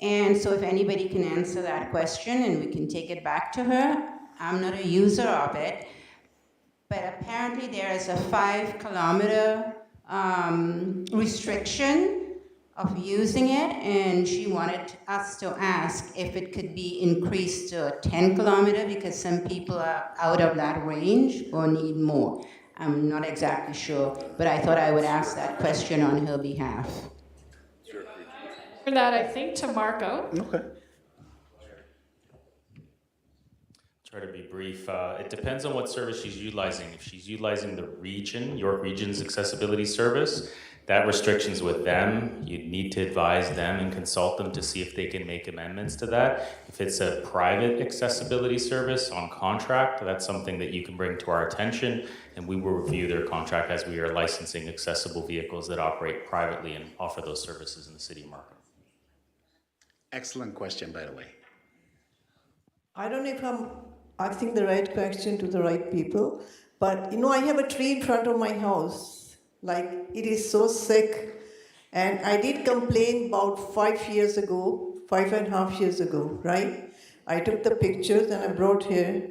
And so if anybody can answer that question and we can take it back to her. I'm not a user of it, but apparently there is a 5-kilometer restriction of using it, and she wanted us to ask if it could be increased to 10 kilometer because some people are out of that range or need more. I'm not exactly sure, but I thought I would ask that question on her behalf. For that, I think to Marco. Okay. Try to be brief. It depends on what service she's utilizing. If she's utilizing the region, York Region's accessibility service, that restriction's with them. You'd need to advise them and consult them to see if they can make amendments to that. If it's a private accessibility service on contract, that's something that you can bring to our attention, and we will review their contract as we are licensing accessible vehicles that operate privately and offer those services in the city of Markham. Excellent question, by the way. I don't know if I'm asking the right question to the right people, but I have a tree in front of my house. Like, it is so sick. And I did complain about 5 years ago, 5.5 years ago, right? I took the pictures and I brought here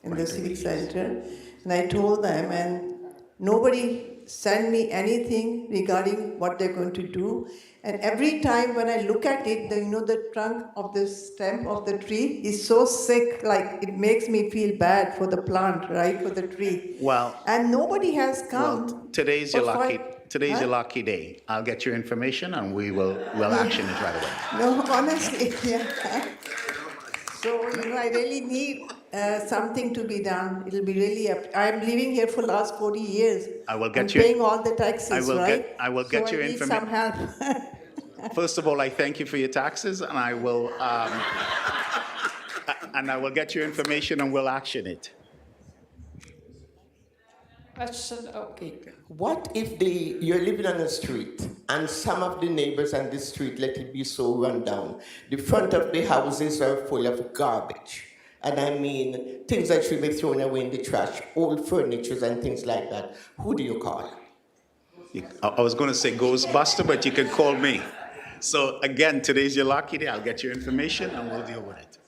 in the Civic Center, and I told them, and nobody sent me anything regarding what they're going to do. And every time when I look at it, the trunk of the stem of the tree is so sick, like it makes me feel bad for the plant, right, for the tree. Well, and nobody has come. Well, today's your lucky day. I'll get your information and we'll action it right away. No, honestly, yeah. So I really need something to be done. It'll be really I'm living here for the last 40 years. I will get I'm paying all the taxes, right? I will get your information. Some help. First of all, I thank you for your taxes, and I will get your information and we'll action it. Question, okay. What if you're living on a street and some of the neighbors on the street let it be so run down? The front of the houses are full of garbage. And I mean, things that should be thrown away in the trash, old furniture and things like that. Who do you call? I was going to say Ghostbuster, but you can call me. So again, today's your lucky day. I'll get your information and we'll deal with it.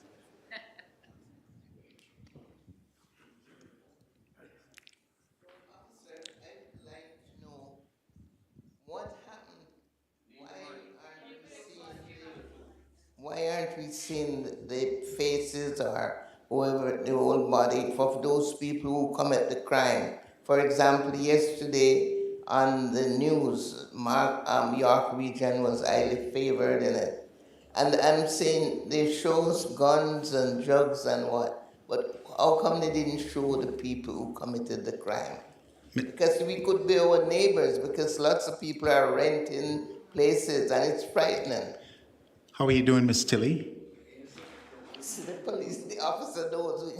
Why aren't we seeing the faces or whoever the whole body of those people who commit the crime? For example, yesterday on the news, York region was highly favored in it. And I'm saying they show us guns and drugs and what, but how come they didn't show the people who committed the crime? Because we could be our neighbors, because lots of people are renting places and it's frightening. How are you doing, Miss Tilly? So the police, the officer knows.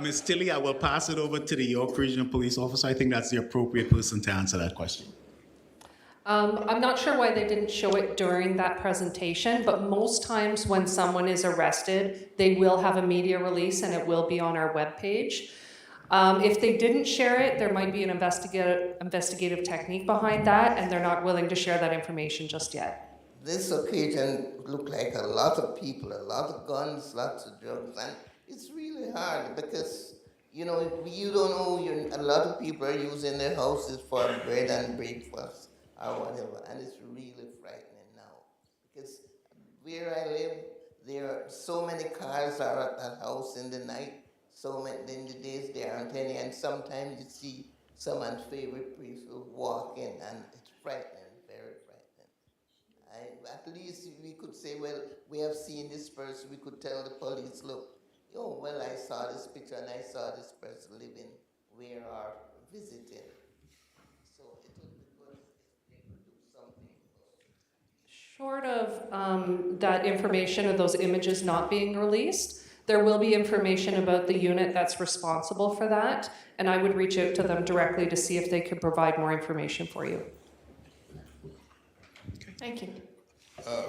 Ms. Tilly, I will pass it over to the York Regional Police Officer. I think that's the appropriate person to answer that question. I'm not sure why they didn't show it during that presentation, but most times when someone is arrested, they will have a media release and it will be on our webpage. If they didn't share it, there might be an investigative technique behind that, and they're not willing to share that information just yet. This occasion looked like a lot of people, a lot of guns, lots of drugs, and it's really hard because, you know, you don't know, a lot of people are using their houses for bread and breakfast or whatever, and it's really frightening now. Because where I live, there are so many cars are at that house in the night, so many, in the days there aren't any, and sometimes you see some unfavorite people walking, and it's frightening, very frightening. At least we could say, well, we have seen this person, we could tell the police, look, oh, well, I saw this picture and I saw this person living where or visiting. So it would be good if they could do something. Short of that information of those images not being released, there will be information about the unit that's responsible for that, and I would reach out to them directly to see if they could provide more information for you. Thank you.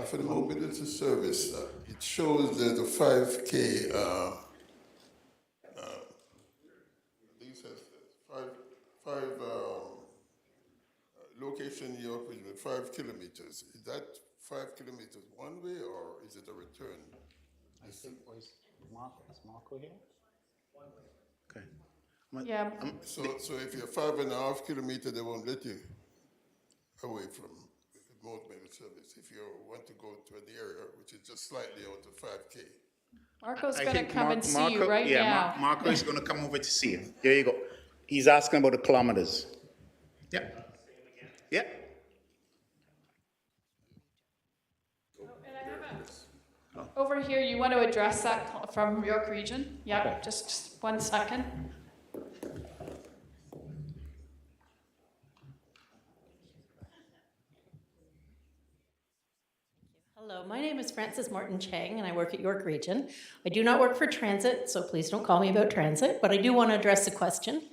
For the mobility service, it shows that the 5K, these has five location in York Region, 5 kilometers. Is that 5 kilometers one way or is it a return? I think was Marco here? Okay. Yeah. So if you're 5.5 kilometers, they won't let you away from mobile service if you want to go to an area which is just slightly out of 5K. Marco's I going to think come and see you right now. Marco is going to come over to see you. There you go. He's asking about the kilometers. Yeah. Yeah. Over here, you want to address that from York Region? Yeah, okay. Just 1 second. Hello, my name is Frances Martin Chang, and I work at York Region. I do not work for transit, so please don't call me about transit, but I do want to address a question.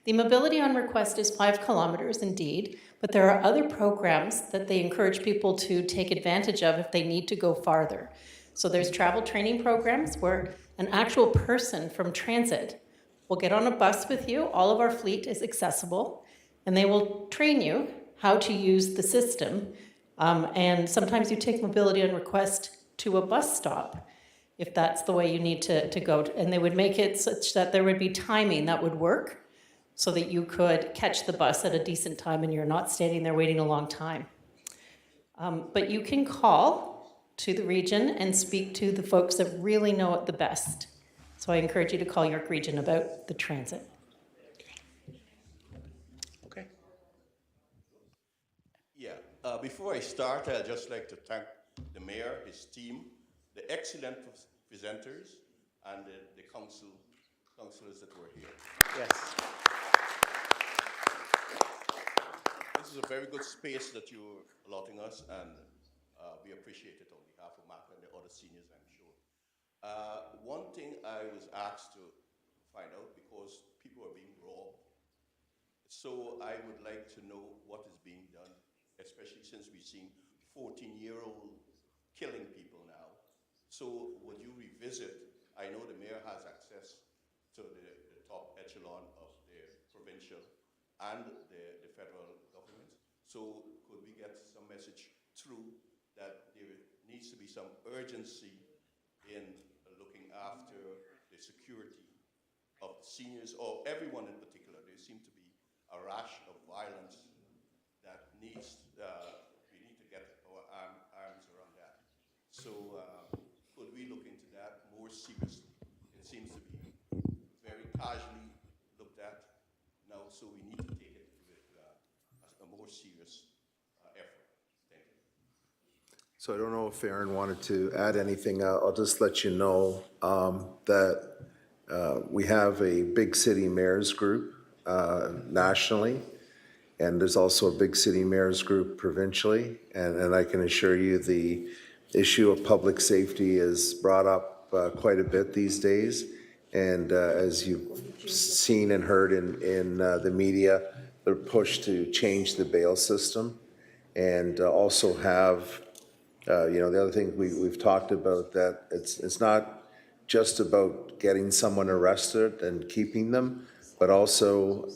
The mobility on request is 5 kilometers indeed, but there are other programs that they encourage people to take advantage of if they need to go farther. So there's travel training programs where an actual person from transit will get on a bus with you. All of our fleet is accessible, and they will train you how to use the system. And sometimes you take mobility on request to a bus stop if that's the way you need to go. And they would make it such that there would be timing that would work so that you could catch the bus at a decent time and you're not standing there waiting a long time. But you can call to the region and speak to the folks that really know it the best. So I encourage you to call York Region about the transit. Okay. Yeah, before I start, I'd just like to thank the mayor, his team, the excellent presenters, and the councillors that were here. Yes. This is a very good space that you're allotting us, and we appreciate it on behalf of Mark and the other seniors, I'm sure. One thing I was asked to find out, because people are being robbed, so I would like to know what is being done, especially since we've seen 14-year-old killing people now. So would you revisit, I know the mayor has access to the top echelon of the provincial and the federal government. So could we get some message through that there needs to be some urgency in looking after the security of seniors or everyone in particular? There seems to be a rash of violence that needs, we need to get our arms around that. So could we look into that more seriously? It seems to be very casually looked at now, so we need to take it So I don't know if Aaron wanted to add anything. I'll just let you know that we have a big city mayors group nationally, and there's also a big city mayors group provincially. And I can assure you the issue of public safety is brought up quite a bit these days. And as you've seen and heard in the media, the push to change the bail system and also have the other thing we've talked about, that it's not just about getting someone arrested and keeping them, but also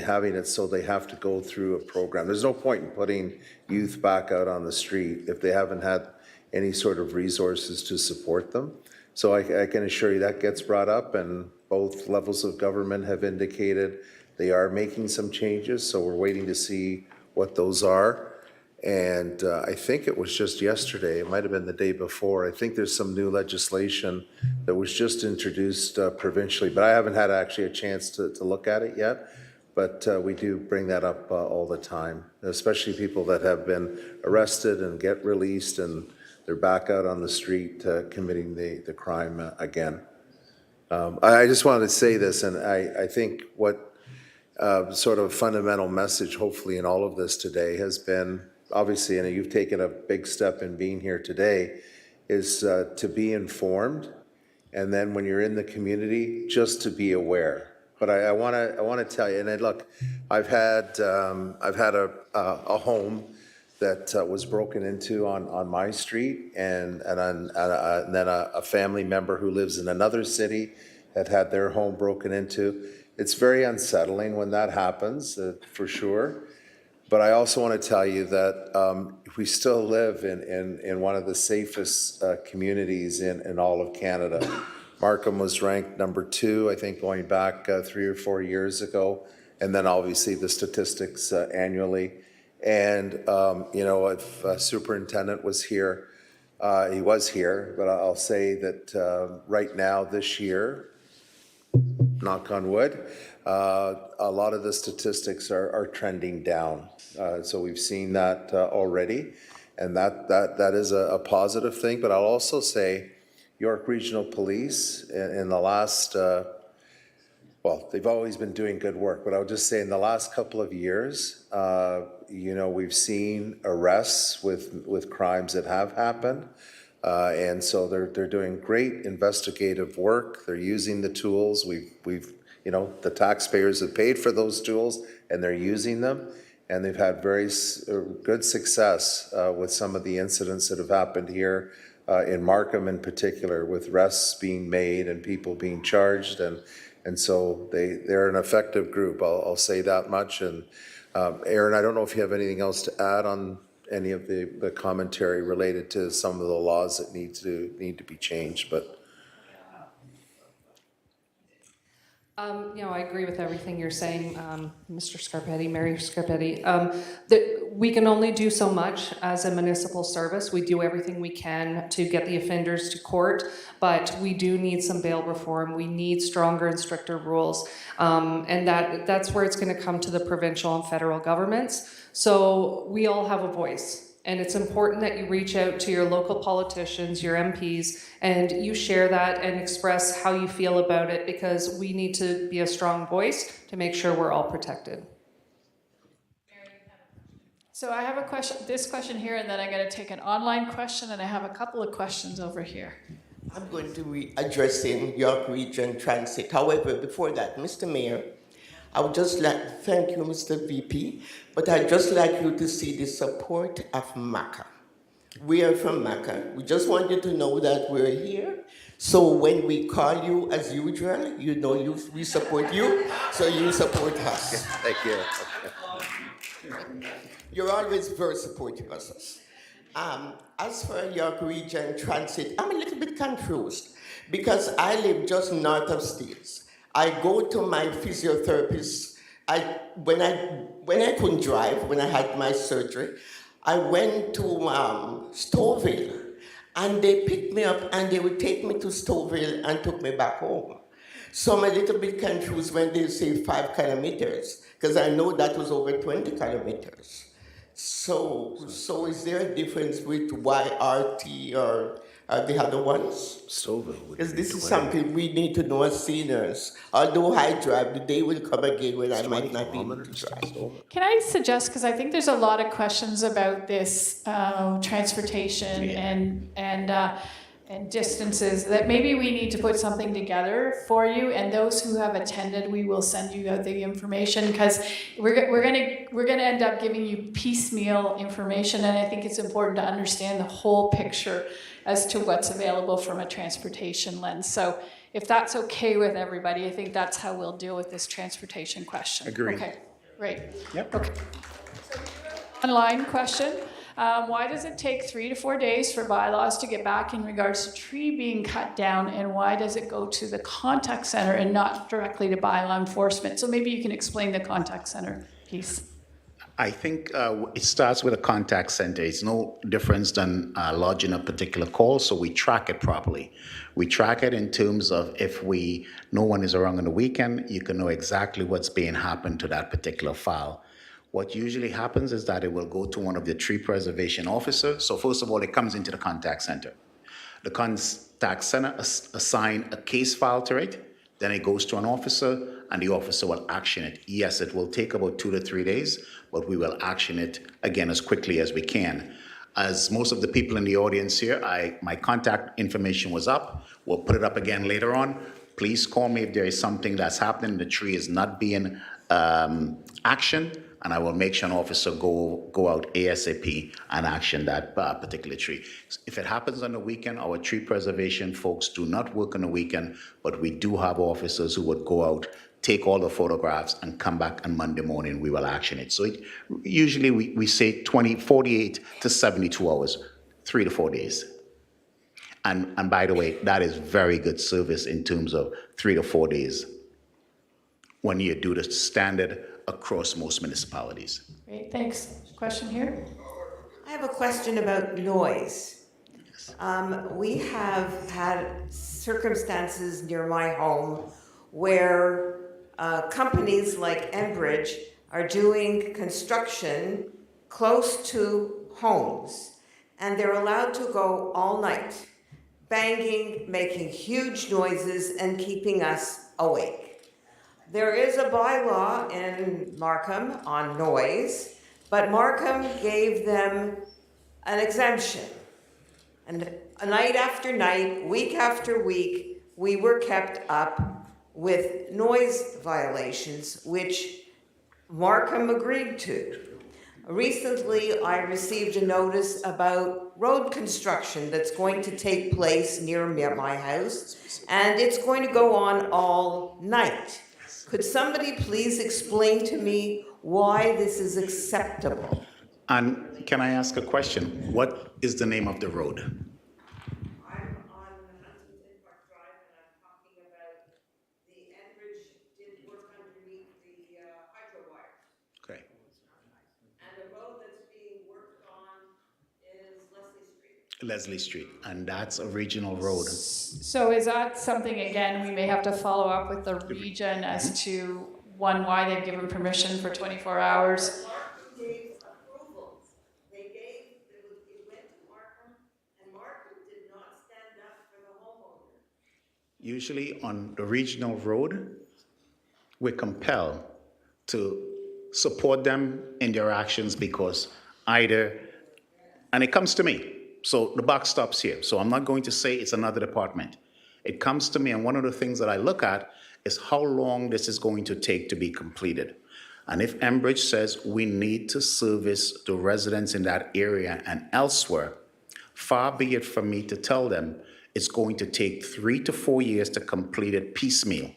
having it so they have to go through a program. There's no point in putting youth back out on the street if they haven't had any sort of resources to support them. So I can assure you that gets brought up, and both levels of government have indicated they are making some changes, so we're waiting to see what those are. And I think it was just yesterday, it might have been the day before, I think there's some new legislation that was just introduced provincially, but I haven't had actually a chance to look at it yet. But we do bring that up all the time, especially people that have been arrested and get released and they're back out on the street committing the crime again. I just wanted to say this, and I think what sort of fundamental message hopefully in all of this today has been, obviously, and you've taken a big step in being here today, is to be informed, and then when you're in the community, just to be aware. But I want to tell you, and look, I've had a home that was broken into on my street, and then a family member who lives in another city had their home broken into. It's very unsettling when that happens, for sure. But I also want to tell you that we still live in one of the safest communities in all of Canada. Markham was ranked number 2, I think, going back 3 or 4 years ago, and then obviously the statistics annually. And if a superintendent was here, he was here, but I'll say that right now this year, knock on wood, a lot of the statistics are trending down. So we've seen that already, and that is a positive thing. But I'll also say York Regional Police in the last, they've always been doing good work, but I would just say in the last couple of years, we've seen arrests with crimes that have happened. And so they're doing great investigative work. They're using the tools. The taxpayers have paid for those tools, and they're using them. And they've had very good success with some of the incidents that have happened here in Markham in particular, with arrests being made and people being charged. And so they're an effective group, I'll say that much. And Aaron, I don't know if you have anything else to add on any of the commentary related to some of the laws that need to be changed, but. I agree with everything you're saying, Mr. Scarpetti, Mary Scarpetti. That we can only do so much as a municipal service. We do everything we can to get the offenders to court, but we do need some bail reform. We need stronger and stricter rules, and that's where it's going to come to the provincial and federal governments. So we all have a voice. And it's important that you reach out to your local politicians, your MPs, and you share that and express how you feel about it, because we need to be a strong voice to make sure we're all protected. So I have a question, this question here, and then I'm going to take an online question, and I have a couple of questions over here. I'm going to be addressing York Region Transit. However, before that, Mr. Mayor, I would just like to thank you, Mr. VP, but I'd just like you to see the support of Markham. We are from Markham. We just want you to know that we're here. So when we call you, as usual, we support you, so you support us. Thank you. You're always very supportive of us. As for York Region Transit, I'm a little bit confused because I live just north of Steels. I go to my physiotherapist. When I couldn't drive, when I had my surgery, I went to Stouffville, and they picked me up and they would take me to Stouffville and took me back home. So I'm a little bit confused when they say 5 kilometers, because I know that was over 20 kilometers. So is there a difference with YRT or the other ones? Because this is something we need to know as seniors. Although I drive, the day will come again when I might not be able to drive. Can I suggest, because I think there's a lot of questions about this transportation and distances, that maybe we need to put something together for you, and those who have attended, we will send you out the information, because we're gonna end up giving you piecemeal information, and I think it's important to understand the whole picture as to what's available from a transportation lens. So if that's okay with everybody, I think that's how we'll deal with this transportation question. Agreed. Okay, great. Yep. Okay. Online question. Why does it take 3 to 4 days for bylaws to get back in regards to tree being cut down, and why does it go to the contact center and not directly to bylaw enforcement? So maybe you can explain the contact center piece. I think it starts with a contact center. It's no difference than lodging a particular call, so we track it properly. We track it in terms of if no one is around on the weekend, you can know exactly what's being happened to that particular file. What usually happens is that it will go to one of the tree preservation officers. So first of all, it comes into the contact center. The contact center assign a case file to it. Then it goes to an officer, and the officer will action it. Yes, it will take about 2 to 3 days, but we will action it again as quickly as we can. As most of the people in the audience here, my contact information was up. We'll put it up again later on. Please call me if there is something that's happening, the tree is not being actioned, and I will make sure an officer go out ASAP and action that particular tree. If it happens on the weekend, our tree preservation folks do not work on the weekend, but we do have officers who would go out, take all the photographs, and come back on Monday morning, we will action it. So usually we say 48 to 72 hours, 3 to 4 days. And by the way, that is very good service in terms of 3 to 4 days when you do the standard across most municipalities. Great, thanks. Question here? I have a question about noise. We have had circumstances near my home where companies like Enbridge are doing construction close to homes, and they're allowed to go all night, banging, making huge noises, and keeping us awake. There is a bylaw in Markham on noise, but Markham gave them an exemption. And night after night, week after week, we were kept up with noise violations, which Markham agreed to. Recently, I received a notice about road construction that's going to take place near my house, and it's going to go on all night. Could somebody please explain to me why this is acceptable? And can I ask a question? What is the name of the road? I'm on Huntington Park Drive, and I'm talking about the Enbridge did work underneath the hydro wire. Okay. And the road that's being worked on is Leslie Street. Leslie Street, and that's a regional road. So is that something, again, we may have to follow up with the region as to, one, why they've given permission for 24 hours? Markham gave approval. It went to Markham, and Markham did not stand up for the homeowner. Usually on the regional road, we're compelled to support them in their actions because and it comes to me. So the buck stops here. So I'm not going to say it's another department. It comes to me, and one of the things that I look at is how long this is going to take to be completed. And if Enbridge says we need to service the residents in that area and elsewhere, far be it from me to tell them it's going to take 3 to 4 years to complete it piecemeal.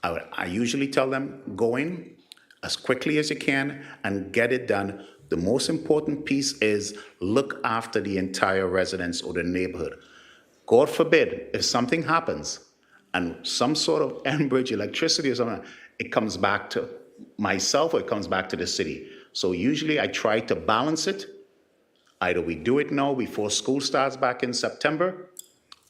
I usually tell them, go in as quickly as you can and get it done. The most important piece is look after the entire residence or the neighborhood. God forbid, if something happens and some sort of Enbridge electricity or something, it comes back to myself or it comes back to the city. So usually I try to balance it. Either we do it now before school starts back in September,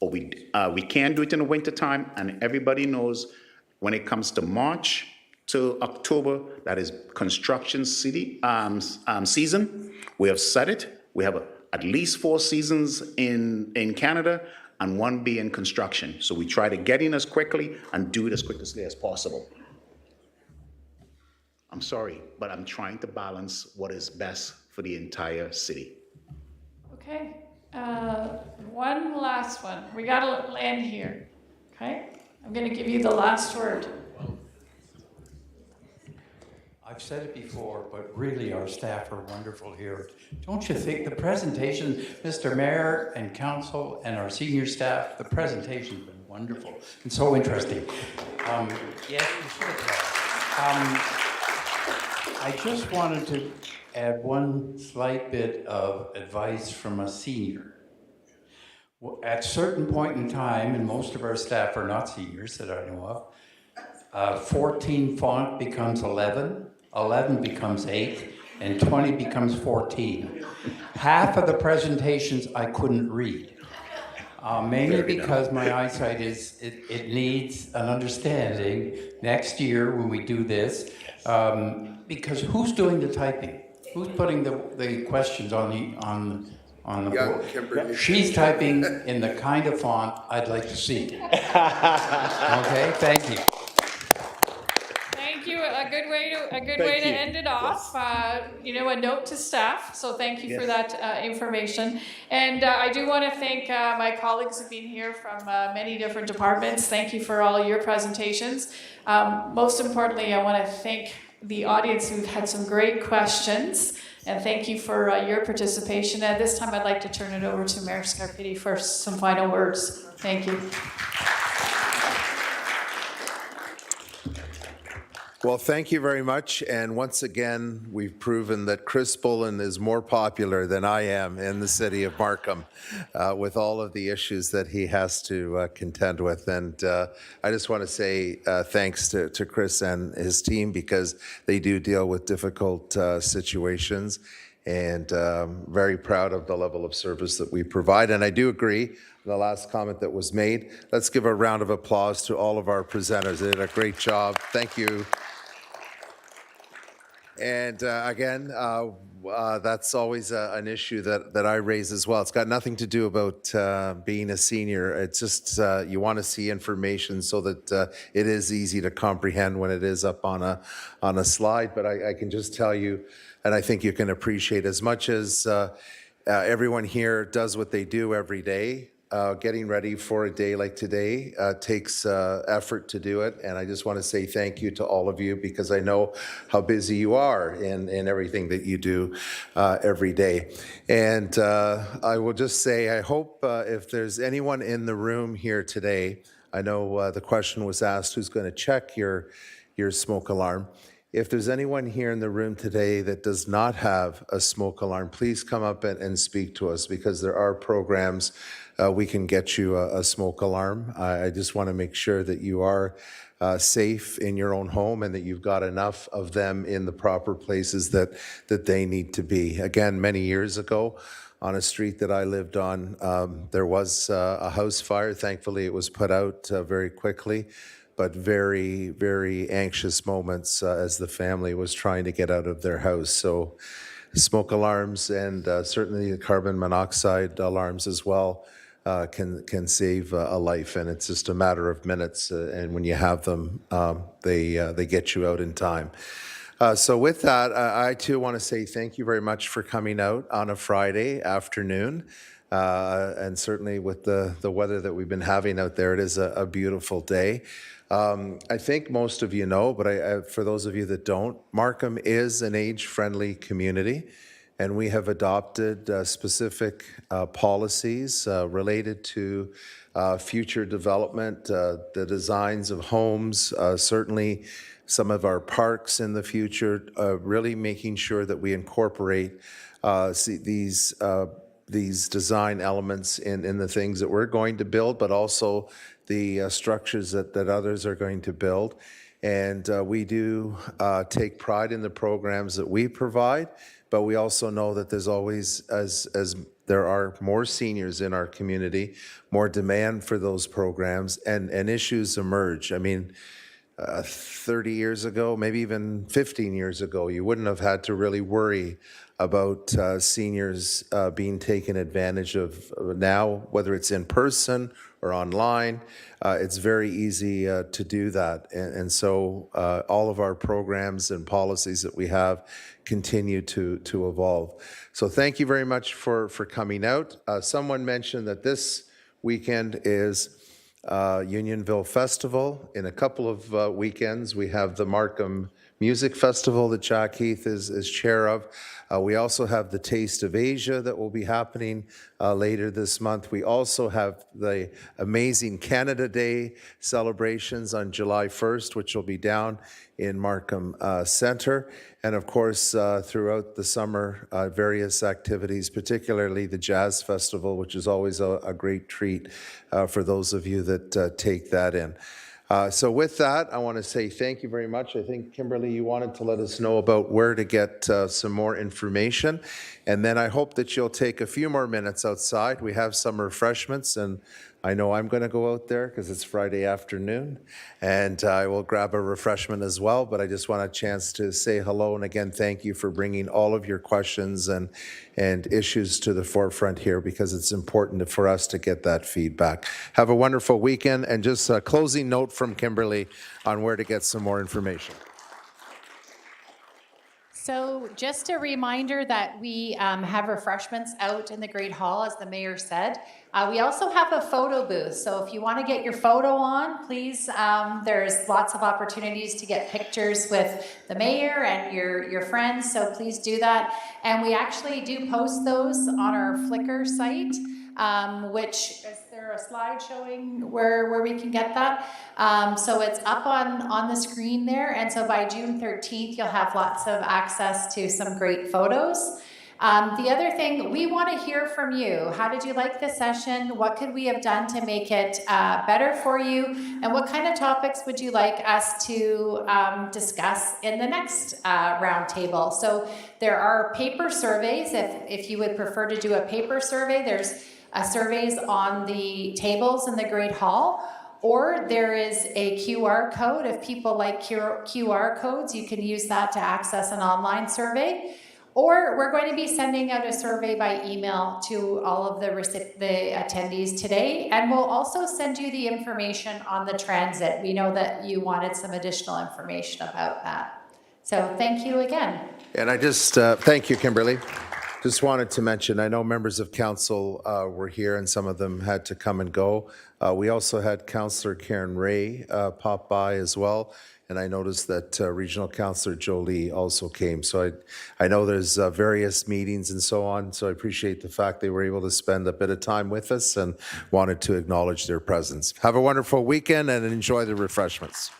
or we can do it in the wintertime, and everybody knows when it comes to March to October, that is construction season. We have set it. We have at least 4 seasons in Canada and 1 be in construction. So we try to get in as quickly and do it as quickly as possible. I'm sorry, but I'm trying to balance what is best for the entire city. Okay, one last one. We gotta land here, okay? I'm gonna give you the last word. I've said it before, but really our staff are wonderful here. Don't you think the presentation, Mr. Mayor and Council and our senior staff, the presentation's been wonderful and so interesting. Yes, you should have. I just wanted to add one slight bit of advice from a senior. At a certain point in time, and most of our staff are not seniors that I know of, 14 font becomes 11, 11 becomes 8, and 20 becomes 14. Half of the presentations I couldn't read, mainly because my eyesight it needs an understanding next year when we do this, because who's doing the typing? Who's putting the questions on the board? Kimberly. She's typing in the kind of font I'd like to see. Okay, thank you. Thank you. A good way to end it off. A note to staff. So thank you for that information. And I do want to thank my colleagues who've been here from many different departments. Thank you for all your presentations. Most importantly, I want to thank the audience who've had some great questions. And thank you for your participation. At this time, I'd like to turn it over to Mayor Scarpitti for some final words. Thank you. Well, thank you very much. And once again, we've proven that Chris Bullen is more popular than I am in the city of Markham with all of the issues that he has to contend with. And I just want to say thanks to Chris and his team, because they do deal with difficult situations, and very proud of the level of service that we provide. And I do agree, the last comment that was made, let's give a round of applause to all of our presenters. They did a great job. Thank you. And again, that's always an issue that I raise as well. It's got nothing to do about being a senior. It's just you want to see information so that it is easy to comprehend when it is up on a slide. But I can just tell you, and I think you can appreciate, as much as everyone here does what they do every day, getting ready for a day like today takes effort to do it. And I just want to say thank you to all of you, because I know how busy you are in everything that you do every day. And I will just say, I hope if there's anyone in the room here today, I know the question was asked, who's going to check your smoke alarm? If there's anyone here in the room today that does not have a smoke alarm, please come up and speak to us, because there are programs we can get you a smoke alarm. I just want to make sure that you are safe in your own home, and that you've got enough of them in the proper places that they need to be. Again, many years ago, on a street that I lived on, there was a house fire. Thankfully, it was put out very quickly, but very, very anxious moments as the family was trying to get out of their house. So smoke alarms, and certainly the carbon monoxide alarms as well, can save a life, and it's just a matter of minutes. And when you have them, they get you out in time. So with that, I too want to say thank you very much for coming out on a Friday afternoon. And certainly with the weather that we've been having out there, it is a beautiful day. I think most of you know, but for those of you that don't, Markham is an age-friendly community, and we have adopted specific policies related to future development, the designs of homes, certainly some of our parks in the future, really making sure that we incorporate these design elements in the things that we're going to build, but also the structures that others are going to build. And we do take pride in the programs that we provide, but we also know that there's always, as there are more seniors in our community, more demand for those programs, and issues emerge. I mean, 30 years ago, maybe even 15 years ago, you wouldn't have had to really worry about seniors being taken advantage of. Now, whether it's in person or online, it's very easy to do that. And so all of our programs and policies that we have continue to evolve. So thank you very much for coming out. Someone mentioned that this weekend is Unionville Festival. In a couple of weekends, we have the Markham Music Festival that Jack Heath is chair of. We also have the Taste of Asia that will be happening later this month. We also have the amazing Canada Day celebrations on July 1st, which will be down in Markham Centre. And of course, throughout the summer, various activities, particularly the Jazz Festival, which is always a great treat for those of you that take that in. So with that, I want to say thank you very much. I think, Kimberly, you wanted to let us know about where to get some more information. And then I hope that you'll take a few more minutes outside. We have some refreshments, and I know I'm going to go out there because it's Friday afternoon, and I will grab a refreshment as well. But I just want a chance to say hello, and again, thank you for bringing all of your questions and issues to the forefront here, because it's important for us to get that feedback. Have a wonderful weekend, and just a closing note from Kimberly on where to get some more information. So just a reminder that we have refreshments out in the Great Hall, as the mayor said. We also have a photo booth, so if you want to get your photo on, please, there's lots of opportunities to get pictures with the mayor and your friends, so please do that. And we actually do post those on our Flickr site, which, is there a slide showing where we can get that? So it's up on the screen there, and so by June 13th, you'll have lots of access to some great photos. The other thing, we want to hear from you. How did you like this session? What could we have done to make it better for you? And what kind of topics would you like us to discuss in the next roundtable? So there are paper surveys. If you would prefer to do a paper survey, there's surveys on the tables in the Great Hall. Or there is a QR code. If people like QR codes, you can use that to access an online survey. Or we're going to be sending out a survey by email to all of the attendees today, and we'll also send you the information on the transit. We know that you wanted some additional information about that. So thank you again. And I just, thank you, Kimberly. Just wanted to mention, I know members of council were here and some of them had to come and go. We also had Councillor Karen Ray pop by as well. And I noticed that Regional Councillor Jolie also came. So I know there's various meetings and so on. So I appreciate the fact they were able to spend a bit of time with us and wanted to acknowledge their presence. Have a wonderful weekend and enjoy the refreshments.